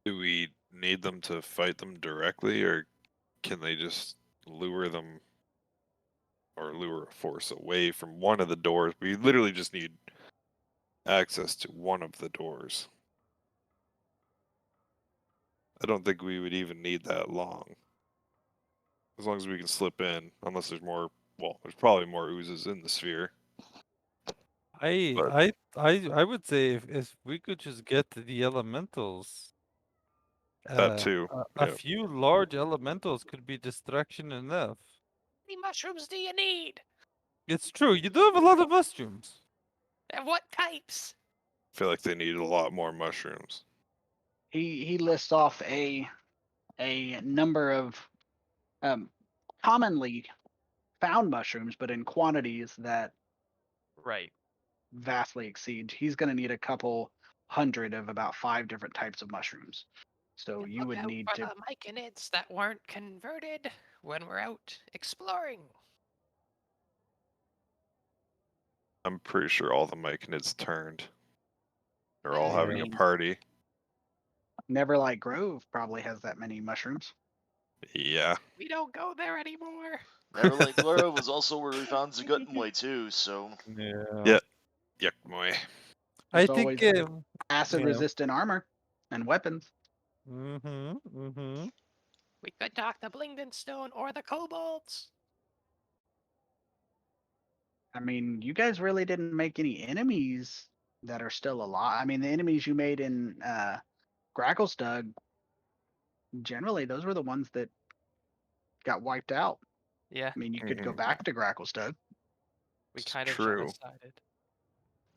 Do we need them to fight them directly, or can they just lure them or lure a force away from one of the doors? We literally just need access to one of the doors. I don't think we would even need that long. As long as we can slip in, unless there's more. Well, there's probably more oozes in the sphere. But I would say if we could just get to the elementals, that too. a Yeah. few large elementals could be distraction enough. How many mushrooms do you need? It's true. You do have a lot of mushrooms. And what types? I feel like they need a lot more mushrooms. He lists off a number of commonly found mushrooms, but in quantities that Right. vastly exceed. He's going to need a couple hundred of about 5 different types of mushrooms. So And you look would out need for to. the myconids that weren't converted when we're out exploring. I'm pretty sure all the myconids turned. They're all I having a mean, party. Neverlight Grove probably has that many mushrooms. Yeah. We don't go there anymore. Neverlight Grove was also where we found Zagutmoy too, so Yeah. Yuck boy. I There's think always acid yeah. resistant armor and weapons. Mm-hmm. We could talk to Blingdenstone or the Kobolds. I mean, you guys really didn't make any enemies that are still alive. I mean, the enemies you made in Gracklestug, generally, those were the ones that got wiped out. Yeah, I mean, you could go Mhm. back to Gracklestug. we It's kind of true. genocided.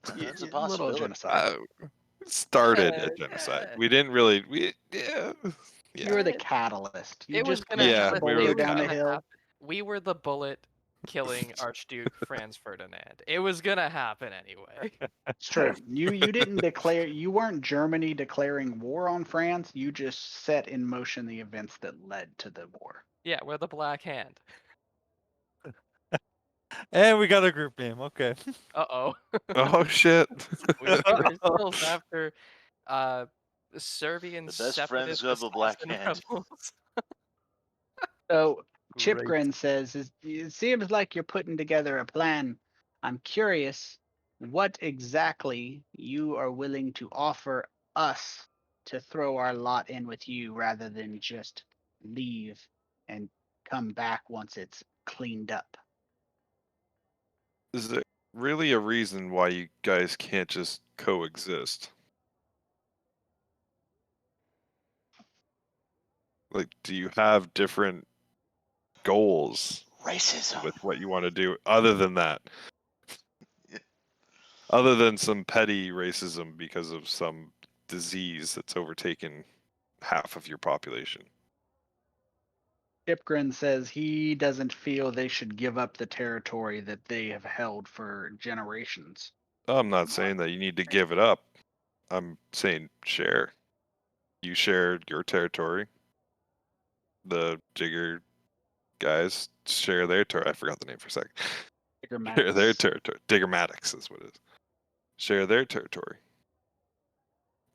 That's a A little possibility. genocide. Started Yeah, a genocide. yeah. We didn't really. Yeah. You were the Yeah. catalyst. You It was just gonna pushed Yeah, the happen. we were It boulder the was down the gonna catalyst. hill. happen. We were the bullet killing Archduke Franz Ferdinand. It was gonna happen anyway. It's true. You didn't declare. You weren't Germany declaring war on France. You just set in motion the events that led to the war. Yeah, we're the Black Hand. And we got a group name. Okay. Uh-oh. Oh shit. We're still after Serbian The best friends separatist of the Black assassin Hand. rebels. So Great. Chipgrin says, "It seems like you're putting together a plan. I'm curious what exactly you are willing to offer us to throw our lot in with you rather than just leave and come back once it's cleaned up." Is there really a reason why you guys can't just coexist? Like, do you have different goals Racism. with what you want to do other than that? Yeah. Other than some petty racism because of some disease that's overtaken half of your population? Chipgrin says he doesn't feel they should give up the territory that they have held for generations. I'm not saying that you need to give it up. I'm saying share. You share your territory. The Jigger guys share their territory. I forgot the name for a second. Share their Diggermatics. territory. Diggermatics is what it is. Share their territory.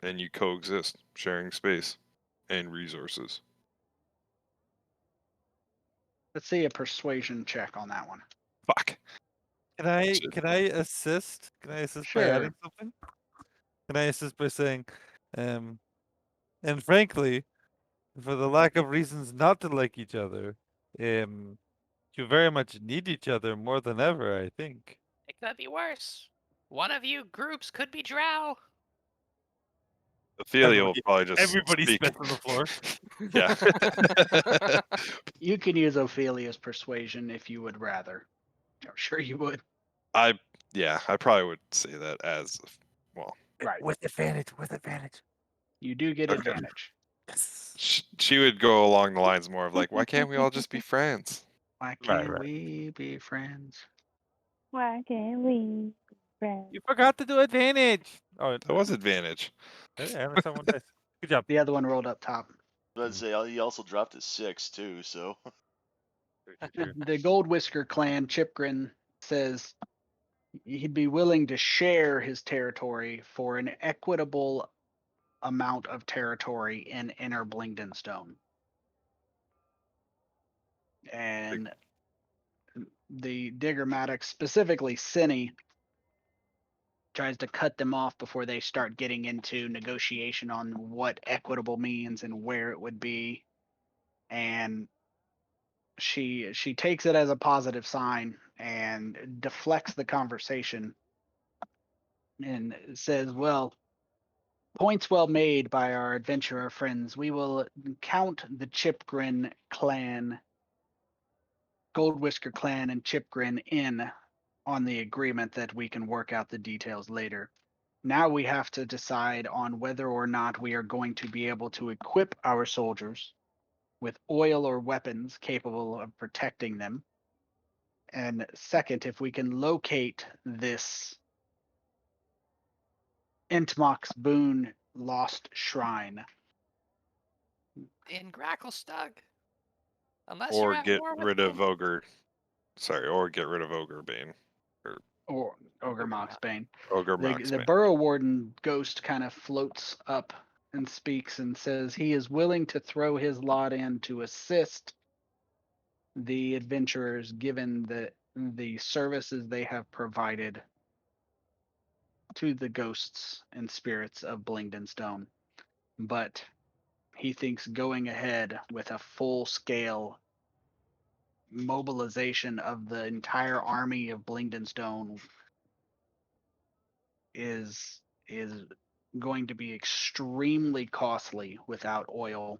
And you coexist, sharing space and resources. Let's see a persuasion check on that one. Fuck. Shit. Can I assist? Can I assist by Sure. adding something? Can I assist by saying, and frankly, for the lack of reasons not to like each other, you very much need each other more than ever, I think. It could be worse. One of you groups could be drow. Ophelia will probably just Everybody speak. spits on the floor. Yeah. You can use Ophelia's persuasion if you would rather. I'm sure you would. I probably would say that as well. Right. With advantage, with advantage. You do get Okay. advantage. Yes. She would go along the lines more of like, why can't we all just be friends? Why Right, can't right. we be friends? Why can't we be friends? You forgot to do advantage. Oh, That was advantage. I missed that one dice. Good job. The other one rolled up top. I'd say he also dropped his 6 too, so The Goldwhisker clan, Chipgrin, says he'd be willing to share his territory for an equitable amount of territory in Inner Blingdenstone. And the Diggermatics, specifically Cinny, tries to cut them off before they start getting into negotiation on what equitable means and where it would be. And she takes it as a positive sign and deflects the conversation and says, "Well, points well made by our adventurer friends. We will count the Chipgrin clan, Goldwhisker clan, and Chipgrin in on the agreement that we can work out the details later. Now we have to decide on whether or not we are going to be able to equip our soldiers with oil or weapons capable of protecting them. And second, if we can locate this Entmox Boon lost shrine." In Gracklestug. Unless Or you're at get war with rid of them. or get rid of Ogre Bane. Or Ogre Moxbane. Ogre The Max Bane. Burrow Warden ghost kind of floats up and speaks and says he is willing to throw his lot in to assist the adventurers given the services they have provided to the ghosts and spirits of Blingdenstone. But he thinks going ahead with a full-scale mobilization of the entire army of Blingdenstone is going to be extremely costly without oil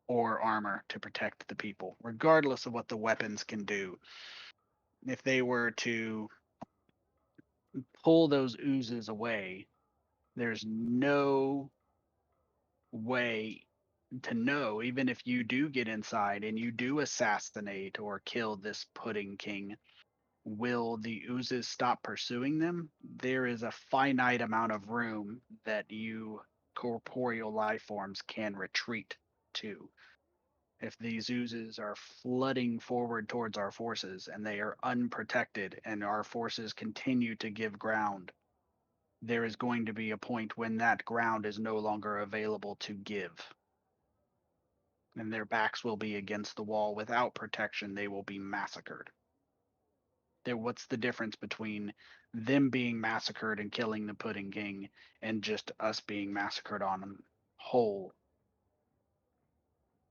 or armor to protect the people, regardless of what the weapons can do. If they were to pull those oozes away, there's no way to know, even if you do get inside and you do assassinate or kill this pudding king, will the oozes stop pursuing them? There is a finite amount of room that you corporeal life forms can retreat to. If these oozes are flooding forward towards our forces and they are unprotected and our forces continue to give ground, there is going to be a point when that ground is no longer available to give. And their backs will be against the wall. Without protection, they will be massacred. What's the difference between them being massacred and killing the Pudding King and just us being massacred on whole?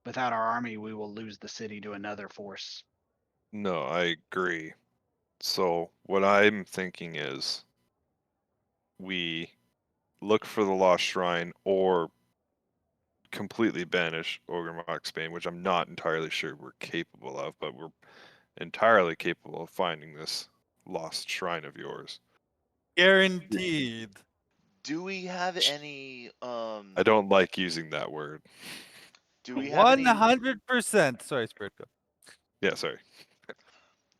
Without our army, we will lose the city to another force. No, I agree. So what I'm thinking is we look for the Lost Shrine or completely banish Ogre Spain, which I'm not entirely sure we're capable of, but we're entirely capable of finding this lost shrine of yours. Guaranteed. Do we have any I don't like using that word. do we have any 100%. Sorry, Spirit, go. Yeah, sorry.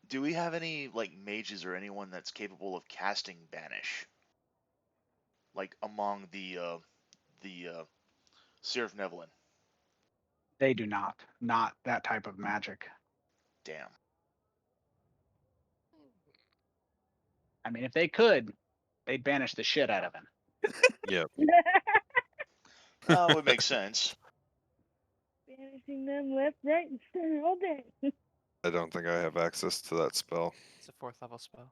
do we have any like mages or anyone that's capable of casting banish? Like among the Seraph Nevelin? They do not that type of magic. Damn. I mean, if they could, they'd banish the shit out of him. Yeah. Would make sense. Banishing them left, right, and center all day. I don't think I have access to that spell. It's a 4th level spell.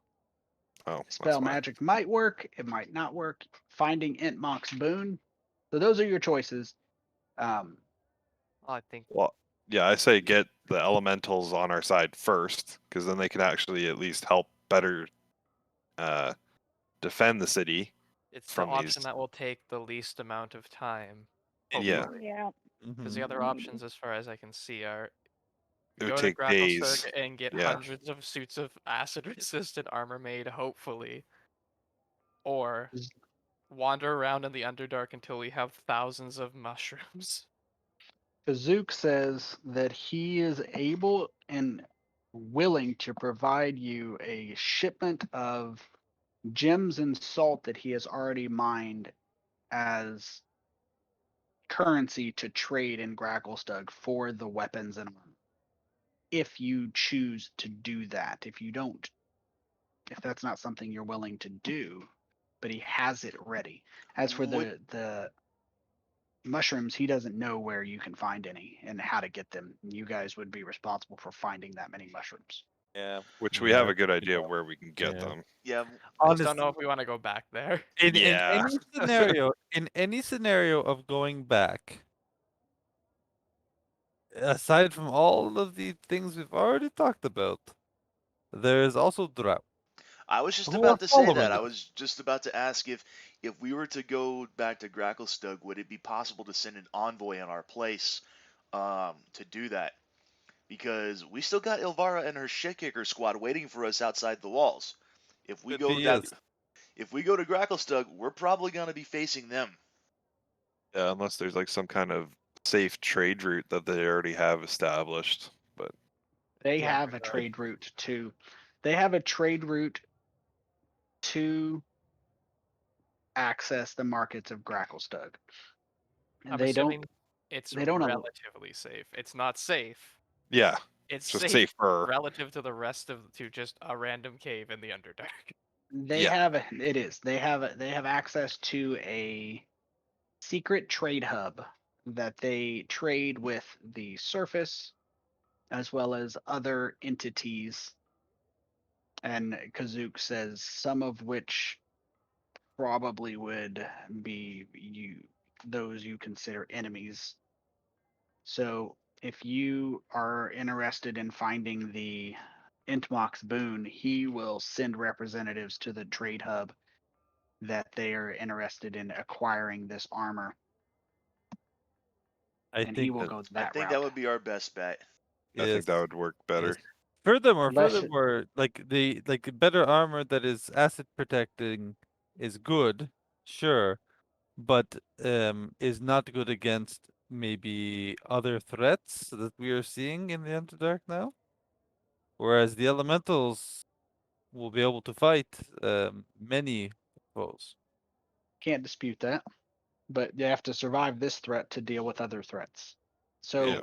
Oh, that's Spell why. magic might work, it might not work. Finding Entmox's boon. So those are your choices. Well, I think Well, yeah, I say get the elementals on our side first, because then they can actually at least help better defend the city. it's the from option these- that will take the least amount of time. Yeah. Yeah. Because the other options, as far as I can see, are It would go to take days. Gracklestug and get Yeah. hundreds of suits of acid-resistant armor made, hopefully, or wander around in the Underdark until we have thousands of mushrooms. Kazook says that he is able and willing to provide you a shipment of gems and salt that he has already mined as currency to trade in Gracklestug for the weapons and armor. If you choose to do that, if you don't, if that's not something you're willing to do, but he has it ready. As for the mushrooms, he doesn't know where you can find any and how to get them. You guys would be responsible for finding that many mushrooms. Yeah. Which we have a good idea of where we can get them. Yeah. I just don't Honestly, know if we want to go back there. in Yeah. any scenario of going back, aside from all of the things we've already talked about, there is also drought. I was just Who are about to say that. following I us? was just about to ask if we were to go back to Gracklestug, would it be possible to send an envoy in our place to do that? Because we still got Ilvara and her shit kicker squad waiting for us outside the walls. If we Could go be down, yes. if we go to Gracklestug, we're probably gonna be facing them. Yeah, unless there's like some kind of safe trade route that they already have established. But They Yeah, have a trade route to. They have a trade route to access the markets of Gracklestug. And I'm they don't. assuming it's They don't. relatively safe. It's not safe. yeah, It's just safe safer. relative to the rest of to just a random cave in the Underdark. They Yeah. have. It is. They have access to a secret trade hub that they trade with the surface as well as other entities. And Kazook says some of which probably would be those you consider enemies. So if you are interested in finding the Intmox boon, he will send representatives to the trade hub that they are interested in acquiring this armor, I and he think will that- go I that think route. that would be our best bet. I think that would work better. Yes. Furthermore, Unless it- like the better armor that is acid protecting is good, sure, but is not good against maybe other threats that we are seeing in the Underdark now. Whereas the elementals will be able to fight many foes. Can't dispute that, but you have to survive this threat to deal with other threats. So Yeah.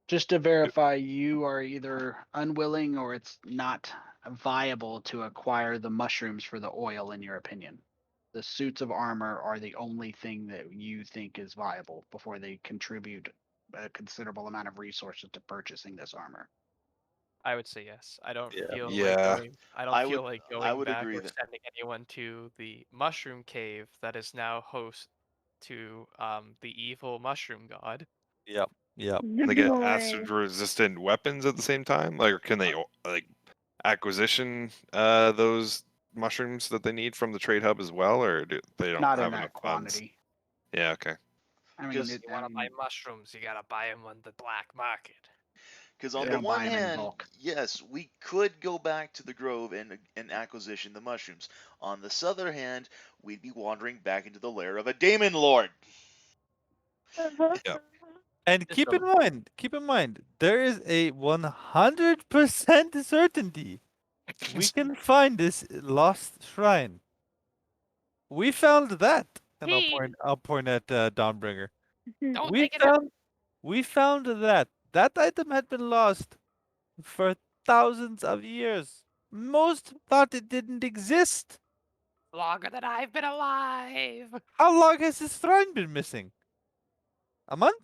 just to verify, you are either unwilling or it's not viable to acquire the mushrooms for the oil, in your opinion. The suits of armor are the only thing that you think is viable before they contribute a considerable amount of resources to purchasing this armor. I would say yes. I don't Yeah. feel Yeah. like going. I don't I feel would- like I going would back agree or that- sending anyone to the mushroom cave that is now host to the evil mushroom god. Yep. Yep. Can they get No way. acid resistant weapons at the same time? Like, or can they like acquisition those mushrooms that they need from the trade hub as well, or do they don't Not in have that enough funds? quantity. Yeah. Okay. I mean, Because You want to buy mushrooms, you gotta buy them on the black market. Because They on the don't buy one 'em in hand, bulk. yes, we could go back to the grove and acquisition the mushrooms. On the other hand, we'd be wandering back into the lair of a Daemon Lord. Yeah. And Just keep in mind, there is a 100% certainty we can find this lost shrine. We found that, and I'll point at Dawnbringer. Don't We take it out. found that item had been lost for thousands of years. Most thought it didn't exist. Longer than I've been alive. How long has this shrine been missing? A month?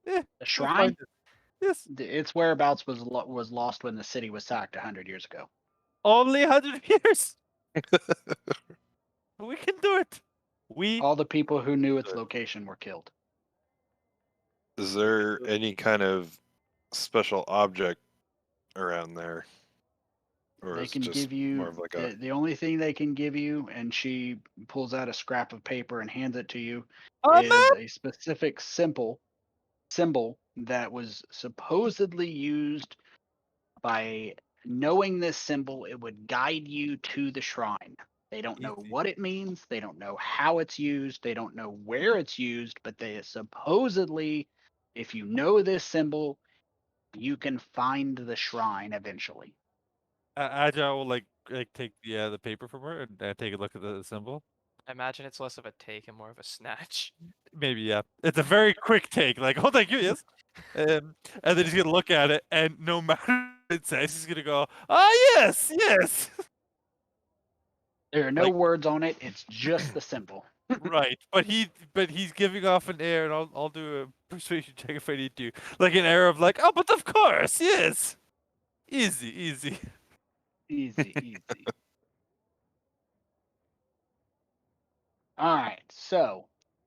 Yeah, The we'll shrine, find it. Yes, its whereabouts was lost when the city was sacked 100 years ago. only 100 years. We can do it. We All the people who knew its location were killed. Is there any kind of special object around there, or They is it can just give you more of like a? the only thing they can give you, and she pulls out a scrap of paper and hands it to you, Oh, is a specific symbol that was supposedly used by knowing this symbol, it would guide you to the shrine. They don't know Easy. what it means, they don't know how it's used, they don't know where it's used, but they supposedly, if you know this symbol, you can find the shrine eventually. Agile will like take the paper from her and take a look at the symbol. I imagine it's less of a take and more of a snatch. Maybe, yeah. It's a very quick take. Like, oh, thank you, yes. And then he's gonna look at it, and no matter what it says, he's gonna go, "Ah, yes, yes." There are no Like- words on it, it's just the symbol. Right, but he's giving off an air, and I'll do a persuasion check if I need to, like an air of like, "Oh, but of course, yes." Easy, easy. Easy, easy. All right, so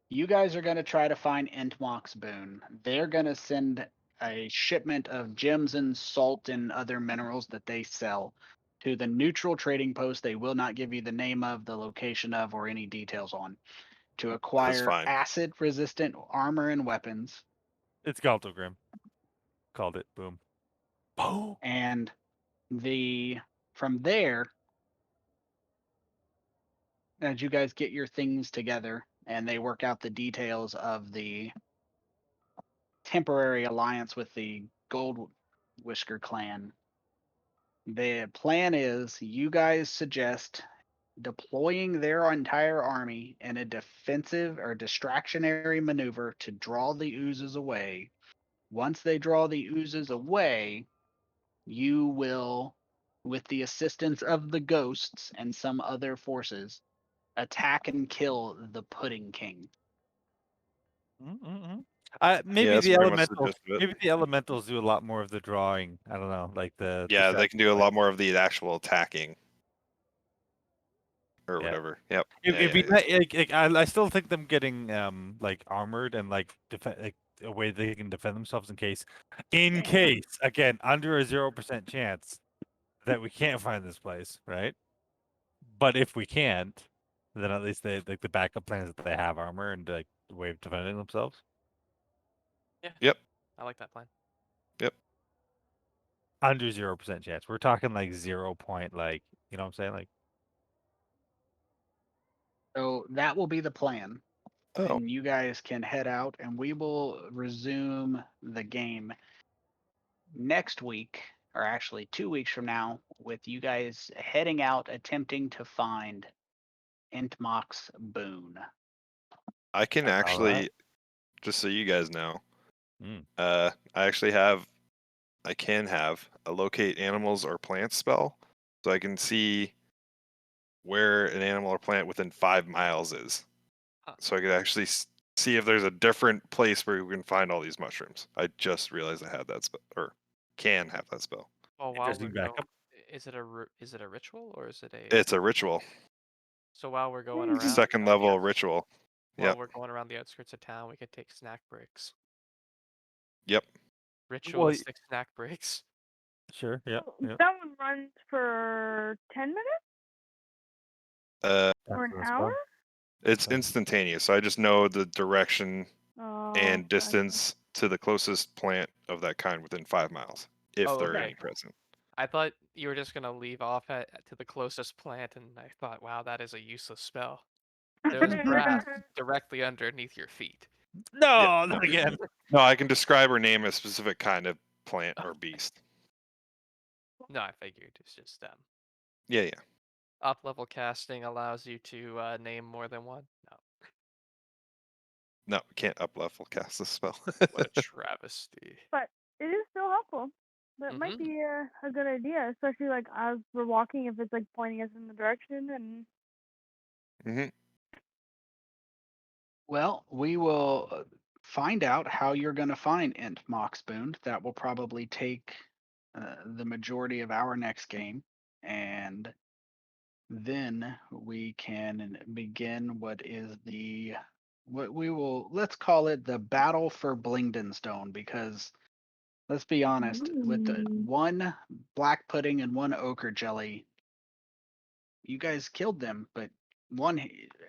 you guys are going to try to find Entmox Boon. They're going to send a shipment of gems and salt and other minerals that they sell to the neutral trading post. They will not give you the name of, the location of, or any details on, to acquire fine. acid resistant armor and weapons. It's Galtogram. Called it. Boom. Boom. And from there, as you guys get your things together and they work out the details of the temporary alliance with the Goldwhisker clan, the plan is you guys suggest deploying their entire army in a defensive or distractionary maneuver to draw the oozes away. Once they draw the oozes away, you will, with the assistance of the ghosts and some other forces, attack and kill the Pudding King. Maybe that's the pretty much the elementals. gist of it. Maybe the elementals do a lot more of the drawing. I don't know, like the Yeah, they can do a distraction, lot more of the actual attacking. or Yeah. whatever. Yep. It'd be yeah. like, I still think them getting like armored and like like a way they can defend themselves in case again under a 0% chance that we can't find this place, right? But if we can't, then at least they like the backup plans that they have armor and like a way of defending themselves. Yeah. Yep. I like that plan. Under 0% chance. We're talking like 0 point, like you know what I'm saying, like. So that will be the plan. Oh, And you guys can head out, and we will resume the game next week, or actually 2 weeks from now, with you guys heading out attempting to find Entmox's boon. I can All actually, right. just so you guys know, Mm. I can have a locate animals or plants spell, so I can see where an animal or plant within 5 miles is. Huh. So I could actually see if there's a different place where we can find all these mushrooms. I just realized I had that spell, or can have that spell. Well, while Interesting we're backup. is it a ritual or is it a? It's a ritual, So while we're going around, second the level outs- ritual. While Yep. we're going around the outskirts of town, we could take snack breaks. Yep. Ritualistic snack breaks. Sure. Yeah. So Yeah. that one runs for 10 minutes Uh, or an That's hour? fun. it's Fun. instantaneous, so I just know the direction Oh, and gotcha. distance to the closest plant of that kind within 5 miles, if Oh, there are okay. any present. I thought you were just gonna leave off to the closest plant, and I thought, wow, that is a useless spell. There's grass directly underneath your feet. No, not again. No, I can describe or name a specific kind of plant or beast. No, I figured it's just Yeah, yeah. up level casting allows you to name more than one. No, No, can't up level cast this spell. what a travesty. But it is still helpful. That might Mhm. be a good idea, especially like as we're walking, if it's like pointing us in the direction and. hmm Well, we will find out how you're going to find Entmox's boon. That will probably take the majority of our next game. And then we can begin what we will, let's call it the battle for Blingdenstone, because let's be honest, with the one black pudding and one ochre jelly, you guys killed them, but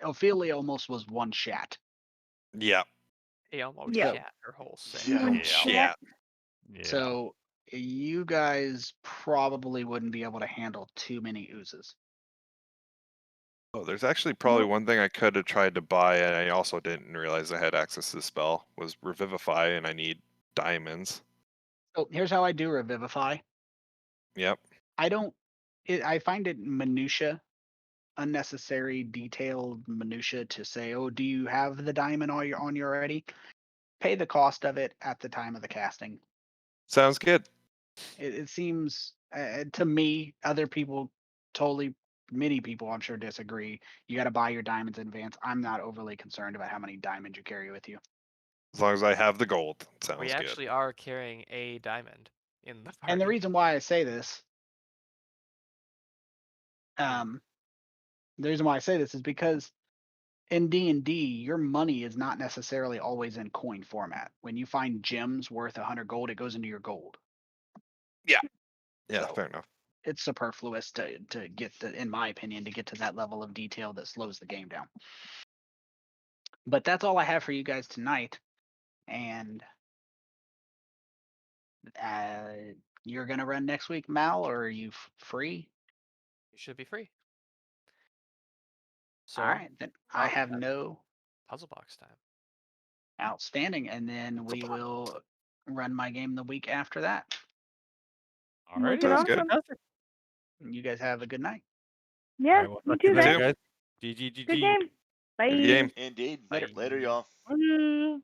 Ophelia almost was one shot. Yeah. He almost Yeah. shat her whole set. Yeah. Yeah. So you guys probably wouldn't be able to handle too many oozes. Oh, there's actually probably one thing I could have tried to buy, and I also didn't realize I had access to the spell, was Revivify, and I need diamonds. So here's how I do Revivify. Yep. I find it minutia, unnecessary, detailed minutia to say, oh, do you have the diamond on you already? Pay the cost of it at the time of the casting. Sounds good. It seems to me, other people many people I'm sure disagree. You got to buy your diamonds in advance. I'm not overly concerned about how many diamonds you carry with you. As long as I have the gold. Sounds We good. actually are carrying a diamond in the party. And the reason why I say this, the reason why I say this is because in D&D, your money is not necessarily always in coin format. When you find gems worth 100 gold, it goes into your gold. Yeah, So fair enough. it's superfluous to get in my opinion, to get to that level of detail that slows the game down. But that's all I have for you guys tonight. And you're gonna run next week, Mal, or are you free? You should be free. So, All right, then I oh, have that's no puzzle box time. outstanding, and then we will run my game the week after that. All right. Wicked Sounds good. awesome. You guys have a good night. Yeah, All right, we'll you talk to too, you later, then. guys. GG. Good game. Bye. Good game. Indeed. Later. Later, y'all. Bye.